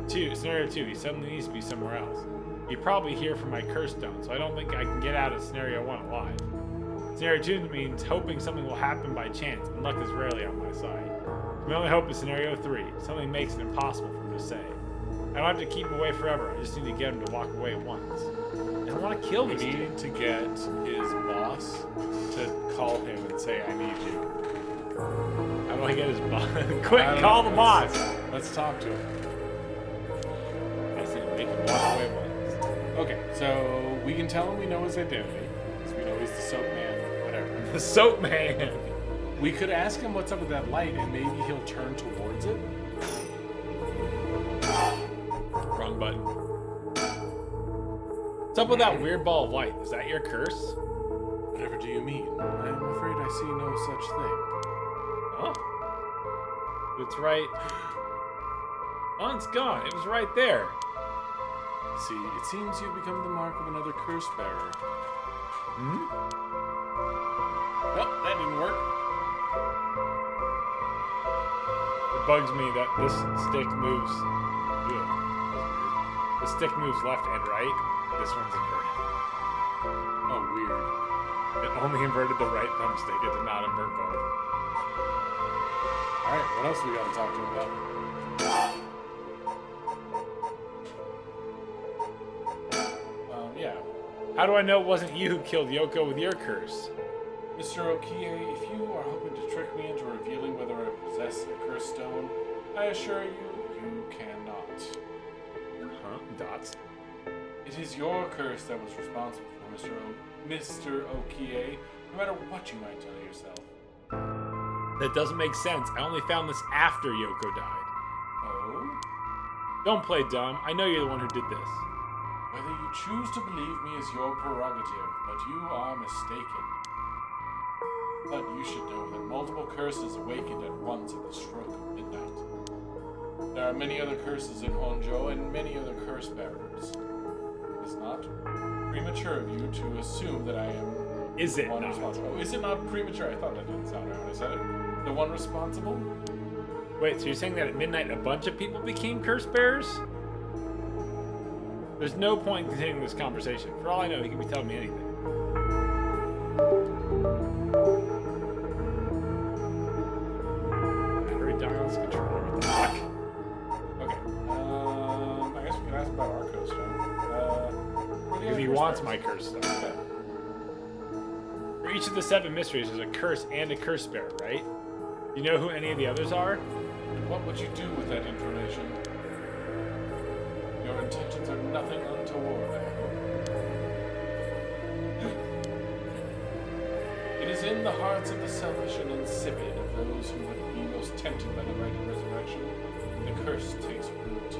do. Scenario 2, he suddenly needs to be somewhere else. He'd probably hear from my curse stone, so I don't think I can get out of Scenario 1 alive. Scenario 2 means hoping something will happen by chance, and luck is rarely on my side. My only hope is Scenario 3. Something makes it impossible for him to say. I don't have to keep him away forever, I just need to get him to walk away once. I don't want to kill this dude. We need to get his boss to call him and say, I need you. How do I get his boss? Quick, call the boss! Let's talk to him. I said make him walk away once. Okay, so we can tell him we know his identity, because we know he's the soap man, whatever. The soap man! We could ask him what's up with that light, and maybe he'll turn towards it. Wrong button. What's up with that weird ball of light? Is that your curse? Whatever do you mean? I'm afraid I see no such thing. Huh? It's right. Oh, it's gone. It was right there. See, it seems you've become the mark of another curse bearer. Hmm? Well, that didn't work. It bugs me that this stick moves. Ew, that was weird. The stick moves left and right. This one's inverted. Oh, weird. It only inverted the right thumbstick. It did not invert both. Alright, what else we gotta talk to him about? Yeah. How do I know it wasn't you who killed Yoko with your curse? Mr. Okie, if you are hoping to trick me into revealing whether I possess a curse stone, I assure you, you cannot. Huh? Dots? It is your curse that was responsible for Mr. Okie, no matter what you might tell yourself. That doesn't make sense. I only found this after Yoko died. Oh? Don't play dumb. I know you're the one who did this. Whether you choose to believe me is your prerogative, but you are mistaken. But you should know that multiple curses awakened at once at the stroke of midnight. There are many other curses in Honjo and many other curse bearers. It is not premature of you to assume that I am Is it one not? responsible. Oh, is it not premature? I thought that didn't sound right when I said it. The one responsible? Wait, so you're saying that at midnight a bunch of people became curse bearers? There's no point in continuing this conversation. For all I know, he could be telling me anything. Battery dials, controller, what the fuck? Okay. I guess we can ask about our curse stone. Because he wants my curse stuff. Yeah. For each of the 7 mysteries, there's a curse and a curse bearer, right? You know who any of the others are? And what would you do with that information? Your intentions are nothing untoward, I hope. It is in the hearts of the selfish and insipid, of those who would be most tempted by the right of resurrection, the curse takes root.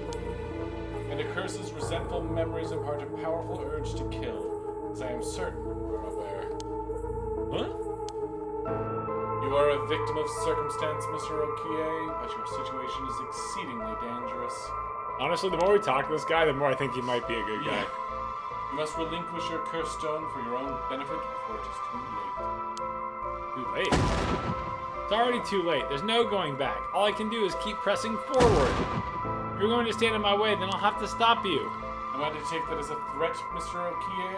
And a curse's resentful memories impart a powerful urge to kill, as I am certain you are aware. Huh? You are a victim of circumstance, Mr. Okie, but your situation is exceedingly dangerous. Honestly, the more we talk to this guy, the more I think he might be a good guy. You must relinquish your curse stone for your own benefit before it is too late. Too late? It's already too late. There's no going back. All I can do is keep pressing forward. If you're going to stand in my way, then I'll have to stop you. Am I to take that as a threat, Mr. Okie?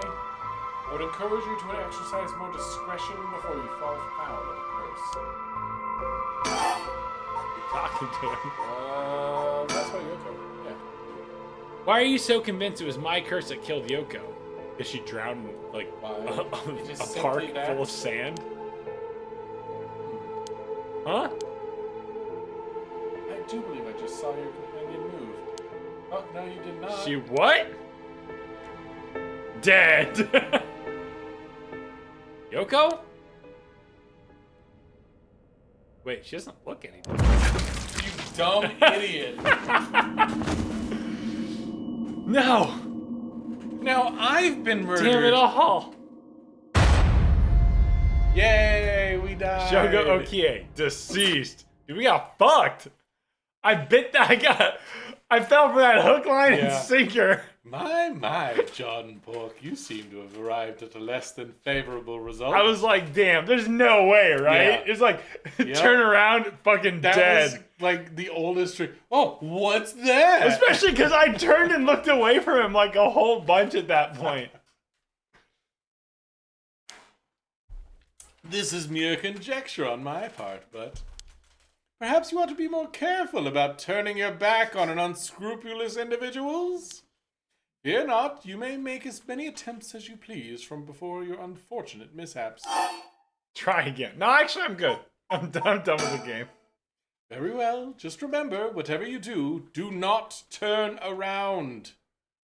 I would encourage you to exercise more discretion before you fall foul of the curse. You're talking to him. That's why Yoko. Yeah. Why are you so convinced it was my curse that killed Yoko? Is she drowned in, like, a park full of sand? Huh? I do believe I just saw your companion move. Oh, no, you did not. She what? Dead. Yoko? Wait, she doesn't look anything. You dumb idiot. No. Now I've been murdered. Damn it all. Yay, we died. Shogo Okie, deceased. Dude, we got fucked. I bit that. I fell for that hook, line, and sinker. My, John Pork, you seem to have arrived at a less than favorable result. I was like, damn, there's no way, right? Yeah. It's like, turn around, fucking that dead. Was like the oldest trick. Oh, what's that? Especially because I turned and looked away from him like a whole bunch at that point. This is mere conjecture on my part, but perhaps you ought to be more careful about turning your back on an unscrupulous individuals. Fear not, you may make as many attempts as you please from before your unfortunate mishaps. Try again. No, actually, I'm good. I'm done with the game. Very well. Just remember, whatever you do, do not turn around.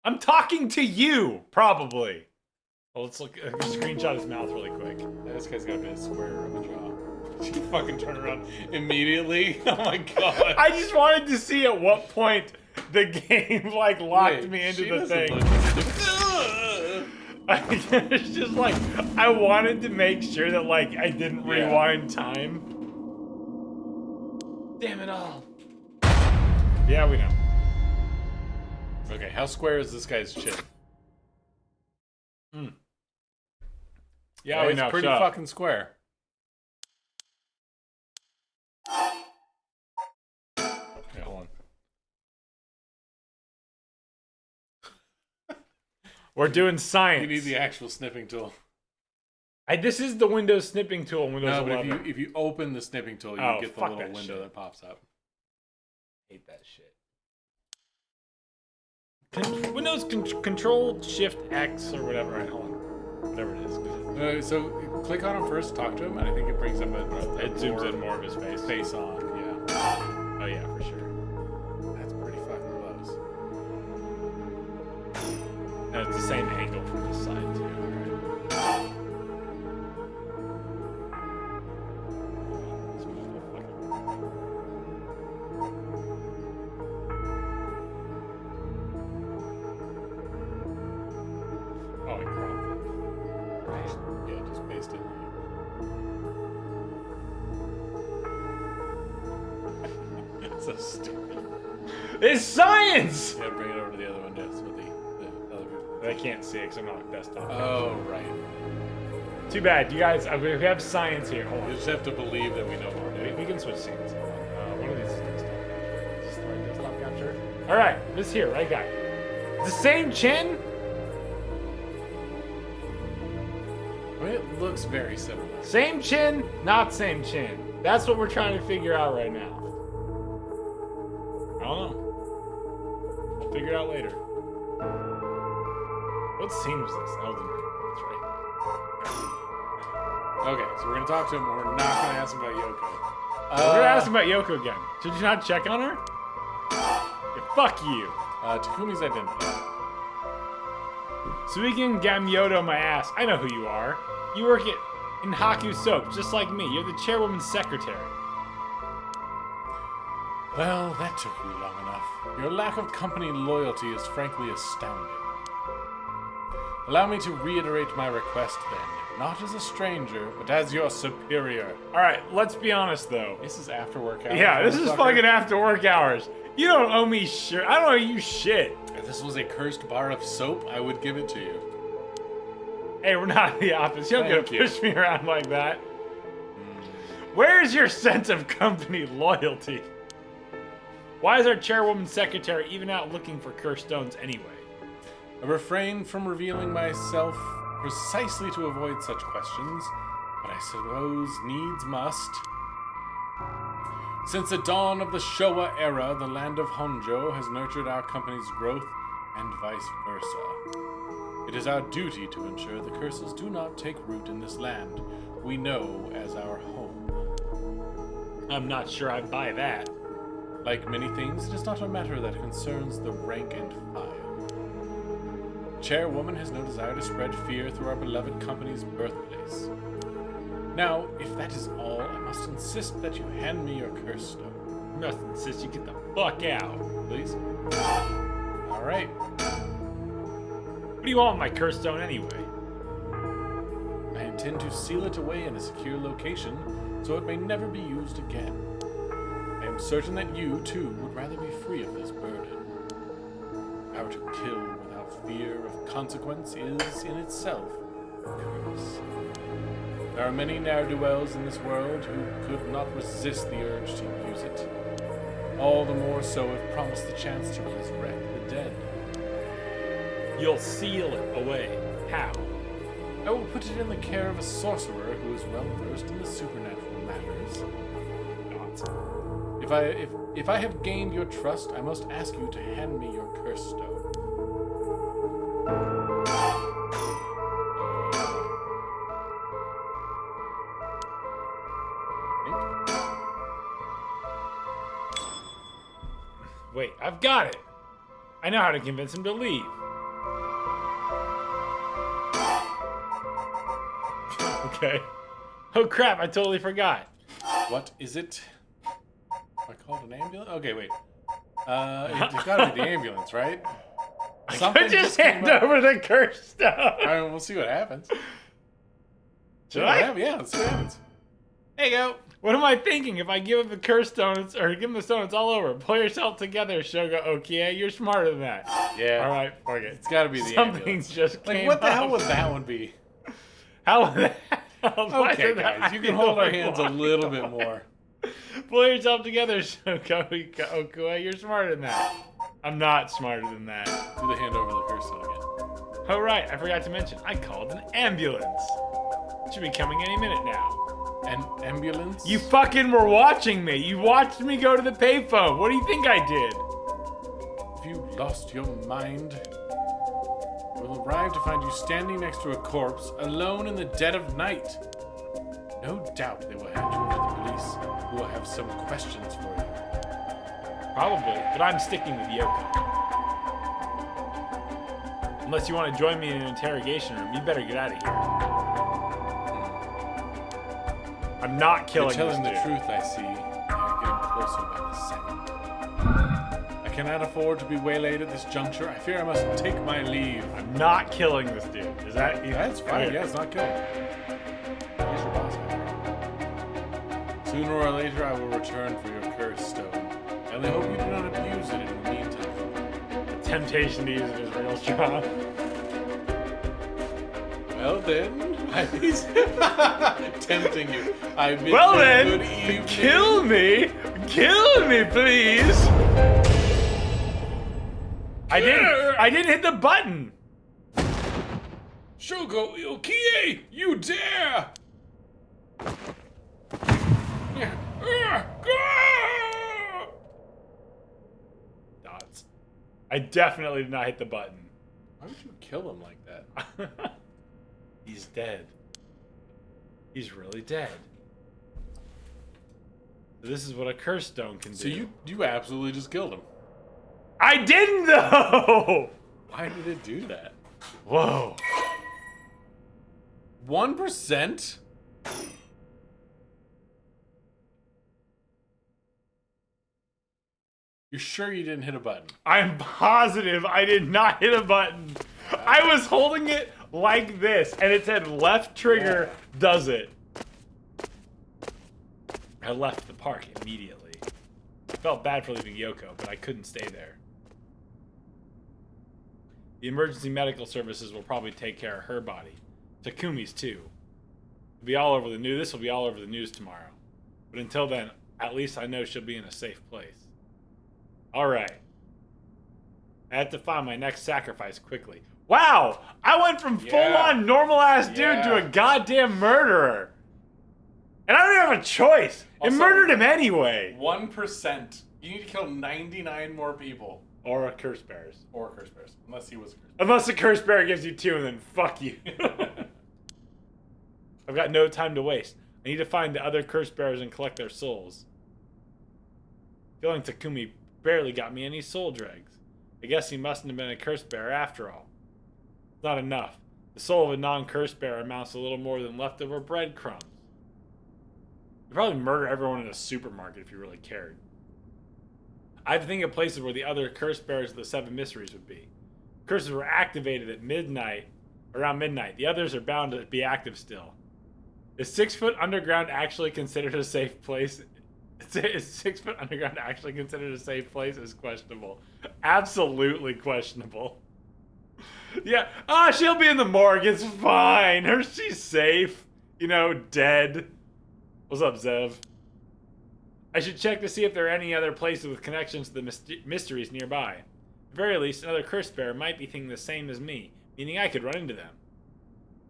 I'm talking to you, probably. Well, let's look. Screenshot his mouth really quick. This guy's got a bit square of a jaw. She can fucking turn around immediately. Oh my god. I just wanted to see at what point the game like locked me into the thing. It's just like I wanted to make sure that like I didn't rewind time. Damn it all. Yeah, we know. Okay, how square is this guy's chin? Yeah, we it's know. pretty fucking square. Okay, hold on. We're doing science. You need the actual snipping tool. This is the Windows snipping tool in Windows 11. But if you open the snipping tool, you get the little window that pops up. Hate that shit. Windows Control Shift X or whatever. Right, hold on. Whatever it is. So click on him first, talk to him, and I think it brings up it zooms in more of his face. Face on, yeah. Oh yeah, for sure. That's pretty fucking close. And it's the same angle from this side too. So stupid. It's science! Yeah, bring it over to the other one, yes, with the other people. I can't see it because I'm not on desktop. Oh, right. Too bad. You guys, we have science here. Hold on. You just have to believe that we know what we're doing. We can switch scenes. One of these is desktop capture. Is this the right desktop capture? Alright, this here, right guy. The same chin? I mean, it looks very similar. Same chin, not same chin. That's what we're trying to figure out right now. I don't know. We'll figure it out later. What scene was this? Elden Ring. That's right. Okay, so we're gonna talk to him, and we're not gonna ask him about Yoko. We're gonna ask him about Yoko again. Should you not check on her? Yeah, fuck you. Takumi's identity. Suigen Gamyoto my ass. I know who you are. You work in Haku Soap, just like me. You're the chairwoman's secretary. Well, that took you long enough. Your lack of company loyalty is frankly astounding. Allow me to reiterate my request then. Not as a stranger, but as your superior. All right, let's be honest though. This is after work hours. Yeah, this is motherfucker. fucking after work hours. You don't owe me shit. I don't owe you shit. If this was a cursed bar of soap, I would give it to you. Hey, we're not in the office. You don't Thank gonna you. push me around like that. Where's your sense of company loyalty? Why is our chairwoman secretary even out looking for cursed stones anyway? I refrain from revealing myself precisely to avoid such questions, but I suppose needs must. Since the dawn of the Showa era, the land of Honjo has nurtured our company's growth and vice versa. It is our duty to ensure the curses do not take root in this land we know as our home. I'm not sure I buy that. Like many things, it is not a matter that concerns the rank and file. Chairwoman has no desire to spread fear through our beloved company's birthplace. Now, if that is all, I must insist that you hand me your curse stone. I must insist you get the fuck out. Please? Alright. What do you want with my curse stone anyway? I intend to seal it away in a secure location so it may never be used again. I am certain that you, too, would rather be free of this burden. Power to kill without fear of consequence is, in itself, a curse. There are many ne'er-do-wells in this world who could not resist the urge to use it. All the more so if promised the chance to resurrect the dead. You'll seal it away. How? I will put it in the care of a sorcerer who is well versed in the supernatural matters. Nonsense. If I have gained your trust, I must ask you to hand me your curse stone. Wait, I've got it. I know how to convince him to leave. Okay. Oh crap, I totally forgot. What is it? I called an ambulance? Okay, wait. It's gotta be the ambulance, right? I just hand came up. over the curse stone. Alright, we'll see what happens. Should I? Yeah, let's see what happens. There you go. What am I thinking? If I give him the curse stone, or give him the stone, it's all over. Pull yourself together, Shoga Okie. You're smarter than that. Yeah. All right, fuck it. It's gotta be the Something ambulance. just Like, came what the up. hell would that one be? How would that? Why Okay, did that guys, you can feel hold our like hands a walking little on? bit more. Pull yourself together, Shoga Okie. You're smarter than that. I'm not smarter than that. Do the hand over the curse stone again. Oh right, I forgot to mention. I called an ambulance. Should be coming any minute now. An ambulance? You fucking were watching me. You watched me go to the payphone. What do you think I did? Have you lost your mind? We'll arrive to find you standing next to a corpse, alone in the dead of night. No doubt they will hand you over to the police, who will have some questions for you. Probably, but I'm sticking with Yoko. Unless you want to join me in an interrogation room, you better get out of here. I'm not You're killing telling the this dude. truth, I see. You're getting closer by the second. I cannot afford to be waylaid at this juncture. I fear I must take my leave. I'm not killing this dude. Is that? That's fine. Okay. Yeah, it's not killing. He's your boss. Sooner or later, I will return for your curse stone. I only hope you do not abuse it in the meantime. The temptation to use it is real strong. Well then, he's tempting you. I bid Well you good then, evening. kill me, please. I didn't hit the button. Shogo Ilkie, you dare! Dots. I definitely did not hit the button. Why would you kill him like that? He's dead. He's really dead. This is what a curse stone can do. So you absolutely just killed him. I didn't though. Why did it do that? Whoa. 1%? You're sure you didn't hit a button? I'm positive I did not hit a button. I was holding it like this, and it said left trigger does it. I left the park immediately. I felt bad for leaving Yoko, but I couldn't stay there. The emergency medical services will probably take care of her body. Takumi's too. It'll be all over the news. This will be all over the news tomorrow. But until then, at least I know she'll be in a safe place. Alright. I have to find my next sacrifice quickly. Wow! I went from full-on normal-ass dude to a goddamn murderer. And I don't even have a choice. Also, it murdered him anyway. 1%. You need to kill 99 more people. Or a curse bears. Or curse bears. Unless he was a curse bear. Unless the curse bear gives you 2 and then fuck you. I've got no time to waste. I need to find the other curse bears and collect their souls. Feeling Takumi barely got me any soul dregs. I guess he mustn't have been a curse bear after all. It's not enough. The soul of a non-curse bear amounts to little more than leftover breadcrumbs. You'd probably murder everyone in a supermarket if you really cared. I have to think of places where the other curse bears of the 7 mysteries would be. Curses were activated at midnight, around midnight. The others are bound to be active still. Is 6 foot underground actually considered a safe place? Is 6 foot underground actually considered a safe place? Is questionable. Absolutely questionable. Yeah. Ah, she'll be in the morgue. It's fine. She's safe. You know, dead. What's up, Zev? I should check to see if there are any other places with connections to the mysteries nearby. At the very least, another curse bear might be thinking the same as me, meaning I could run into them.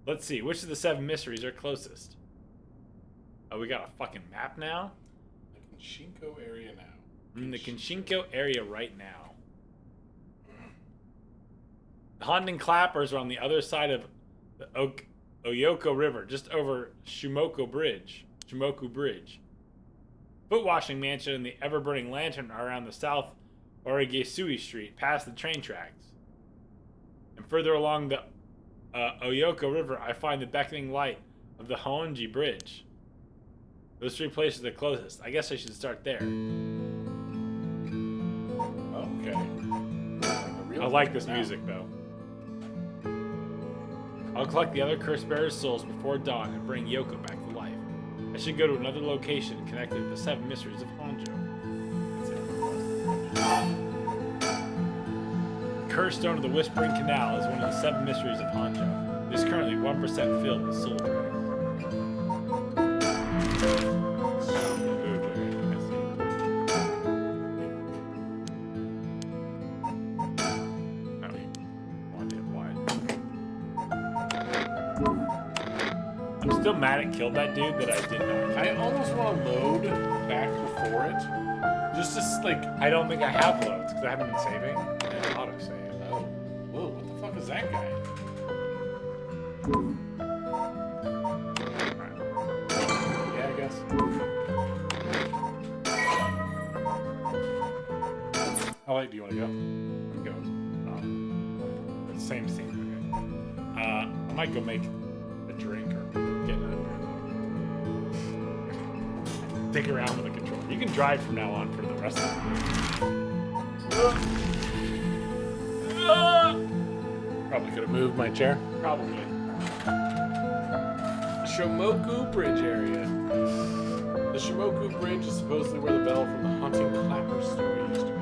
Let's see, which of the 7 mysteries are closest? Oh, we got a fucking map now? The Kinshinko area now. I'm in the Kinshinko area right now. The haunting clappers are on the other side of the Oyoko River, just over Shimoku Bridge. Foot washing mansion and the ever-burning lantern are around the south Origesui Street, past the train tracks. And further along the Oyoko River, I find the beckoning light of the Honji Bridge. Those 3 places are closest. I guess I should start there. Okay. I like this music, though. I'll collect the other curse bearers' souls before dawn and bring Yoko back to life. I should go to another location connected to the 7 mysteries of Honjo. The Cursed Stone of the Whispering Canal is one of the 7 mysteries of Honjo. It is currently 1% filled with soul dregs. I'm still mad it killed that dude that I did not. I almost want to load back before it. Just like... I don't think I have loads because I haven't been saving. And autosave. Oh. Whoa, what the fuck is that guy? Alright. Yeah, I guess. How late do you want to go? Go. The same scene. Okay. I might go make a drink or get a dig around with a controller. You can drive from now on for the rest of the Probably could have moved my chair. Probably. Shimoku Bridge area. The Shimoku Bridge is supposedly where the bell from the Haunting Clapper story used to be.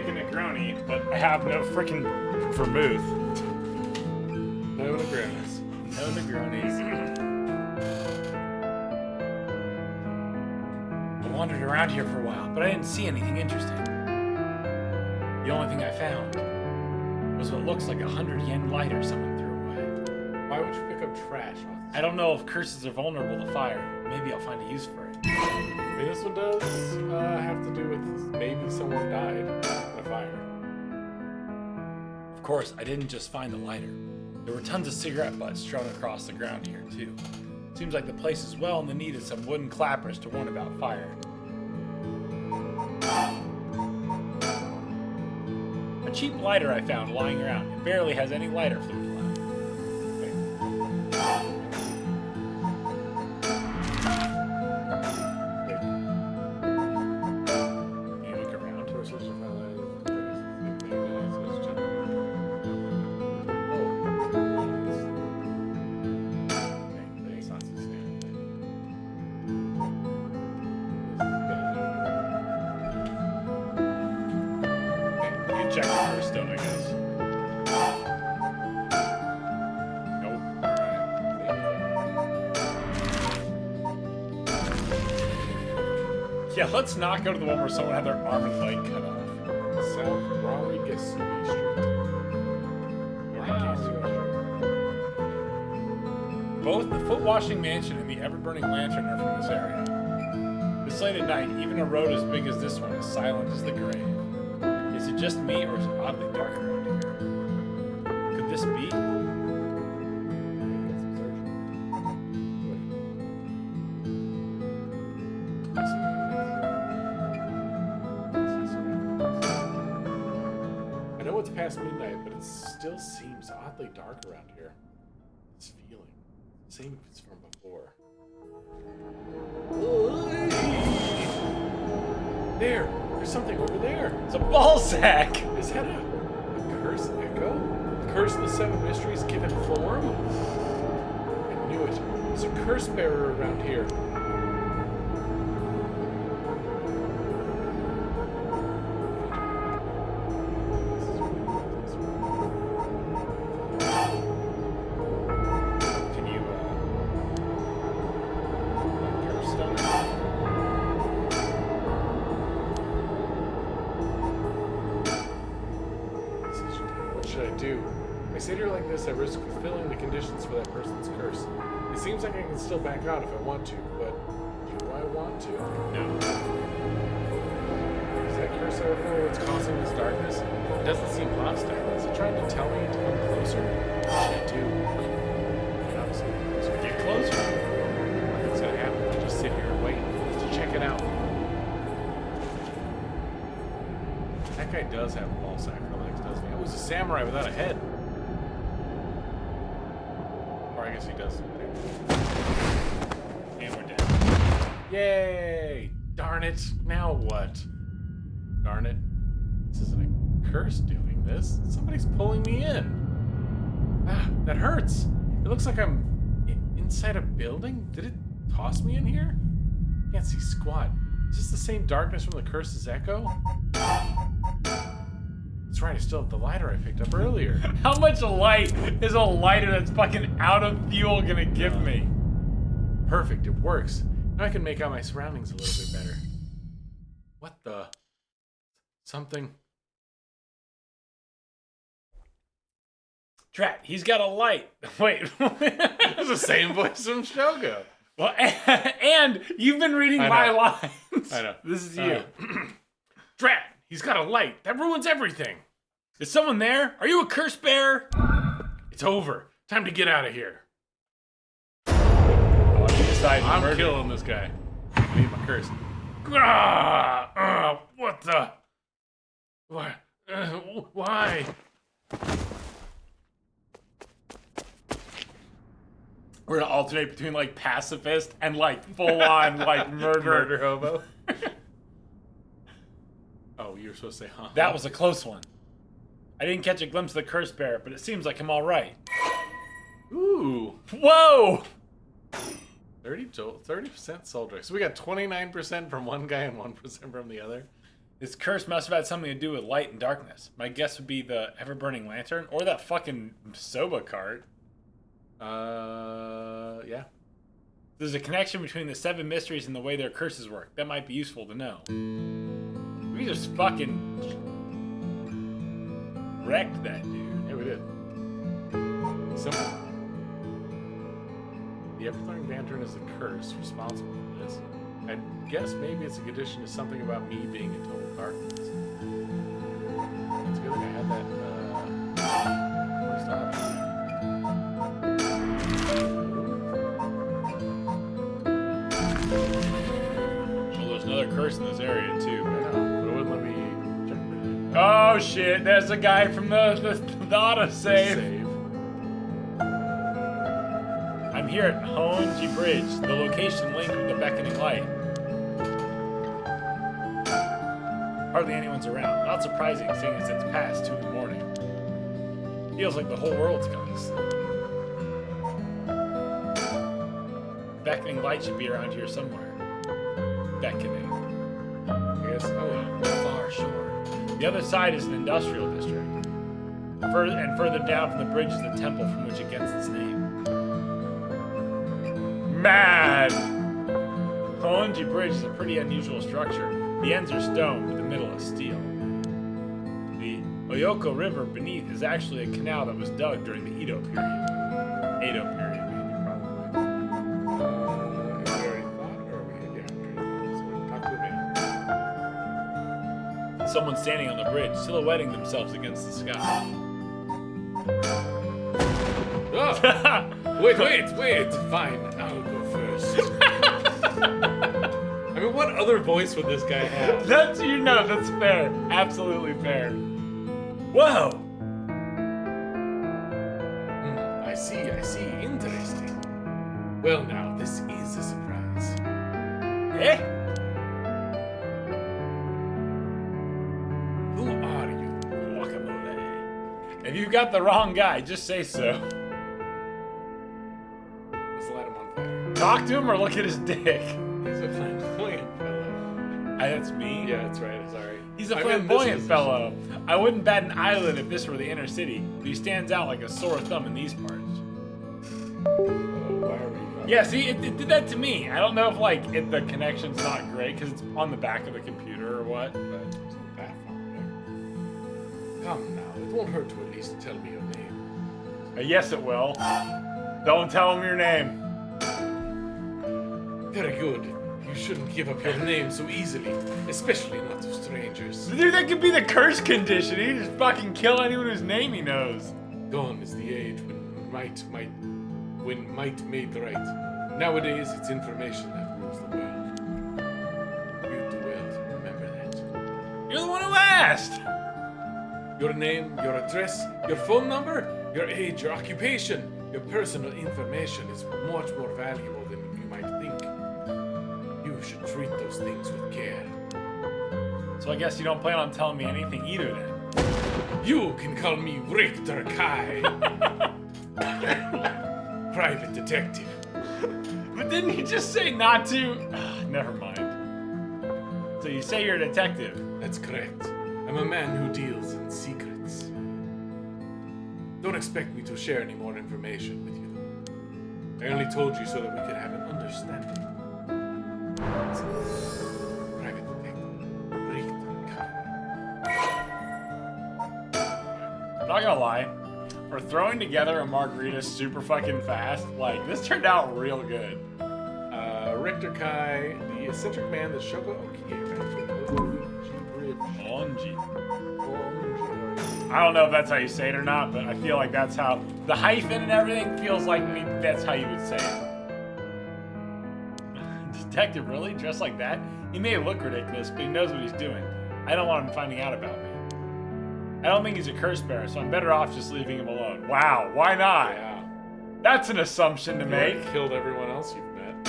make a Negroni, but I have no freaking vermouth. No Negronis. No Negronis. I wandered around here for a while, but I didn't see anything interesting. The only thing I found was what looks like a 100-yen lighter someone threw away. Why would you pick up trash off I don't know if curses are vulnerable to fire. Maybe I'll find a use for it. I mean, this one does have to do with maybe someone died in a fire. Of course, I didn't just find the lighter. There were tons of cigarette butts strewn across the ground here, too. Seems like the place is well in the need of some wooden clappers to warn about fire. A cheap lighter I found lying around. It barely has any lighter fluid left. Can you look around? It's not sustainable. You can check the first stone, I guess. Nope. Alright. Yeah, let's not go to the one where someone had their arm and leg cut off. South Rodriguez Street. Both the foot washing mansion and the ever-burning lantern are from this area. This late at night, even a road as big as this one is silent as the grave. Is it just me, or is it oddly dark around here? Could this be? I know it's past midnight, but it still seems oddly dark around here. This feeling. Same as from before. There's something over there. It's a ball sack! Is that a curse echo? The curse of the seven mysteries given form? I knew it. There's a curse bearer around here. Can you, curse stone? What should I do? If I sit here like this, I risk fulfilling the conditions for that person's curse. It seems like I can still back out if I want to, but do I want to? No. Is that curse I refer what's causing this darkness? It doesn't seem hostile. Is it trying to tell me to come closer? What should I do? Obviously, closer. Get closer. Nothing's gonna happen if I just sit here and wait. Let's just check it out. That guy does have a ball sack for legs, doesn't he? It was a samurai without a head. Or I guess he does. And we're dead. Yay! Darn it. Now what? Darn it. This isn't a curse doing this. Somebody's pulling me in. Ah, that hurts. It looks like I'm inside a building. Did it toss me in here? Can't see squat. Is this the same darkness from the curse's echo? That's right, I still have the lighter I picked up earlier. How much light is a lighter that's fucking out of fuel gonna give me? Perfect, it works. Now I can make out my surroundings a little bit better. What the? Something. Drat, he's got a light. Wait. It's the same voice from Shogo. Well, and you've been reading I my know. lines. I know. This is you. Drat, he's got a light. That ruins everything. Is someone there? Are you a curse bearer? It's over. Time to get out of here. Oh, you decided to I'm murder. killing this guy. I need my curse. What the? What? Why? We're gonna alternate between like pacifist and like full on like murder hobo. Oh, you were supposed to say, huh? That was a close one. I didn't catch a glimpse of the curse bearer, but it seems like I'm all right. Ooh. Whoa! 30% soul drink. So we got 29% from one guy and 1% from the other. This curse must have had something to do with light and darkness. My guess would be the ever-burning lantern or that fucking soba cart. Yeah. There's a connection between the 7 mysteries and the way their curses work. That might be useful to know. We just fucking wrecked that dude. Yeah, we did. Simple. The ever-burning lantern is the curse responsible for this. I guess maybe it's a condition to something about me being in total darkness. It's a good thing I had that first option. Well, there's another curse in this area too. I know, but it wouldn't let me check it. Oh shit! There's a guy from the autosave. Save. I'm here at Honji Bridge, the location linked with the beckoning light. Hardly anyone's around. Not surprising, seeing as it's past 2 in the morning. Feels like the whole world's gone to sleep. The beckoning light should be around here somewhere. Beckoning. I guess. Oh, Far shore. The other side is an industrial district. And further down from the bridge is the temple from which it gets its name. Mad! Honji Bridge is a pretty unusual structure. The ends are stone, but the middle is steel. The Oyoko River beneath is actually a canal that was dug during the Edo period. Edo period, maybe, probably. we already thought, or we yeah, we already thought. So talk to the man. Someone standing on the bridge, silhouetting themselves against the sky. Oh! Wait. Fine, I'll go first. I mean, what other voice would this guy have? That's fair. Absolutely fair. Whoa! I see. Interesting. Well, now, this is a surprise. Eh? Who are you? Guacamole. If you've got the wrong guy, just say so. Let's light him on fire. Talk to him or look at his dick. He's a flamboyant fellow. That's me. Yeah, that's right. Sorry. He's a I'm in this flamboyant position. fellow. I wouldn't bat an eyelid if this were the inner city, but he stands out like a sore thumb in these parts. Why are we? Yeah, see, it did that to me. I don't know if the connection's not great because it's on the back of the computer or what. But It's not that far there. Come now, it won't hurt to at least tell me your name. yes, it will. Don't tell him your name. Very good. You shouldn't give up your name so easily, especially not to strangers. Dude, that could be the curse condition. He just fucking kill anyone whose name he knows. Gone is the age when might made right. Nowadays, it's information that rules the world. You do well to remember that. You're the one who asked. Your name, your address, your phone number, your age, your occupation, your personal information is much more valuable than you might think. You should treat those things with care. So I guess you don't plan on telling me anything either then. You can call me Richter Kai. Private detective. But didn't you just say not to? Never mind. So you say you're a detective. That's correct. I'm a man who deals in secrets. Don't expect me to share any more information with you. I only told you so that we could have an understanding. Private detective. Richter Kai. I'm not gonna lie. For throwing together a margarita super fucking fast, this turned out real good. Richter Kai, the eccentric man that Shoko Okie Bridge. Onji. I don't know if that's how you say it or not, but I feel like that's how the hyphen and everything feels like that's how you would say it. Detective, really? Dressed like that? He may look ridiculous, but he knows what he's doing. I don't want him finding out about me. I don't think he's a curse bearer, so I'm better off just leaving him alone. Wow, why not? Yeah. That's an assumption to make. You killed everyone else you've met.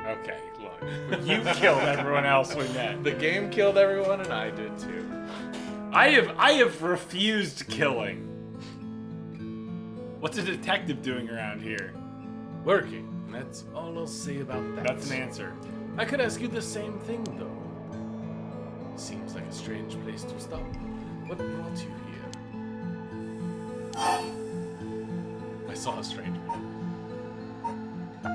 Okay, look. You killed everyone else we met. The game killed everyone, and I did too. I have refused killing. What's a detective doing around here? Working. That's all I'll say about that. That's an answer. I could ask you the same thing, though. Seems like a strange place to stop. What brought you here? I saw a strange man. I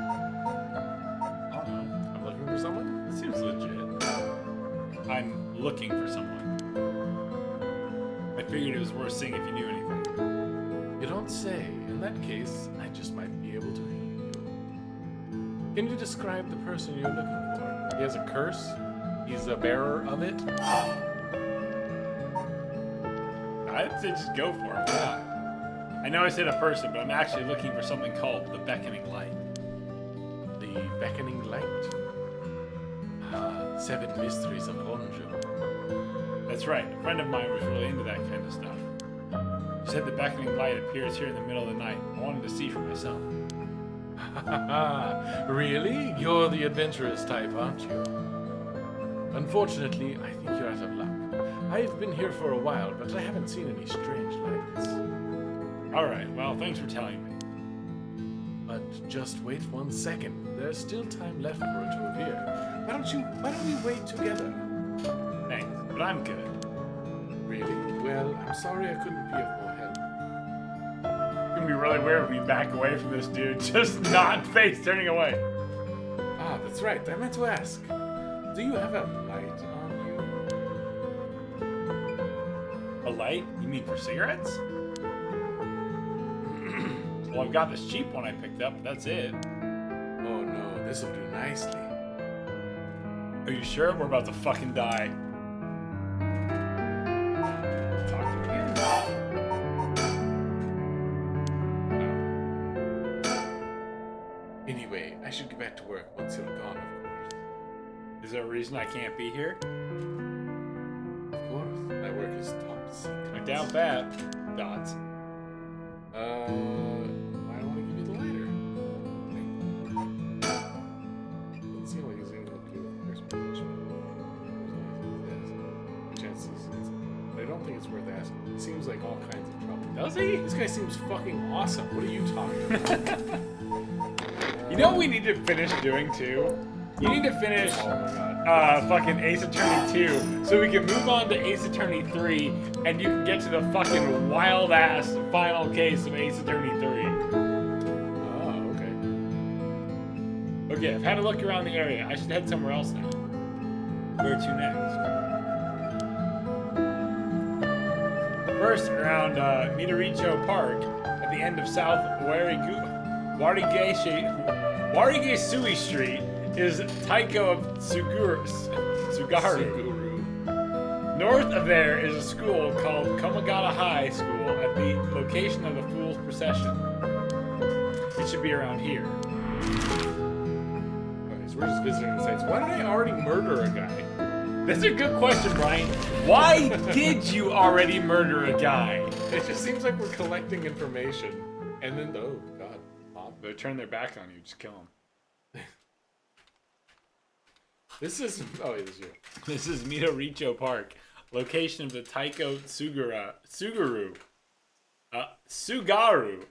don't know. I'm looking for someone? It seems legit. I'm looking for someone. I figured it was worth seeing if you knew anything. You don't say. In that case, I just might be able to help you. Can you describe the person you're looking for? He has a curse? He's a bearer of it? I'd say just go for it. Yeah. I know I said a person, but I'm actually looking for something called the Beckoning Light. The Beckoning Light? Ah, 7 Mysteries of Honjo. That's right. A friend of mine was really into that kind of stuff. She said the Beckoning Light appears here in the middle of the night. I wanted to see for myself. Really? You're the adventurous type, aren't you? Unfortunately, I think you're out of luck. I've been here for a while, but I haven't seen any strange lights. Alright, well, thanks for telling me. But just wait 1 second. There's still time left for it to appear. Why don't we wait together? Thanks, but I'm good. Really? Well, I'm sorry I couldn't be of more help. It's gonna be really weird when we back away from this dude, just not face turning away. Ah, that's right. I meant to ask. Do you have a light on you? A light? You mean for cigarettes? Well, I've got this cheap one I picked up, but that's it. Oh no, this'll do nicely. Are you sure? We're about to fucking die. Talk to me again. Anyway, I should get back to work once you're gone, of course. Is there a reason I can't be here? Of course. My work is top secret. I doubt that. Dots. I don't want to give you the lighter. Doesn't seem like he's going to do with the first position. Chances, but I don't think it's worth asking. It seems like all kinds of trouble. Does he? This guy seems fucking awesome. What are you talking about? You know what we need to finish doing too? You need to finish Oh my god. fucking Ace Attorney 2 so we can move on to Ace Attorney 3 and you can get to the fucking wild ass final case of Ace Attorney 3. Oh, okay. Okay, I've had a look around the area. I should head somewhere else now. Where to next? First, around Midoricho Park at the end of South Warigesui Street is Taiko of Sugaru. North of there is a school called Komagata High School at the location of the Fool's Procession. It should be around here. Okay, so we're just visiting the sites. Why did I already murder a guy? That's a good question, Brian. Why did you already murder a guy? It just seems like we're collecting information. And then, oh god. They'll turn their back on you, just kill them. This is, oh, it is you. This is Midoricho Park, location of the Taiko Sugaru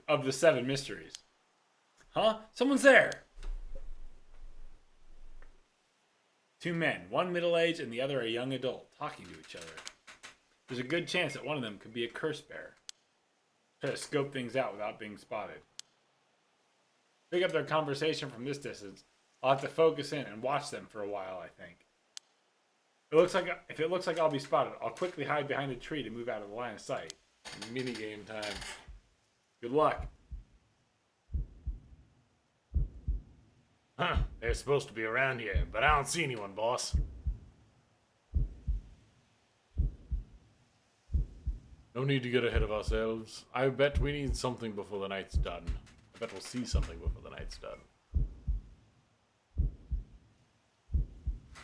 of the 7 Mysteries. Huh? Someone's there! 2 men, one middle-aged and the other a young adult, talking to each other. There's a good chance that one of them could be a curse bearer. Try to scope things out without being spotted. Pick up their conversation from this distance. I'll have to focus in and watch them for a while, I think. If it looks like I'll be spotted, I'll quickly hide behind a tree to move out of the line of sight. Minigame time. Good luck. Huh, they're supposed to be around here, but I don't see anyone, boss. No need to get ahead of ourselves. I bet we need something before the night's done. I bet we'll see something before the night's done.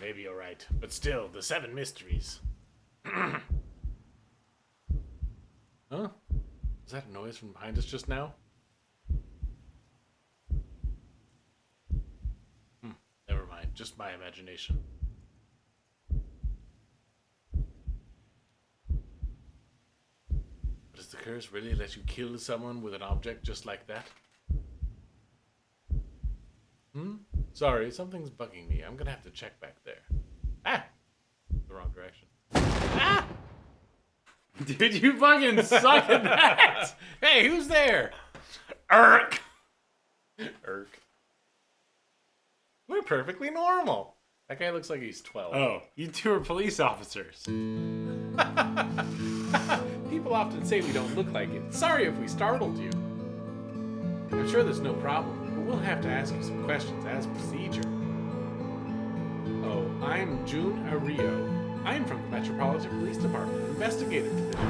Maybe you're right, but still, the 7 mysteries. Huh? Was that a noise from behind us just now? Never mind, just my imagination. But does the curse really let you kill someone with an object just like that? Sorry, something's bugging me. I'm gonna have to check back there. Ah! The wrong direction. Dude, you fucking suck at that. Hey, who's there? Irk. We're perfectly normal. That guy looks like he's 12. Oh, you two are police officers. People often say we don't look like it. Sorry if we startled you. I'm sure there's no problem, but we'll have to ask you some questions as procedure. Oh, I'm June Ario. I'm from the Metropolitan Police Department, Investigative Division.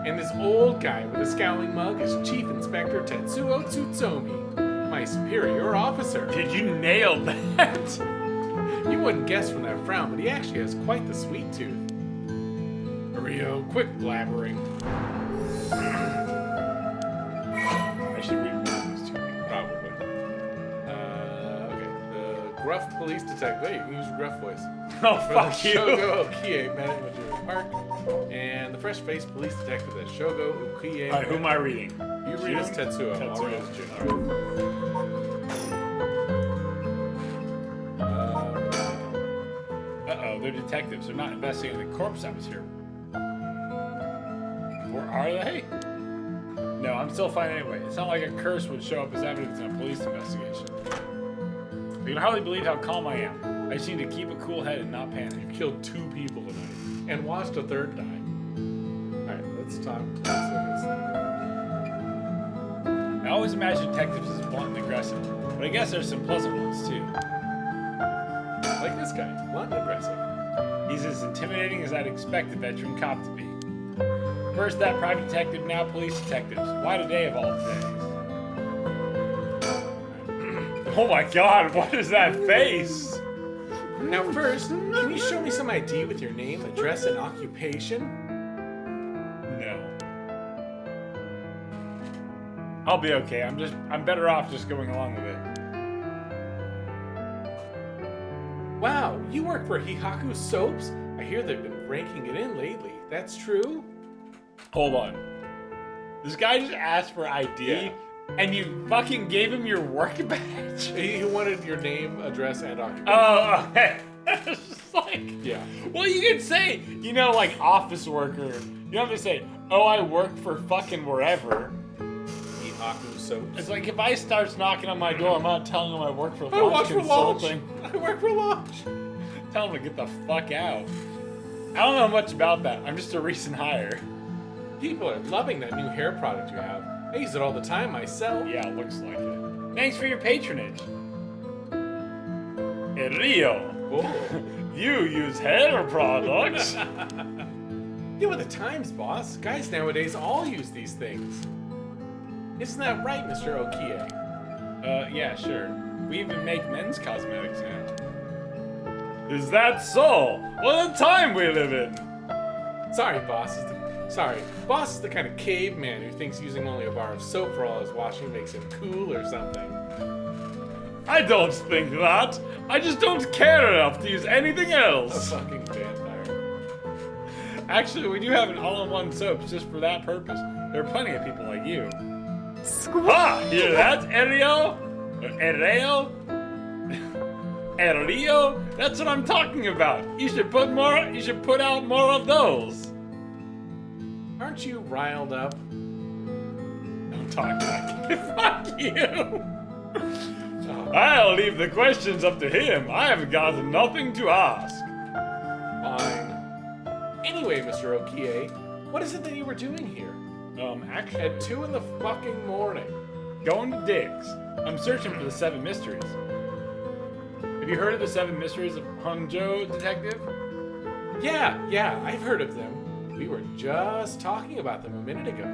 And this old guy with a scowling mug is Chief Inspector Tetsuo Tsutsomi, my superior officer. Did you nail that? You wouldn't guess from that frown, but he actually has quite the sweet tooth. Rio, quit blabbering. I should read one of those two. Probably. Okay. The gruff police detective. Hey, you can use your gruff voice. Oh, fuck you. Shogo Okie met him at Junior Park. And the fresh-faced police detective at Shogo Okie. Alright, who am I reading? You read as Tetsuo. I'll Tetsuo. read as Jun. Uh-oh, they're detectives. They're not investigating the corpse that was here. Or are they? No, I'm still fine anyway. It's not like a curse would show up as evidence in a police investigation. You can hardly believe how calm I am. I just need to keep a cool head and not panic. You killed 2 people tonight and watched a 3rd die. Alright, let's talk. I always imagine detectives as blunt and aggressive, but I guess there's some pleasant ones too. Like this guy, blunt and aggressive. He's as intimidating as I'd expect a veteran cop to be. First that private detective, now police detectives. Why today of all days? Oh my god, what is that face? Now first, can you show me some ID with your name, address, and occupation? No. I'll be okay. I'm better off just going along with it. Wow, you work for Hihaku Soaps? I hear they've been ranking it in lately. That's true? Hold on. This guy just asked for ID, Yeah. and you fucking gave him your work badge? He wanted your name, address, and occupation. Oh, okay. It's just like, Yeah. well, you could say, you know, like office worker. You don't have to say, oh, I work for fucking wherever. Hihaku Soaps. It's like if I starts knocking on my door, I'm not telling him I work for I launch work for launch. consulting. I work for launch. Tell him to get the fuck out. I don't know much about that. I'm just a recent hire. People are loving that new hair product you have. I use it all the time myself. Yeah, looks like it. Thanks for your patronage. Hey, Rio, Oh. you use hair products? Get with the times, boss. Guys nowadays all use these things. Isn't that right, Mr. Okie? Yeah, sure. We even make men's cosmetics now. Is that so? What a time we live in! Sorry, boss. Boss is the kind of caveman who thinks using only a bar of soap for all his washing makes him cool or something. I don't think that. I just don't care enough to use anything A else. fucking vampire. Actually, we do have an all-in-one soaps just for that purpose. There are plenty of people like you. Squeak! Ha! Hear that, Erio? Ereo? Erio? That's what I'm talking about. You should put out more of those. Aren't you riled up? Don't talk back. Fuck you. Oh, I'll leave the questions up to him. I have got nothing to ask. fine. Anyway, Mr. Okie, what is it that you were doing here? Actually, At 2 in the fucking morning. going to Dick's. I'm searching for the 7 mysteries. Have you heard of the 7 mysteries of Hangzhou, detective? Yeah, I've heard of them. We were just talking about them a minute ago.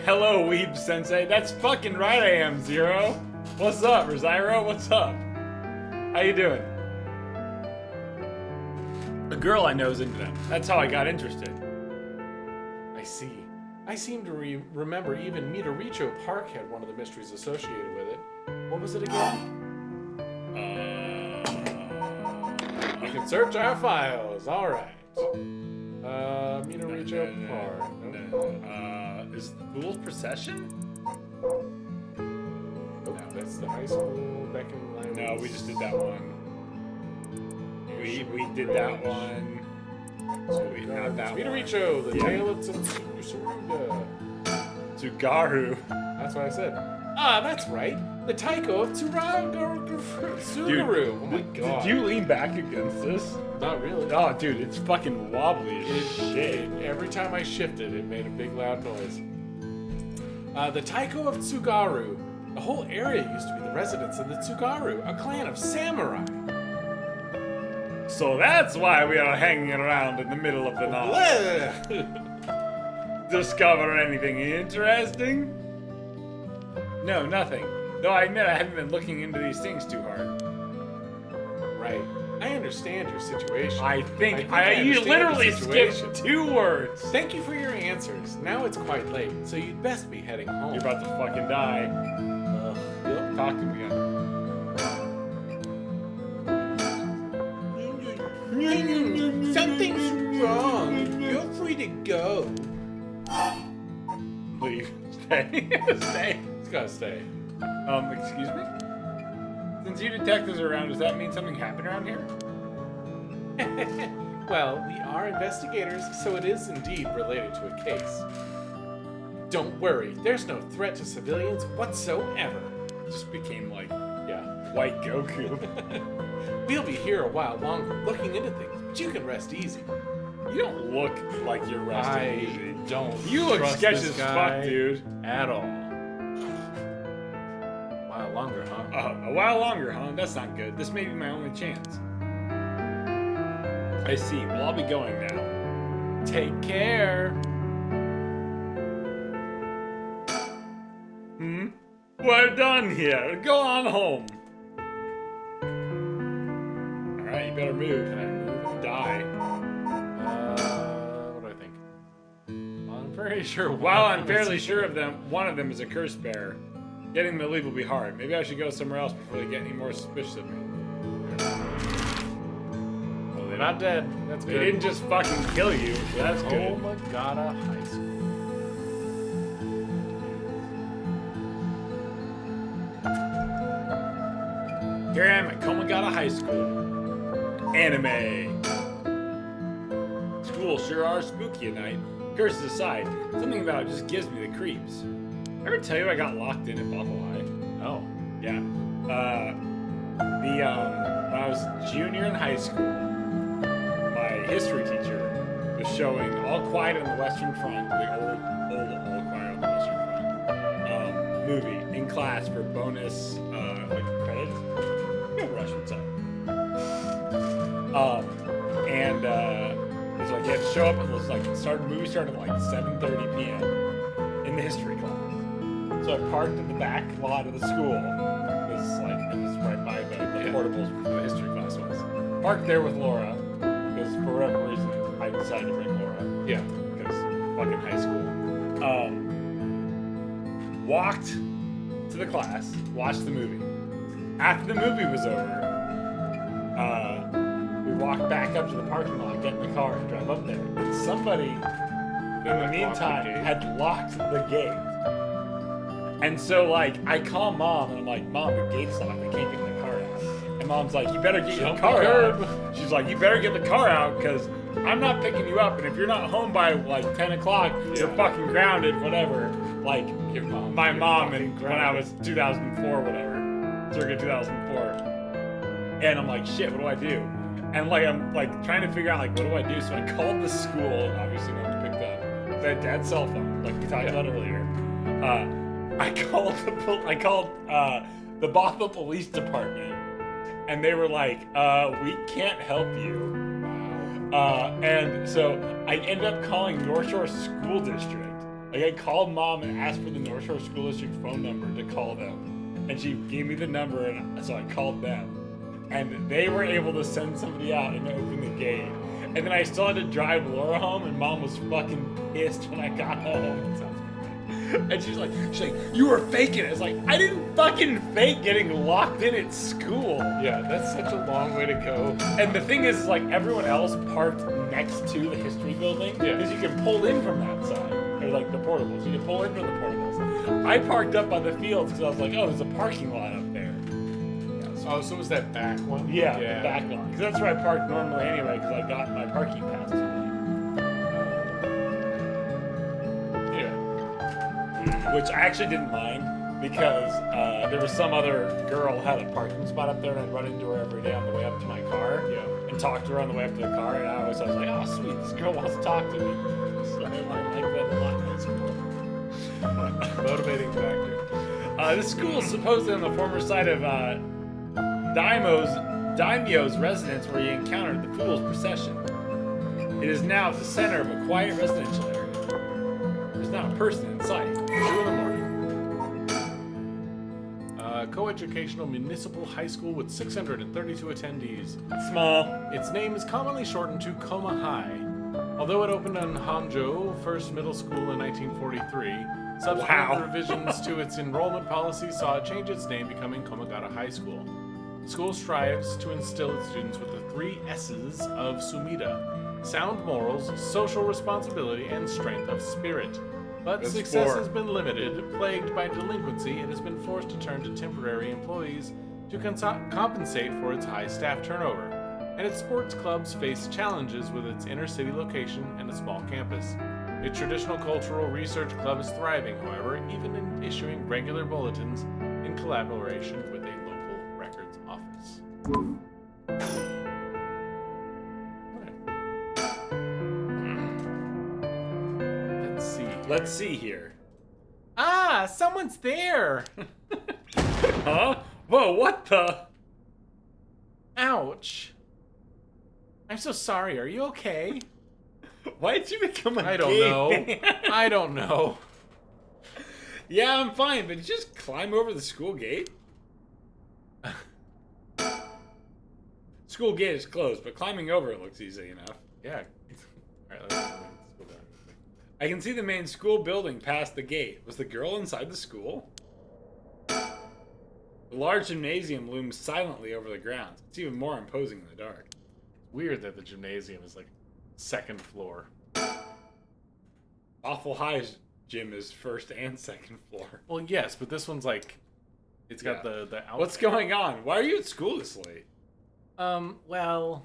Hello, Weeb Sensei. That's fucking right I am, Zero. What's up, Rosairo? What's up? How you doing? A girl I know's into them. That's how I got interested. I see. I seem to remember even Midoricho Park had one of the mysteries associated with it. What was it again? We can search our files. All right. Midoricho Park. Is the Fool's Procession? No, that's the high school beckoning line. No, we just did that one. You we did that one. Sweet, not that one. Spinoricho, the Yeah. tale of Tsuruga. Tsugaru. That's what I said. Ah, that's right. The Taiko of Tsugaru. Oh my god. Did you lean back against this? Not really. Oh, dude, it's fucking wobbly as shit. Every time I shifted, it made a big loud noise. The Taiko of Tsugaru. The whole area used to be the residence of the Tsugaru, a clan of samurai. So that's why we are hanging around in the middle of the night. Discover anything interesting? No, nothing. Though I admit I haven't been looking into these things too hard. Right. I understand your situation. I think you understand literally the situation. skipped 2 words. Thank you for your answers. Now it's quite late, so you'd best be heading home. You're about to fucking die. Yep. Talk to me again. Something's wrong. Feel free to go. Leave. Stay. Stay. It's gotta stay. Excuse me? Since you detectives are around, does that mean something happened around here? Well, we are investigators, so it is indeed related to a case. Don't worry, there's no threat to civilians whatsoever. Just became like Yeah. white Goku. We'll be here a while longer looking into things, but you can rest easy. You don't look like you're resting easy. don't. You look trust sketchy this as guy fuck, dude. At all. A while longer, huh? A while longer, huh? That's not good. This may be my only chance. I see. Well, I'll be going now. Take care. We're done here. Go on home. Alright, you better move. Can I move and Die. What do I think? Well, I'm very sure. While I'm fairly sure of them, one of them is a curse bearer. Getting them to leave will be hard. Maybe I should go somewhere else before they get any more suspicious of me. Well, they're not dead. That's They good. didn't just fucking kill you. So that's good. Omagata High School. Here I am at Komagata High School. Anime. Schools sure are spooky at night. Curses aside, something about it just gives me the creeps. Ever tell you I got locked in at Buffalo High? Oh. Yeah. When I was a junior in high school, my history teacher was showing All Quiet on the Western Front, the old All Quiet on the Western Front movie in class for bonus like credits. No rush, what's up? He's like, you had to show up and it was like movie started at like 7:30 p.m. in the history class. So I parked in the back lot of the school. It was right by the portables where the history class was. Parked there with Laura, because for whatever reason I decided to bring Laura. Yeah. Because fucking high school. Walked to the class, watched the movie. After the movie was over, we walked back up to the parking lot, get in the car, and drive up there. And somebody, in the meantime, had locked the gate. And so, like, I call Mom, and I'm like, Mom, the gate's locked. I can't get the car out. And Mom's like, you better get your car out. She's like, you better get the car out, because I'm not picking you up. And if you're not home by, like, 10 o'clock, you're fucking grounded, whatever. Like, Your mom. my You're mom, fucking and when I was 2004, whatever. Circa 2004. And I'm like, shit, what do I do? And, like, I'm, like, trying to figure out, like, what do I do? So I called the school, and obviously no one picked up. It's that dad's cell phone, like we talked about earlier. I called the Bothell Police Department, and they were like, we can't help you. Wow. And so I ended up calling North Shore School District. Like, I called Mom and asked for the North Shore School District phone number to call them. And she gave me the number, and so I called them. And they were able to send somebody out and open the gate. And then I still had to drive Laura home, and Mom was fucking pissed when I got home. And she's like, you were faking it. It's like, I didn't fucking fake getting locked in at school. Yeah, that's such a long way to go. And the thing is like, everyone else parked next to the history building. Yeah. Because you can pull in from that side. Or like the portables. You can pull in from the portables. I parked up on the fields because I was like, oh, there's a parking lot up there. Yeah, so Oh, so was that back one? Yeah, the back one. Because that's where I park normally anyway, because I got my parking pass today. Yeah. Which I actually didn't mind, because there was some other girl who had a parking spot up there, and I'd run into her every day on the way up to my car. Yeah. And talk to her on the way up to the car, and I was like, oh sweet, this girl wants to talk to me. So I like that a lot in high school. Motivating factor. This school is supposedly on the former site of Daimyo's residence where he encountered the Fool's Procession. It is now the center of a quiet residential area. There's not a person in sight. 2 in the morning. Coeducational municipal high school with 632 attendees. Small. Its name is commonly shortened to Koma High. Although it opened in Hangzhou First Middle School in 1943, subsequent revisions to its enrollment policy saw it change its name, becoming Komagata High School. The school strives to instill its students with the 3 S's of Sumida: sound morals, social responsibility, and strength of spirit. But That's success 4. has been limited. Plagued by delinquency, it has been forced to turn to temporary employees to compensate for its high staff turnover. And its sports clubs face challenges with its inner-city location and a small campus. Its traditional cultural research club is thriving, however, even in issuing regular bulletins in collaboration with a local records office. Let's see here. Ah, someone's there! Huh? Whoa, what the? Ouch. I'm so sorry, are you okay? Why did you become a I don't gay know. man? I don't know. Yeah, I'm fine, but just climb over the school gate. School gate is closed, but climbing over it looks easy enough. Yeah. Alright, let's go down. I can see the main school building past the gate. Was the girl inside the school? The large gymnasium looms silently over the grounds. It's even more imposing in the dark. Weird that the gymnasium is like 2nd floor. Awful High's gym is 1st and 2nd floor. Well, yes, but this one's like, it's got the outfit. What's going on? Why are you at school this late? Well,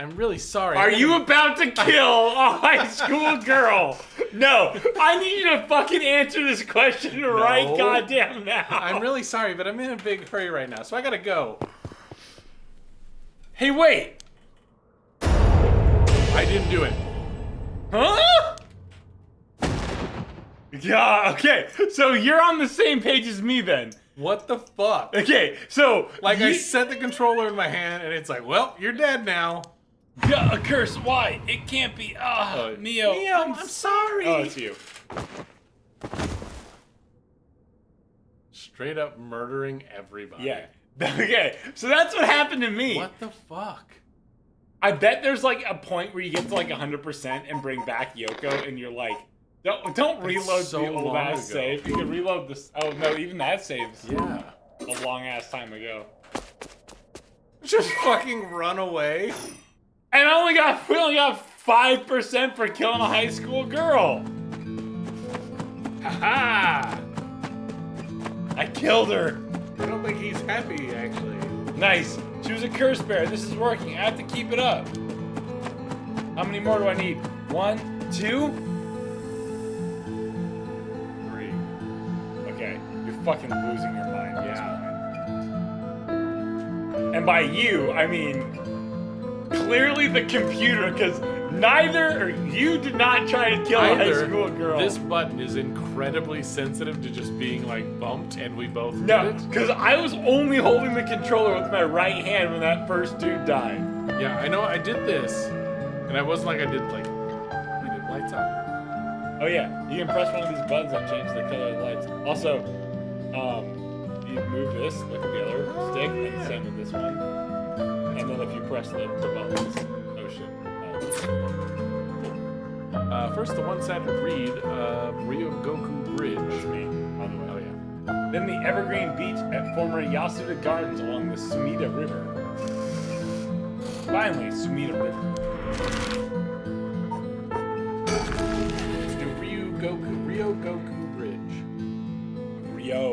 I'm really sorry. Are you about to kill a high school girl? No, I need you to fucking answer this question right goddamn now. I'm really sorry, but I'm in a big hurry right now, so I gotta go. Hey, wait. I didn't do it. Huh? Yeah, okay. So you're on the same page as me then. What the fuck? Okay, so Like, I set the controller in my hand, and it's like, well, you're dead now. Yeah, a curse. Why? It can't be. Mio. I'm sorry. Oh, it's you. Straight up murdering everybody. Yeah. Okay, so that's what happened to me. What the fuck? I bet there's like a point where you get to like 100% and bring back Yoko, and you're like, don't reload so the old long ass ago. save. You can reload this. Oh no, even that saves Yeah. a long ass time ago. Just fucking run away. And we only got 5% for killing a high school girl. Haha! I killed her. I don't think he's happy, actually. Nice. She was a curse bear. This is working. I have to keep it up. How many more do I need? 1, 2? 3. Okay. You're fucking losing your mind. Yeah. And by you, I mean clearly the computer, because you did not try to kill a high school girl. This button is incredibly sensitive to just being like bumped, and we both did No, it. because I was only holding the controller with my right hand when that first dude died. Yeah, I know I did this, and I wasn't like I did like we did lights up. Oh yeah, you can press one of these buttons and change the color of the lights. Also, you move this, look at the other stick, and same with this one. And then if you press the buttons, oh shit. First, the one-sided read of Ryogoku Bridge. That's me, by the way. Oh yeah. Then the Evergreen Beach at former Yasuda Gardens along the Sumida River. Finally, Sumida River. It's the Ryogoku Bridge. Rio.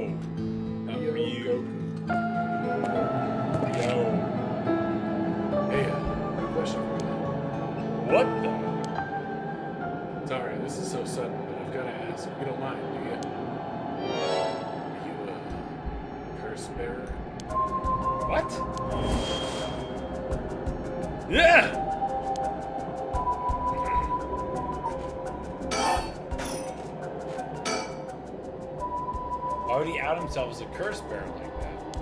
curse bearer. What? Yeah! Why would he out himself as a curse bearer like that?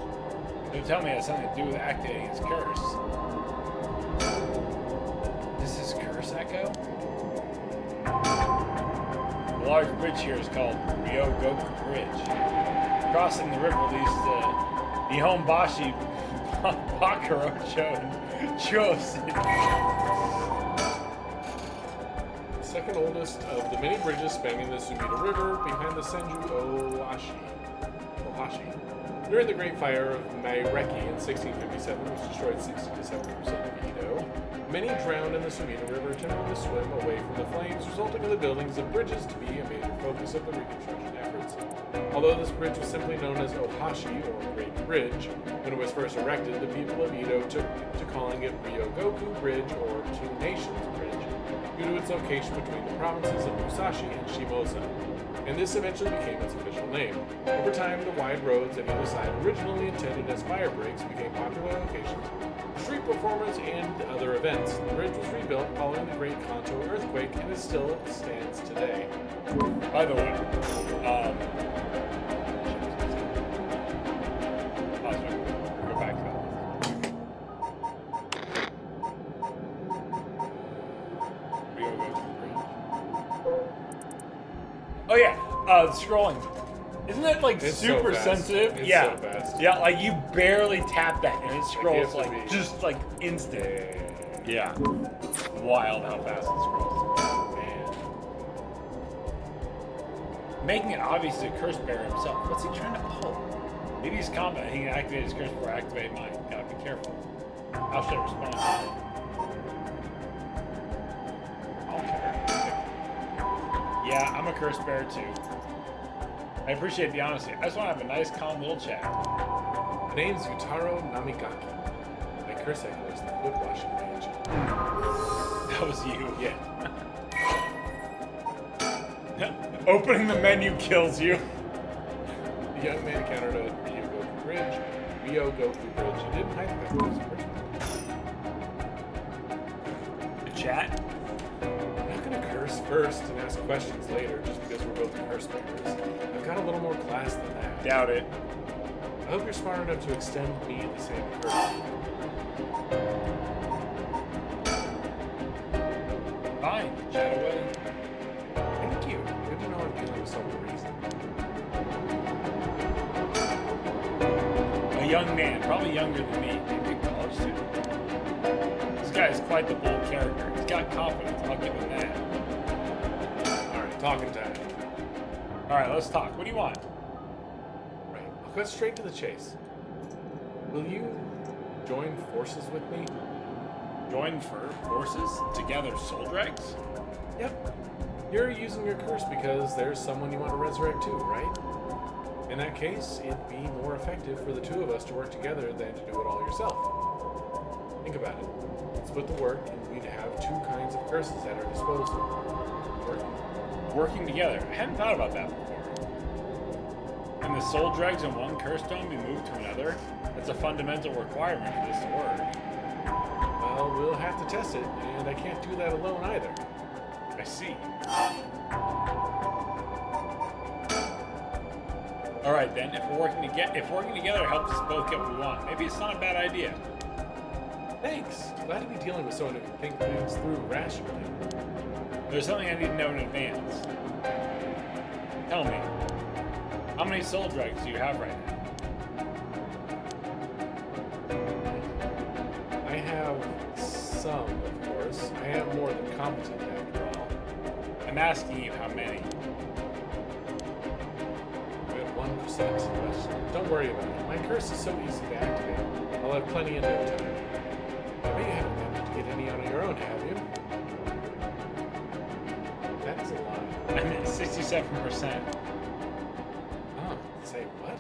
Don't tell me it has something to do with activating his curse. This is Curse Echo? The large bridge here is called Ryogoku Bridge. Crossing the river leads to Nihonbashi Bakurocho and Chuosen. Second oldest of the many bridges spanning the Sumida River behind the Senju Ohashi. During the Great Fire of Maireki in 1657, which destroyed 60 to 70% of Edo, many drowned in the Sumida River attempting to swim away from the flames, resulting in the buildings of bridges to be a major focus of the reconstruction efforts. Although this bridge was simply known as Ohashi, or Great Bridge, when it was first erected, the people of Edo took to calling it Ryogoku Bridge or Two Nations Bridge, due to its location between the provinces of Musashi and Shimoza, and this eventually became its official name. Over time, the wide roads on either side, originally intended as fire breaks, became popular locations for street performers and other events. The bridge was rebuilt following the Great Kanto earthquake, and it still stands today. By the way, go back to that. Ryogoku Bridge. Oh yeah, scrolling. Isn't that like It's super so fast. sensitive? It's yeah. so fast. Yeah, like you barely tap that and it scrolls have to like be- just like instant. Yeah. Wild how fast it scrolls. Man. Making it obvious to curse bearer himself. What's he trying to pull? Maybe he's confident he can activate his curse before I activate mine. Gotta be careful. How should I respond? Yeah, I'm a curse bearer too. I appreciate the honesty. I just want to have a nice, calm little chat. The name's Yutaro Namigaki. My curse echo is the foot washing mansion. That was you. Yeah. Opening the menu kills you. The young man encountered a Ryogoku Bridge. He didn't hide the fact that he was a person. The chat? I'm not gonna curse first and ask questions later just because we're both curse bearers. I've got a little more class than that. Doubt it. I hope you're smart enough to extend me the same curse. Fine. Chat away. Thank you. Good to know I'm dealing with someone reasonable. A young man, probably younger than me, maybe a college student. This guy is quite the bold character. He's got confidence. I'll give him that. Alright, talking time. All right, let's talk. What do you want? Right, I'll cut straight to the chase. Will you join forces with me? Join forces together, soul dregs? Yep. You're using your curse because there's someone you want to resurrect too, right? In that case, it'd be more effective for the two of us to work together than to do it all yourself. Think about it. Split the work, and we'd have two kinds of curses at our disposal. Working together. I hadn't thought about that before. Can the soul dregs in one curse stone be moved to another? That's a fundamental requirement for this to work. Well, we'll have to test it, and I can't do that alone either. I see. All right then. If working together helps us both get what we want, maybe it's not a bad idea. Thanks. Glad to be dealing with someone who can think things through rationally. There's something I need to know in advance. Tell me, how many soul dregs do you have right now? I have some, of course. I am more than competent after all. I'm asking you how many. I'm at 1%, but don't worry about it. My curse is so easy to activate. I'll have plenty in no time. I bet you haven't managed to get any on your own, have you? That's a lie. I'm at 67%. Oh, say what?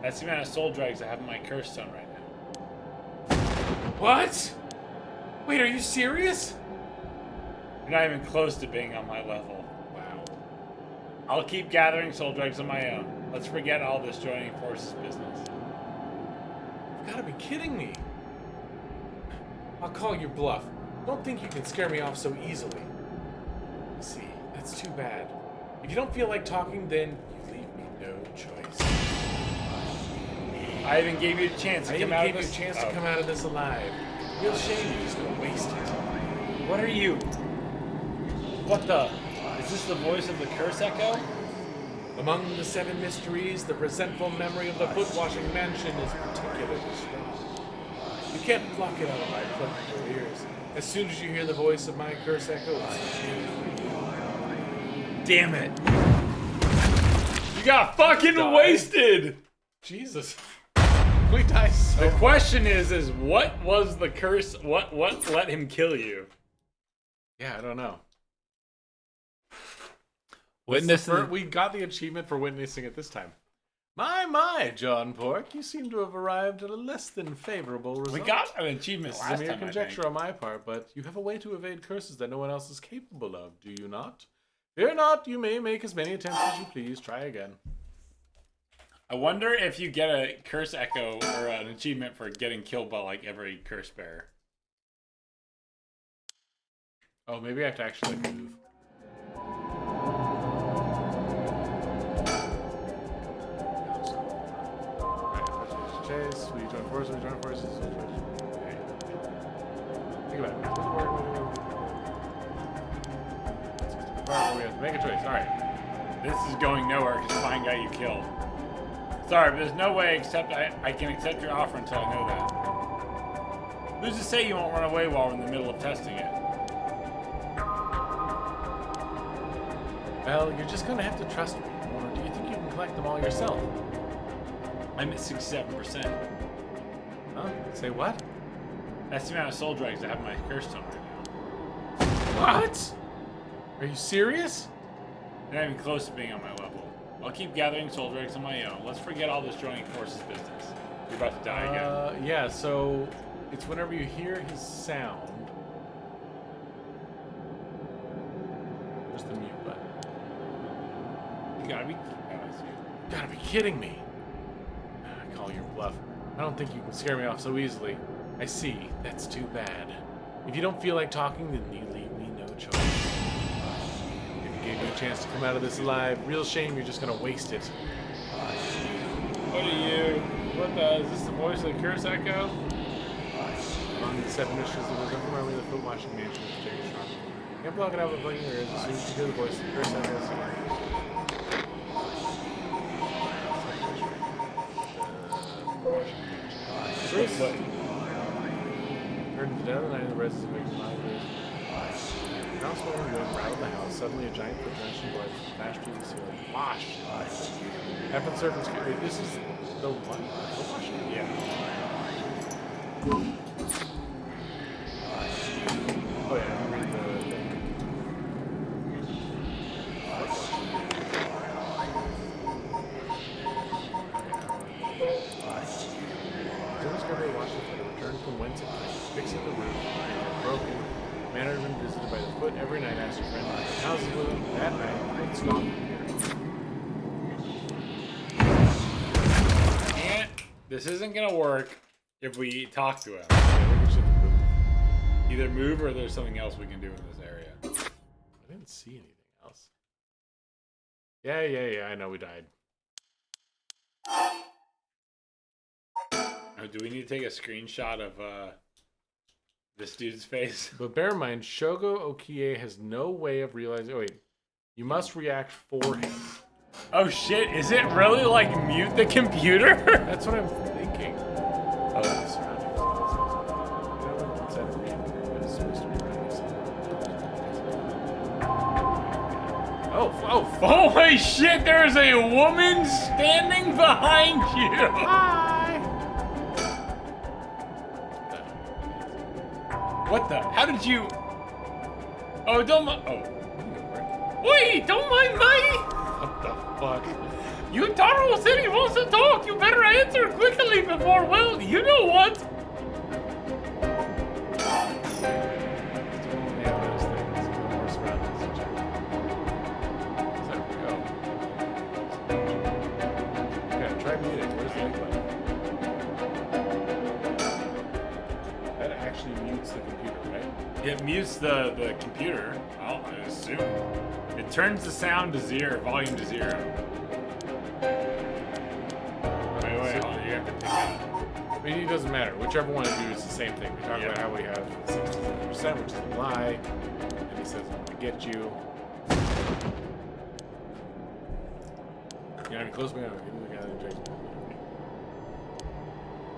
That's the amount of soul dregs I have in my curse stone right now. What? Wait, are you serious? You're not even close to being on my level. Wow. I'll keep gathering soul dregs on my own. Let's forget all this joining forces business. You've got to be kidding me. I'll call your bluff. Don't think you can scare me off so easily. See, that's too bad. If you don't feel like talking, then you leave me no choice. I even gave you a chance to come out of this. to come out of this alive. Real shame you're just gonna waste it. What are you? What the? Is this the voice of the curse echo? Among the 7 mysteries, the resentful memory of the foot-washing mansion is particularly strong. You can't block it out of my plucking your ears. As soon as you hear the voice of my curse echo, damn it! You got fucking wasted! Jesus. We die so The question is what was the curse? What let him kill you? Yeah, I don't know. Witnessing. We got the achievement for witnessing it this time. My, John Pork, you seem to have arrived at a less than favorable result. We got an achievement This is last a mere time, conjecture on my part, but you have a way to evade curses that no one else is capable of, do you not? Fear not, you may make as many attempts as you please. Try again. I wonder if you get a curse echo or an achievement for getting killed by like every curse bearer. Oh, maybe I have to actually move. Chase, we join forces, Okay. Think about it. We have to make a choice. Alright. This is going nowhere because Fine got you killed. Sorry, but there's no way except I can accept your offer until I know that. Who's to say you won't run away while we're in the middle of testing it? Well, you're just gonna have to trust me. Or do you think you can collect them all yourself? I'm at 67%. Huh? Say what? That's the amount of soul drags I have in my curse tome right now. What? Are you serious? You're not even close to being on my level. I'll keep gathering soul drags on my own. Let's forget all this joining forces business. You're about to die again. Yeah, so it's whenever you hear his sound. Where's the mute button? You gotta be. Oh, I see. You gotta be kidding me. I call your bluff. I don't think you can scare me off so easily. I see. That's too bad. If you don't feel like talking, then you leave me no choice. Gave you a chance to come out of this alive. Real shame you're just gonna waste it. What are you? What the? Is this the voice of the curse echo? Among the 7 mysteries of the memory of the foot washing mansion is particularly strong. You can't block it out with plugging your ears as soon as you hear the voice of the curse echo. What? Heard in the dead of the night in the residence of making loud waves. Now swollen wind rattled the house. Suddenly, a giant foot drenched in blood flashed through the ceiling. Wash! Heaven servants, wait, this is the what? The washing? Yeah. Oh yeah, I'm reading the thing. Jonas Gabriel watched the foot return from whence it came, fixing the roof, broken. Man had been visited by the foot every night, asked a friend, how's he living? That night, the foot stopped here. And this isn't gonna work if we talk to him. Yeah, I think we should move. Either move or there's something else we can do in this area. I didn't see anything else. Yeah, I know we died. Oh, do we need to take a screenshot of this dude's face? But bear in mind, Shogo Okie has no way of realizing. Oh wait, you must react for him. Oh shit, is it really like mute the computer? That's what I'm thinking. Oh, the surroundings. Oh, Holy shit, there's a woman standing behind you! hi! What the? How did you... Oh, don't mind... Oh. Wait, don't mind me! What the fuck? Yutaro said he wants to talk. You better answer quickly before, well, you know what? muted. Where's the button? That actually mutes the computer, right? It mutes the computer. I assume. It turns the sound to zero, volume to zero. Wait, hold on. You have to pick out. I mean, it doesn't matter. Whichever one I do is the same thing. We talk about how we have 67%, which is a lie. And he says, I'm going to get you. You know, close me out. Give me the guy that injected me.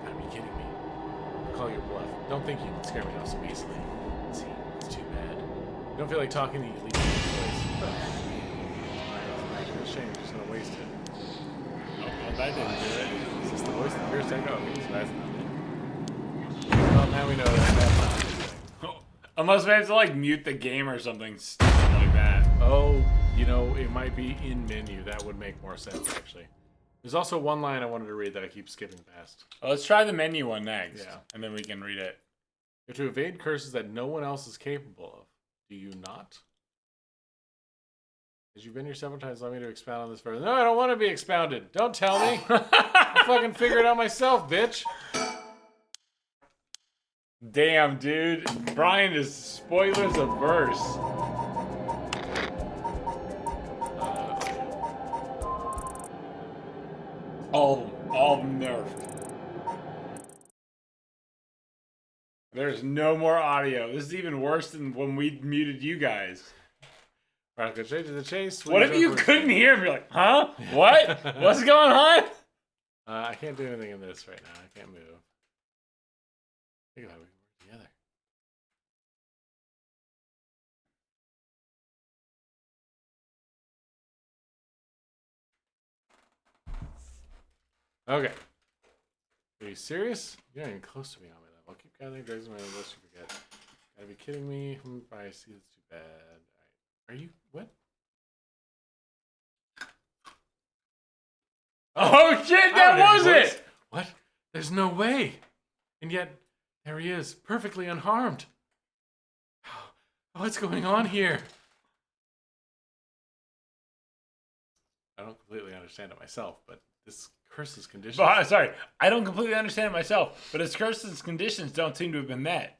Gotta be kidding me. I'll call your bluff. Don't think you can scare me off so easily. See, it's too bad. You don't feel like talking to you, leave me in place. It's a shame. You're just going to waste it. Oh, that didn't do it. Is this the voice of the first echo? Okay, so that's not it. Well, now we know that that's not it. Unless we have to like mute the game or something stupid like that. Oh, you know, it might be in menu. That would make more sense, actually. There's also one line I wanted to read that I keep skipping past. Well, let's try the menu one next. Yeah. And then we can read it. You have to evade curses that no one else is capable of. Do you not? As you've been here several times, allow me to expound on this further. No, I don't want to be expounded. Don't tell me. I'll fucking figure it out myself, bitch. Damn, dude. Bryan is spoilers averse. All nerfed. There's no more audio. This is even worse than when we muted you guys. All right, go straight to the chase. What if you couldn't hear him? You're like, huh? What? What's going on? I can't do anything in this right now. I can't move. Think about it. We can work together. Okay. Are you serious? You're not even close to me on my level. I'll keep gathering drugs in my list you forget. Gotta be kidding me. I see that's too bad. Alright. Are you what? Oh shit, that was it! What? There's no way. And yet, there he is, perfectly unharmed. What's going on here? I don't completely understand it myself, but this curse's conditions. Sorry, I don't completely understand it myself, but his curse's conditions don't seem to have been met.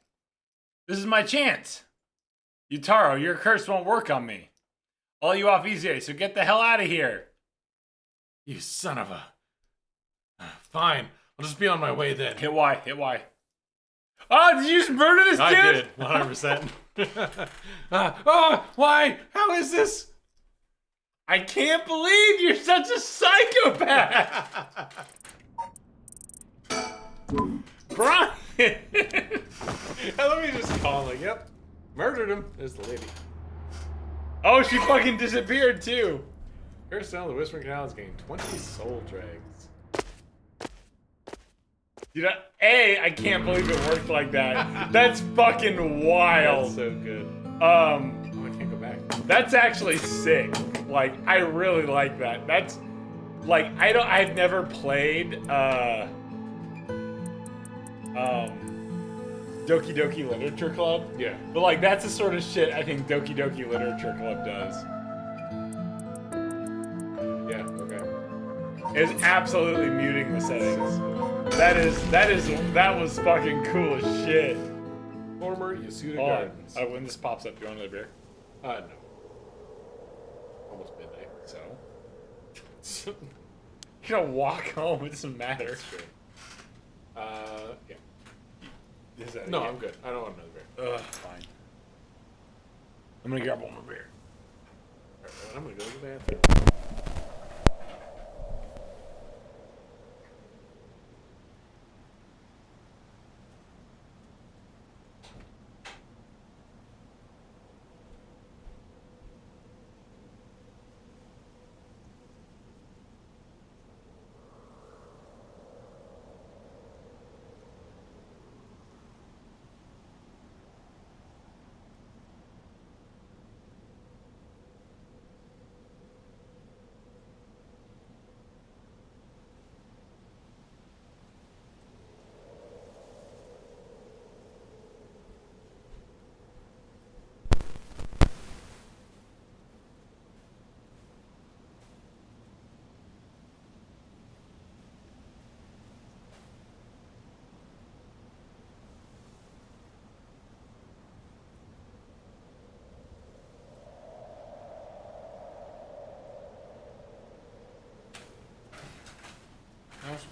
This is my chance. Yutaro, your curse won't work on me. I'll let you off easy, so get the hell out of here. You son of a... Fine, I'll just be on my way then. Hit Y, hit Y. Oh, did you just murder this dude? I did, 100%. Why? How is this? I can't believe you're such a psychopath! Bryan! Let me just call it. Yep. Murdered him. There's the lady. Oh, she fucking disappeared too. Curse down the Whispering Canal has gained 20 soul dregs. You know, I can't believe it worked like that. That's fucking wild. That's so good. Oh, I can't go back. That's actually sick. Like, I really like that. That's like I've never played Doki Doki Literature Club. Yeah. But like that's the sort of shit I think Doki Doki Literature Club does. Yeah, okay. It's absolutely muting the settings. That was fucking cool as shit. Former Yasuda Oh, Gardens. when this pops up, do you want another beer? No. Almost midnight. So? You're gonna walk home, it doesn't matter. That's true. Yeah. Is that No, yeah. I'm good. I don't want another beer. Ugh, fine. I'm gonna grab one more beer. Alright, I'm gonna go to the bathroom.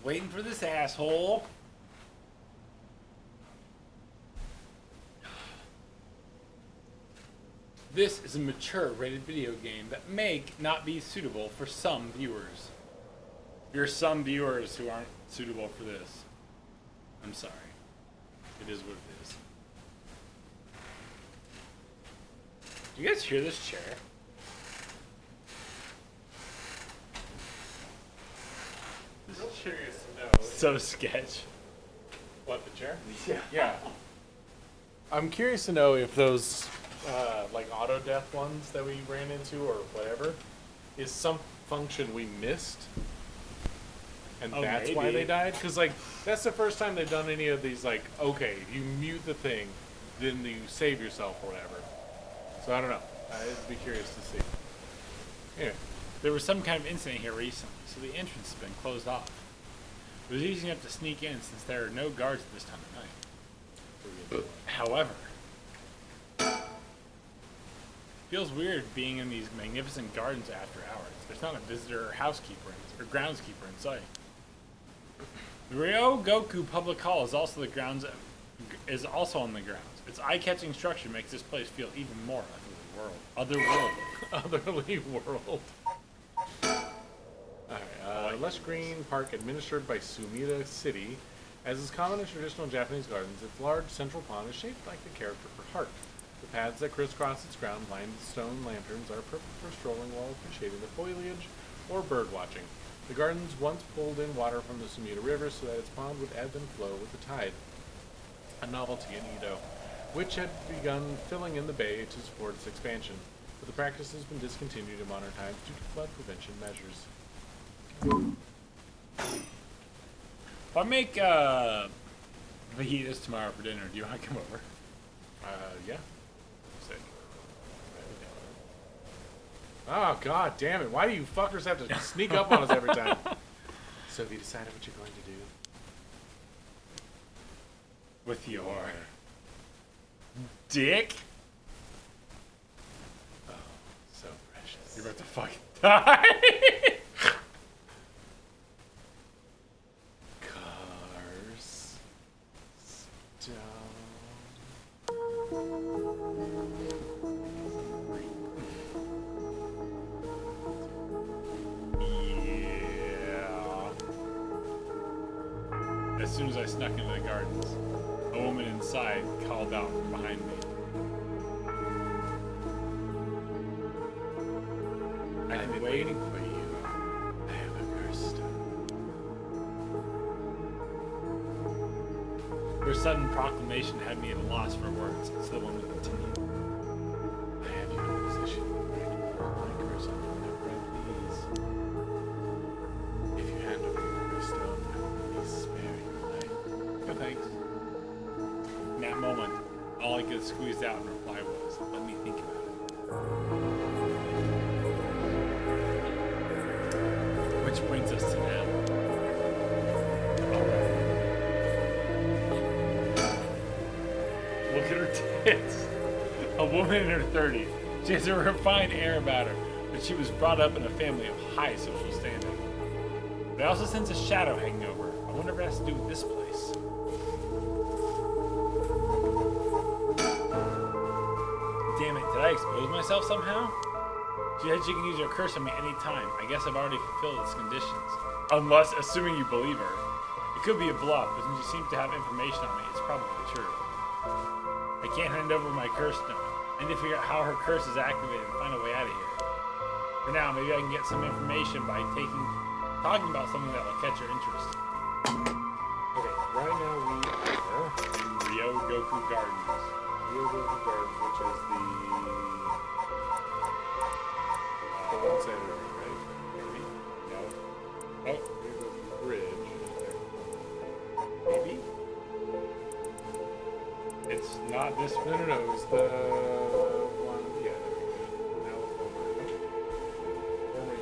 waiting for this asshole. This is a mature rated video game that may not be suitable for some viewers. There are some viewers who aren't suitable for this. I'm sorry. It is what it is. Do you guys hear this chair? Real curious to know. So sketch. What, the chair? Yeah. Yeah. I'm curious to know if those, like, auto death ones that we ran into or whatever, is some function we missed. And that's why maybe. they died? Because, like, that's the first time they've done any of these, like, okay, you mute the thing, then you save yourself or whatever. So I don't know. I'd be curious to see. Yeah. There was some kind of incident here recently, so the entrance has been closed off. It was easy enough to sneak in since there are no guards at this time of night. However, it feels weird being in these magnificent gardens after hours. There's not a visitor or housekeeper or groundskeeper in sight. The Ryo Goku Public Hall is also on the grounds. Its eye-catching structure makes this place feel even more otherworldly. Otherly world. Alright, Lush Green Park, administered by Sumida City. As is common in traditional Japanese gardens, its large central pond is shaped like the character for heart. The paths that crisscross its ground, lined with stone lanterns, are perfect for strolling while appreciating the foliage or bird watching. The gardens once pulled in water from the Sumida River so that its pond would ebb and flow with the tide. A novelty in Edo, which had begun filling in the bay to support its expansion, but the practice has been discontinued in modern times due to flood prevention measures. If I make fajitas tomorrow for dinner, do you want to come over? Yeah. Sick. Oh, god damn it. Why do you fuckers have to sneak up on us every time? So have you decided what you're going to do? With your dick? Oh, so precious. You're about to fucking die. Cars. Stone. Yeah. As soon as I snuck into the gardens, a woman inside called out from behind me. I've been waiting for you. I have a curse stone. Her sudden proclamation had me at a loss for words, so the woman continued. I have you in a position where I can perform my curse on you whenever I please. If you hand over your curse stone, I will at least spare your life. No thanks. In that moment, all I could squeeze out in reply was, let me think about it. Which brings us to now. Alright. Look at her tits. A woman in her 30s. She has a refined air about her, but she was brought up in a family of high social standing. But I also sense a shadow hanging over her. I wonder if it has to do with this place. Damn it, did I expose myself somehow? She said she can use her curse on me anytime. I guess I've already fulfilled its conditions. Unless, assuming you believe her. It could be a bluff, but since she seems to have information on me, it's probably true. I can't hand over my curse stone. I need to figure out how her curse is activated and find a way out of here. For now, maybe I can get some information by talking about something that will catch her interest. Okay, right now we are In Ryo Goku Gardens. Ryo Goku Gardens, which is the one side of the road, right? Maybe? No. Oh, Ryo Goku Bridge is there. maybe? It's not this No, one. it's the one, yeah, there we go. Now former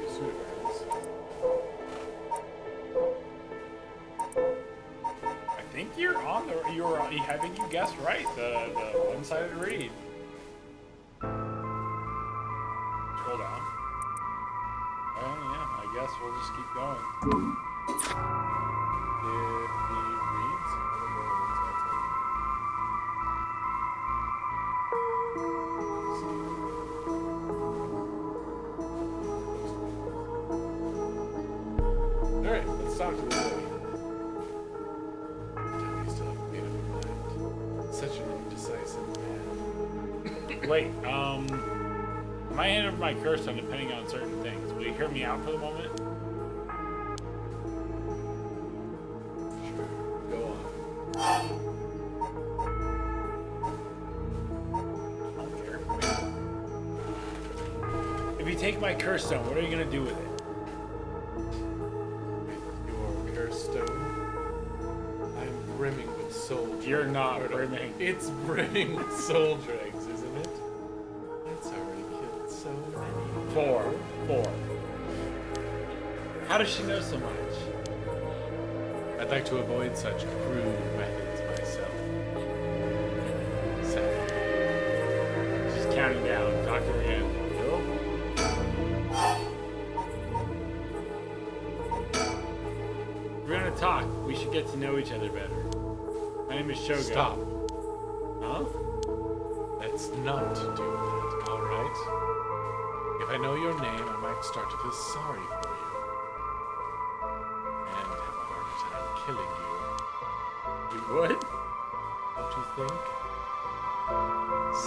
Yasuda Gardens. I think you're on the. I think you guessed right. The one-sided read. Scroll down. Well, yeah. I guess we'll just keep going. such an indecisive man. Wait, I might hand over my curse on depending on certain things. Will you hear me out for the moment? Sure. Go on. I don't care. If you take my curse stone, what are you gonna do with it? Your curse stone. I'm brimming with soul. You're not brimming. It's brimming with soul dregs, isn't it? It's already killed so many. Four. How does she know so much? I'd like to avoid such crude methods myself. Sadly. She's counting down. Talk to her again. Bill? If we're gonna talk, we should get to know each other better. My name is Shogo. Stop. Huh? Let's not do that, alright? If I know your name, I might start to feel sorry for you. And have a harder time killing you. You would? Don't you think?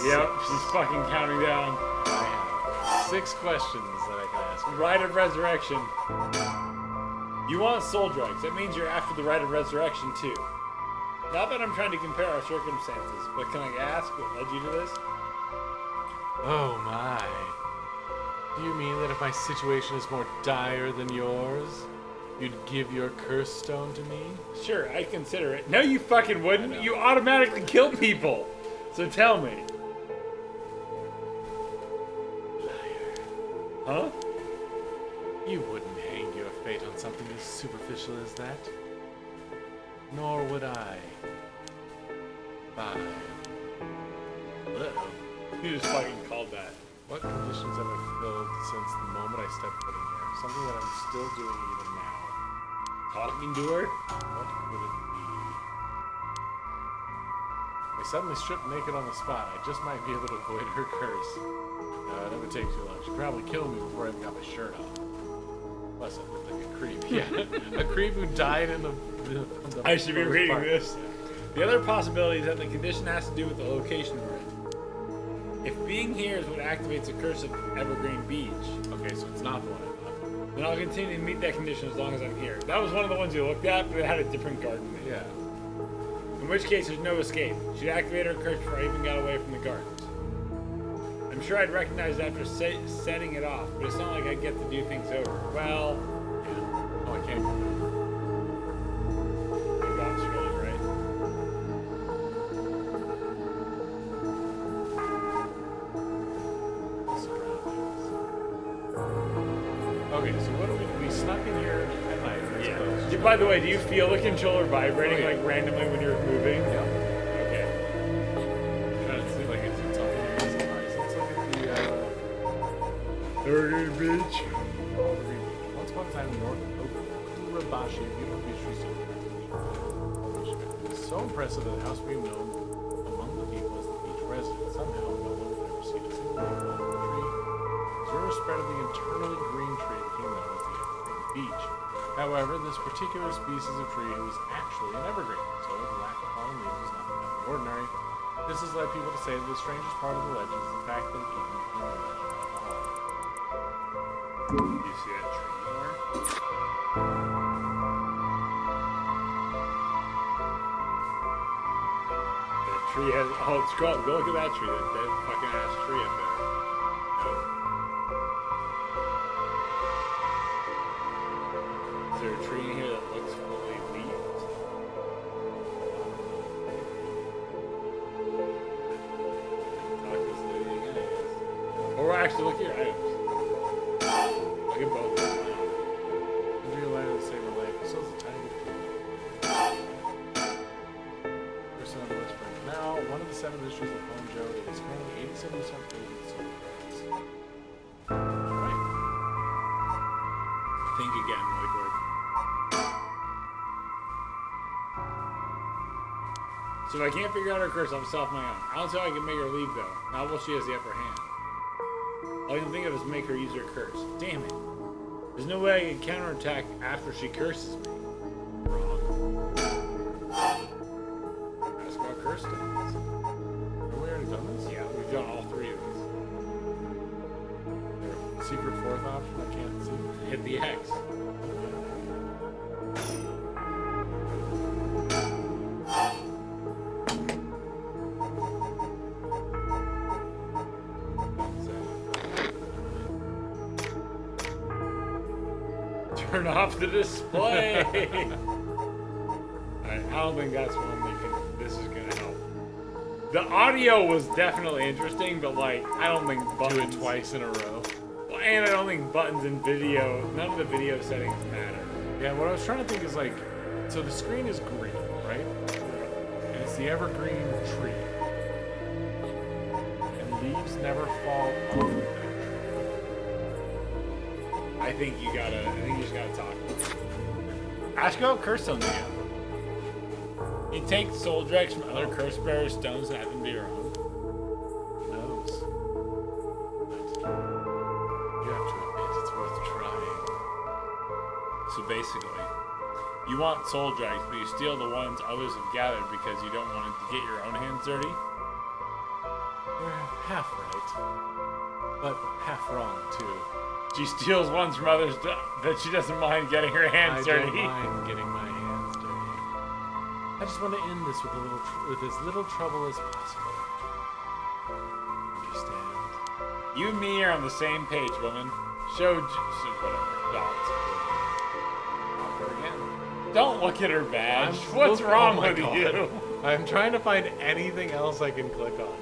Yep, she's fucking counting down. I have 6 questions that I can ask you. Rite of Resurrection. You want soul drugs. That means you're after the Rite of Resurrection too. Not that I'm trying to compare our circumstances, but can I ask what led you to this? Oh my. Do you mean that if my situation is more dire than yours, you'd give your curse stone to me? Sure, I'd consider it. No, you fucking I wouldn't. know. You automatically kill people. So tell me. Liar. Huh? You wouldn't hang your fate on something as superficial as that. Nor would I. 5. Uh-oh. You just fucking called that. What conditions have I filled since the moment I stepped foot in here? Something that I'm still doing even now. Talking to her? What could it be? I suddenly stripped naked on the spot. I just might be able to avoid her curse. No, it would take too long. She'd probably kill me before I even got my shirt off. Plus, I look like a creep. Yeah, a creep who died in the I should be first reading part. this. The other possibility is that the condition has to do with the location we're in. If being here is what activates the curse of Evergreen Beach, Okay, so it's not the one I thought. then I'll continue to meet that condition as long as I'm here. That was one of the ones you looked at, but it had a different garden name. Yeah. In which case, there's no escape. She'd activate her curse before I even got away from the gardens. I'm sure I'd recognize it after setting it off, but it's not like I get to do things over. Well, Yeah. Oh, I can't go there. what about Australia, right? Surroundings. Okay, so what do we snuck in here at night, I suppose. Yeah. By the way, do you feel the controller vibrating Oh, yeah. like randomly when you're moving? Yeah. Okay. Trying to see like it's something amazing. Alright, so let's look at the Evergreen Beach. Once upon a time in North Okurabashi, a beautiful beach resort. It was so impressive that the house became known among the people as the beach resident. Somehow, no one had ever seen a single leaf on the tree. Zero spread of the internally green tree became known as the evergreen beech. However, this particular species of tree was actually an evergreen, so the lack of fallen leaves was nothing out of the ordinary. This has led people to say that the strangest part of the legend is the fact that it even became a legend at all. Do you see that tree anywhere? That tree has. Oh, scroll. Go look at that tree. That dead fucking ass tree up there. Nope. Is there a tree in here that looks fully leafed? Talk this lady again, I guess. Or actually, look at your items. Look at both of them. Under your light of the saber light, so it's a tiny bit cool. Person on the west branch. Now, one of the 7 mysteries of Honjo is currently 87% filled with silver threads. Alright. Think again, really quick. So if I can't figure out her curse, I'll self my own. I don't see how I can make her leave though. Not while she has the upper hand. All I can think of is make her use her curse. Damn it. There's no way I can counterattack after she curses me. Wrong. Ask about curse stones. the X. Turn off the display. Alright, I don't think that's one that this is gonna help. The audio was definitely interesting, but like I don't think buttons. Do it twice in a row. Well, and I don't think buttons in video. None of the video settings matter. Yeah, what I was trying to think is like, so the screen is green, right? And it's the evergreen tree. And leaves never fall off of that tree. I think you just gotta talk. Ask about curse stones again. You take soul dregs from other curse bearer stones and have them be your own. Knows. But you have to admit it's worth trying. So basically, you want soul dregs, but you steal the ones others have gathered because you don't want to get your own hands dirty. You're half right, but half wrong too. She steals ones from others that she doesn't mind getting her hands I dirty. don't mind getting my hands dirty. I just want to end this with as little trouble as possible. Understand? You and me are on the same page, woman. Whatever. Don't look at her badge. What's wrong with you? I'm trying to find anything else I can click on.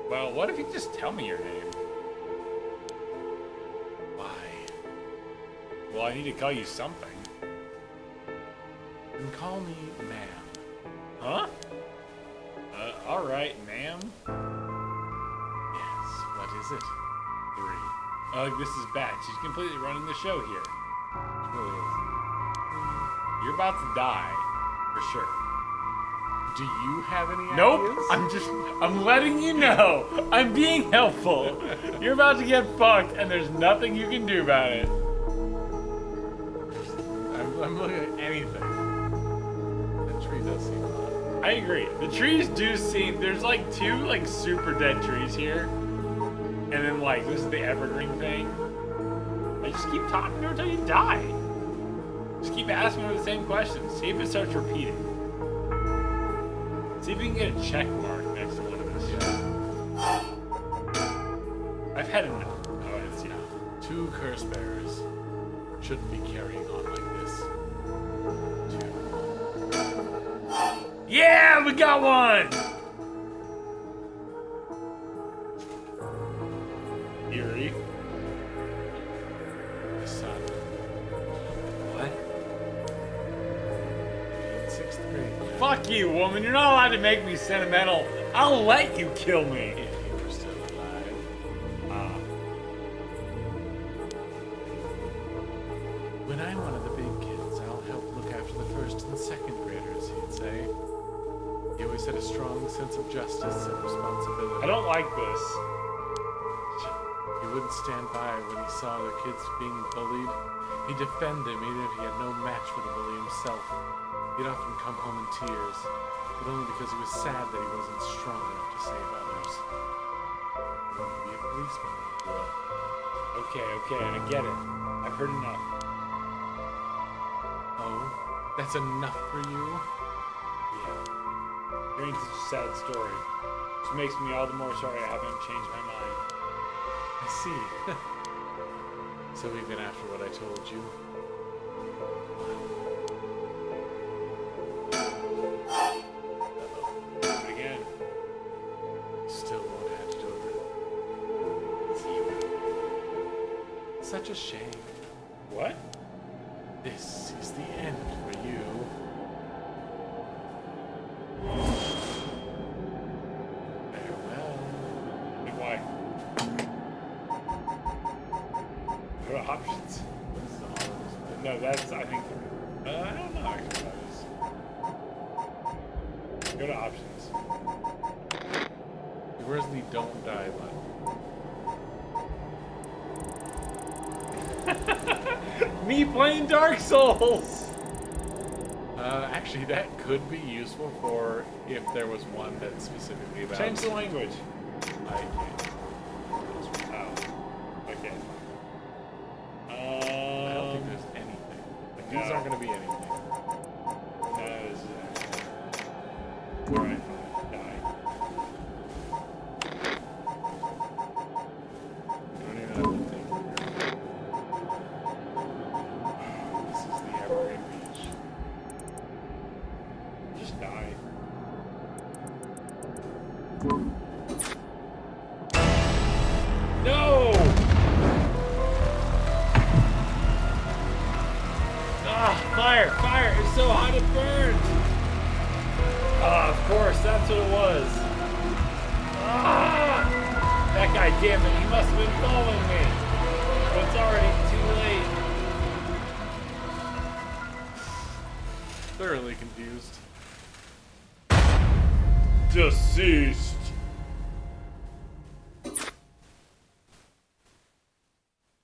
Well, what if you just tell me your name? Why? Well, I need to call you something. Then call me ma'am. Huh? Alright, ma'am. Yes, what is it? 3. This is bad. She's completely running the show here. It really is. You're about to die. For sure. Do you have any Nope. ideas? I'm letting you know. I'm being helpful. You're about to get fucked, and there's nothing you can do about it. I'm looking at anything. That tree does seem odd. I agree. The trees do seem, there's like 2 like super dead trees here. And then like, this is the evergreen thing. I just keep talking to her until you die. Just keep asking her the same questions. See if it starts repeating. See if you can get a check mark next to one of this. Yeah. I've had enough. Oh, it's, yeah. 2 curse bearers shouldn't be carrying on like this. 2. Yeah, we got one! Eerie. My son. What? In 6th grade. Fuck you, woman. You're not allowed to make me sentimental. I'll let you kill me. If you were still alive. When I'm one of the big kids, I'll help look after the 1st and 2nd graders, he'd say. He always had a strong sense of justice and responsibility. I don't like this. He wouldn't stand by when he saw the kids being bullied. He'd defend them even if he had no match for the bully himself. He'd often come home in tears, but only because he was sad that he wasn't strong enough to save others. He wanted to be a policeman when he grew up. Okay, I get it. I've heard enough. Oh, that's enough for you? Yeah. Hearing such a sad story just makes me all the more sorry I haven't changed my mind. I see. So even after what I told you? Do it again. Still won't hand it over. Such a shame. What? This is the end for you. Farewell. Like why? What are options? No, that's, I think, I don't know actually what that is. Go to options. Where's the don't die button? Me playing Dark Souls! Actually, that could be useful for if there was one that's specifically about... Change the language. I can't. These No. aren't going to be anything. No, this is Alright, die. don't even have to think. This is the Evergreen Beach. Just die. No! Ah, fire! Fire! It's so hot it burns! Ah, of course, that's what it was. Ah! That guy, damn it, he must have been following me. But it's already too late. Thoroughly confused. Deceased.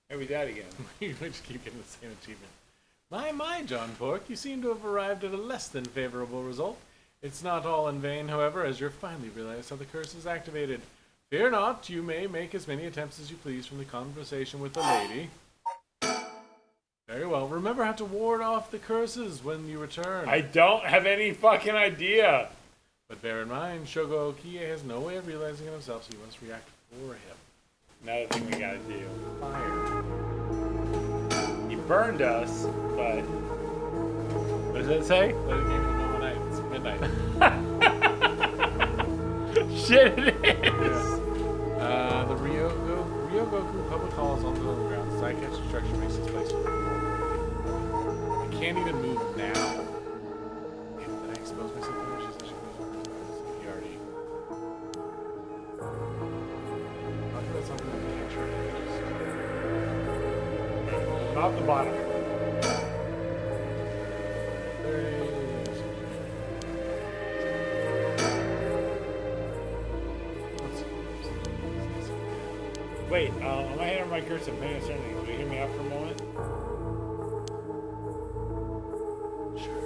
Hey, we died again. We just keep getting the same achievement. My, John Pork, you seem to have arrived at a less than favorable result. It's not all in vain, however, as you've finally realized how the curse is activated. Fear not, you may make as many attempts as you please from the conversation with the lady. Very well. Remember how to ward off the curses when you return. I don't have any fucking idea. But bear in mind, Shogo Okie has no way of realizing it himself, so you must react for him. Another thing we gotta do. Fire. He burned us, but What does it say? Let it be in the middle of the night. It's midnight. shit, it is. The Ryogoku Public Hall is on the ground. Sidecatch structure makes its place. I can't even move now. Did I expose myself to her? She said she goes over. He already. Talking about something in the picture. Not the bottom. Wait, I'm gonna hit on my curse and paying certain things. Will you hear me out for a moment? Sure.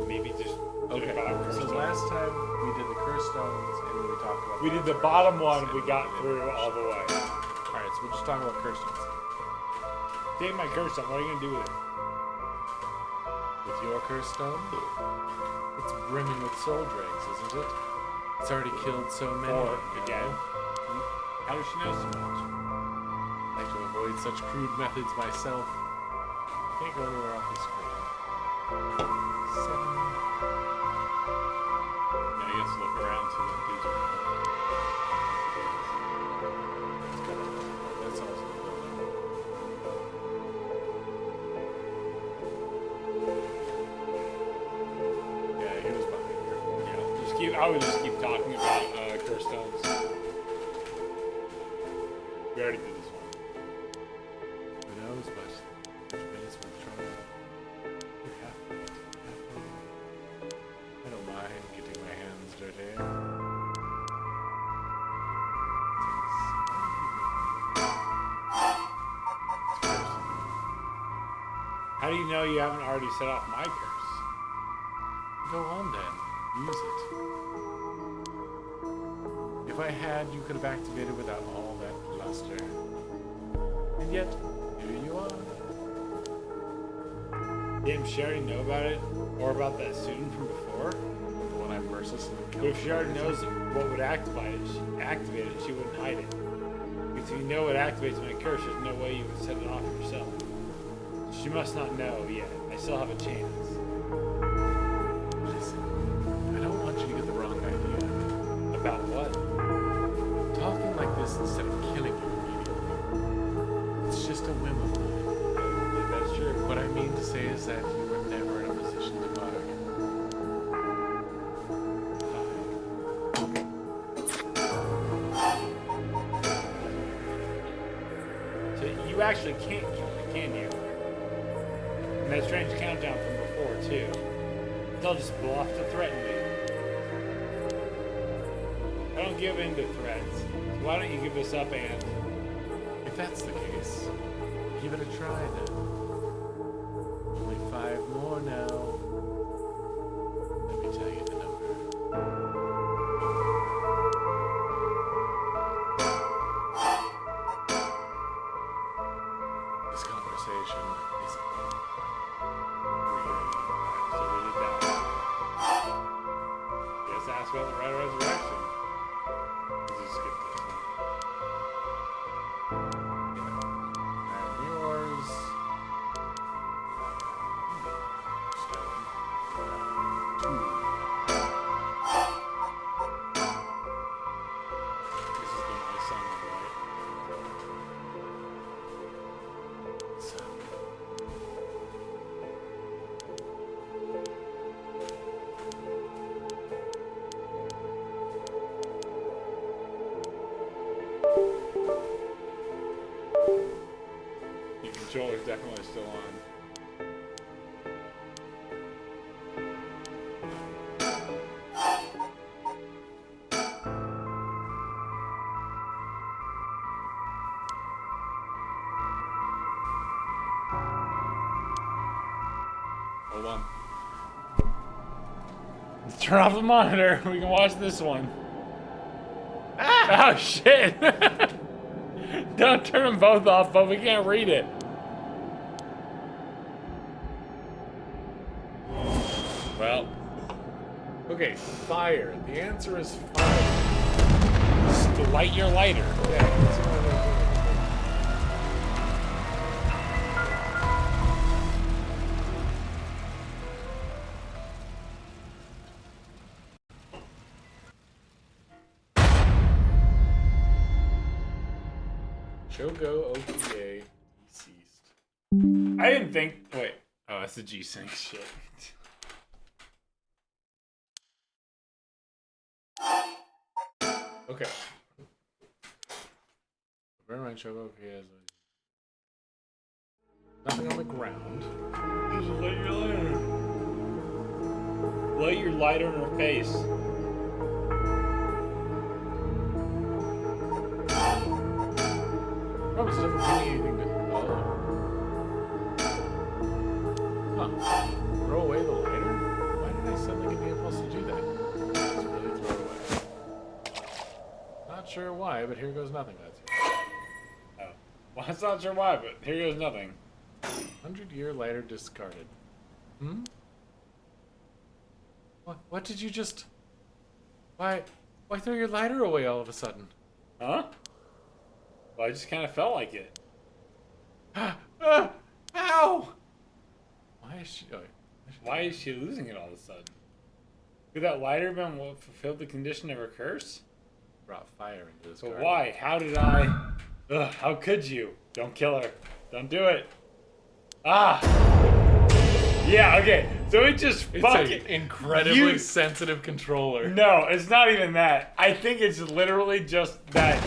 Maybe just do Okay, the bottom curse so stone. last time we did the curse stones and we talked about. We did the bottom one, we got through all the way. Alright, so we'll just talk about curse stones. Take my curse stone, what are you gonna do with it? With your curse stone, it's brimming with soul dregs, isn't it? It's already killed so many. Or, you again, know? how does she know so much? I like to avoid such crude methods myself. Can't go anywhere off the screen. 7. Now you have to look around to the dudes around. Let's go. That's also the building. Yeah, he was behind here. Yeah, I would just keep talking about curse stones. We already did this one. Who knows, but maybe it's worth trying. We have to. I don't mind getting my hands dirty. How do you know you haven't already set off my curse? Go on then. Use it. If I had, you could have activated without all that bluster. And yet, here you are. Didn't she already know about it? Or about that student from before? The one I mercilessly But killed. if she already knows what would activate it, she wouldn't hide it. Because if you know what activates my curse, there's no way you would set it off yourself. She must not know yet. I still have a chance. Listen, I don't want you to get the wrong idea. About what? Talking like this instead of killing you immediately. It's just a whim of mine. That's true. What I mean to say is that you were never in a position to bargain. So you actually can't kill me, can you? And that strange countdown from before, too. They'll just bluff to threaten me. I don't give in to threats. So why don't you give this up, and If that's the case, give it a try then. Only 5 more now. Let me tell you the number. This conversation location is it? So we did that one. You guys asked about the Rite of Resurrection. Let's just skip this one. And yours. Stone. Two. This is the my son, right? Son. Your controller's definitely still on. Hold on. Let's turn off the monitor. We can watch this one. Ah! Oh shit! Don't turn them both off, but we can't read it. Well, Okay, fire. The answer is fire. just light your lighter. Yeah, that's what I'm doing. Shogo OPA deceased. I didn't think. Wait. Oh, that's the G Sync shit. Okay. Bear in mind, Shogo OPA has nothing on the ground. Just light your lighter. Light your lighter in her face. Oh, this doesn't give me anything to. Oh. Huh. Throw away the lighter? Why did I suddenly get the impulse to do that? Just really throw it away. Not sure why, but here goes nothing. That's it. Oh. Well, I'm not sure why, but here goes nothing. 100-year lighter discarded. Hmm? What did you just... Why throw your lighter away all of a sudden? Huh? Well, I just kind of felt like it. Ow! Why is she... Oh, Why is she losing it all of a sudden? Could that lighter been what fulfilled the condition of her curse? brought fire into this But garden. why? How did I? Ugh, how could you? Don't kill her. Don't do it. Ah! Yeah, okay. So it just It's fucking... an incredibly sensitive controller. No, it's not even that. I think it's literally just that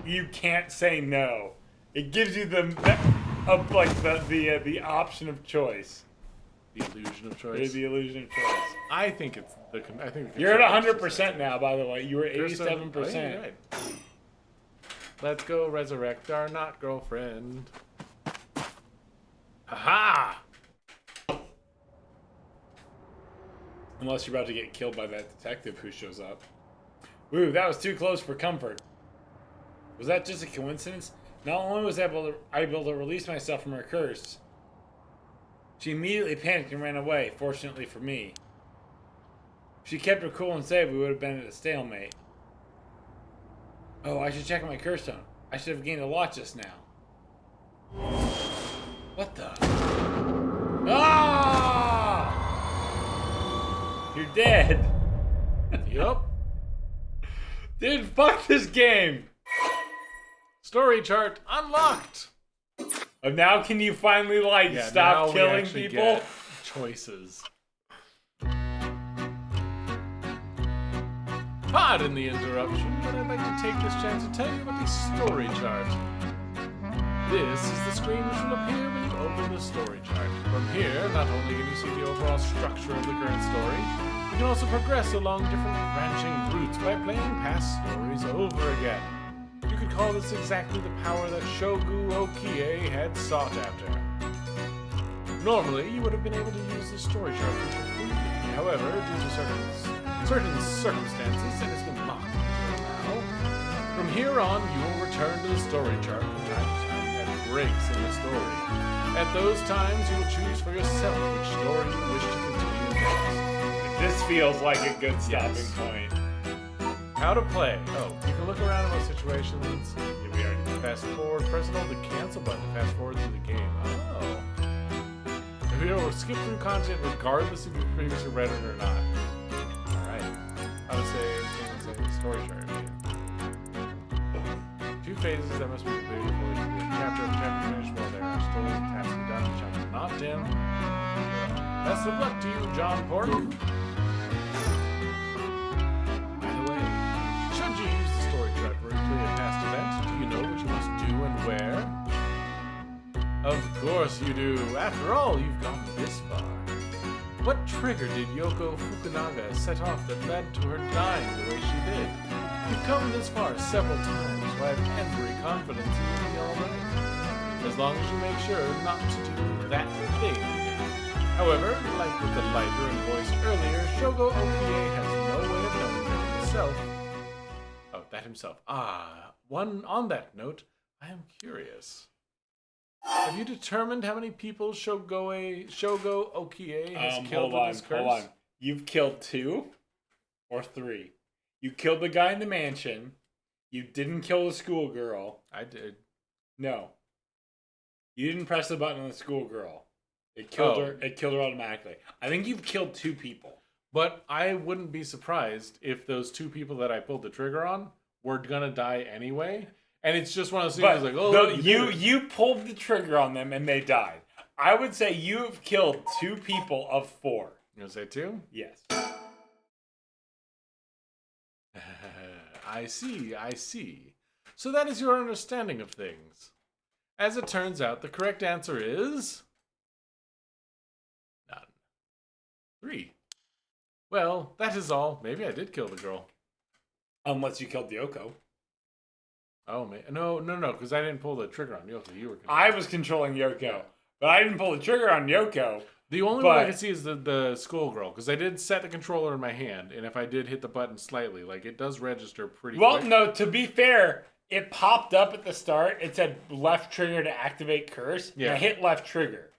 you can't say no. It gives you the option of choice. The illusion of There's choice. the illusion of choice. I think it's the. I think the You're at controller is 100% now, by the way. You were You're so- 87%. Oh, yeah, you're right. Let's go resurrect our not girlfriend. Aha! Unless you're about to get killed by that detective who shows up. Woo, that was too close for comfort. Was that just a coincidence? Not only was I able to release myself from her curse, she immediately panicked and ran away, fortunately for me. If she kept her cool and safe, we would have been at a stalemate. Oh, I should check my curse stone. I should have gained a lot just now. What the? Ah! You're dead. Yup. Dude, fuck this game. Story chart unlocked. Oh, now can you finally, like, Yeah, now stop we killing actually people? get choices. Pardon the interruption, but I'd like to take this chance to tell you about the story chart. This is the screen which will appear when you open the story chart. From here, not only can you see the overall structure of the current story, you can also progress along different branching routes by playing past stories over again. You could call this exactly the power that Shogu Okie had sought after. Normally, you would have been able to use the story chart feature freely. However, due to certain circumstances, it has been locked until now. From here on, you will return to the story chart from time to time at breaks in the story. At those times, you will choose for yourself which story you wish to continue next. This feels like a good stopping Yes. point. How to play. Oh, you can look around at what situations. Yeah, we already did. Fast forward. Press and hold the cancel button to fast forward through the game. Oh. If you will skip through content regardless if you previously read it or not. Alright. How to say story chart. Two phases that must be completed before you can capture objective finish while there are still tasks to be done. Challenge not dim. Best of luck to you, John Pork. By the way, should you use the story chart to replay a past event, do you know what you must do and where? Of course you do. After all, you've gone this far. What trigger did Yoko Fukunaga set off that led to her dying the way she did? You've come this far several times, so I have every confidence you will be alright. As long as you make sure not to do that thing. However, like with the lighter and voiced earlier, Shogo Okie has no way of knowing that himself. Oh, that himself. On that note, I am curious. Have you determined how many people Shogo Okie has killed with his curse? Hold on. You've killed 2 or 3. You killed the guy in the mansion. You didn't kill the schoolgirl. I did. No. You didn't press the button on the schoolgirl. It killed her. It killed her automatically. I think you've killed 2 people. But I wouldn't be surprised if those 2 people that I pulled the trigger on were gonna die anyway. And it's just one of those things like, oh, look, you pulled the trigger on them and they died. I would say you've killed 2 people of 4. You gonna say 2? Yes. I see. So that is your understanding of things. As it turns out, the correct answer is... none. 3. Well, that is all. Maybe I did kill the girl. Unless you killed Yoko. Oh, man. No, because I didn't pull the trigger on Yoko. You were I was controlling Yoko. But I didn't pull the trigger on Yoko. The only one I can see is the schoolgirl, because I did set the controller in my hand, and if I did hit the button slightly, like, it does register pretty quick. Well, no, to be fair, it popped up at the start. It said left trigger to activate curse. Yeah. And I hit left trigger.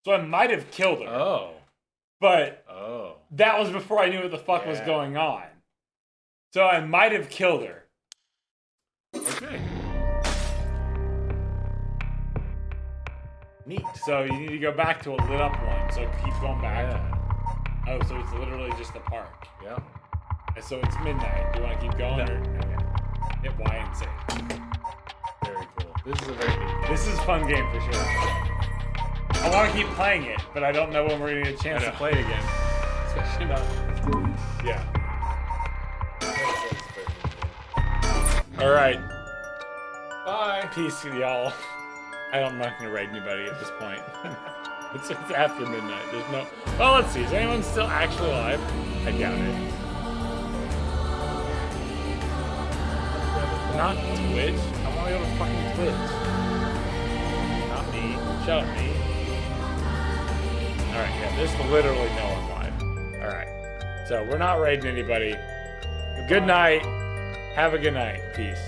So I might have killed her. Oh. But that was before I knew what the fuck was going on. So I might have killed her. Okay. Neat. So you need to go back to a lit up one. So keep going back. Yeah. Oh, so it's literally just the park. Yeah. And so it's midnight. Do you want to keep going? No. Or hit Y and save. Very cool. This is a very neat. This is a fun game for sure. I want to keep playing it, but I don't know when we're going to get a chance to play it again. Especially not. Yeah. All right. Bye. Peace, y'all. I'm not going to raid anybody at this point. It's after midnight. There's no... Oh, let's see. Is anyone still actually alive? I doubt it. Not Twitch. I want to go to fucking Twitch. Not me. Shut up, me. Alright, yeah, there's literally no one live. Alright. So, we're not raiding anybody. Good night. Have a good night. Peace.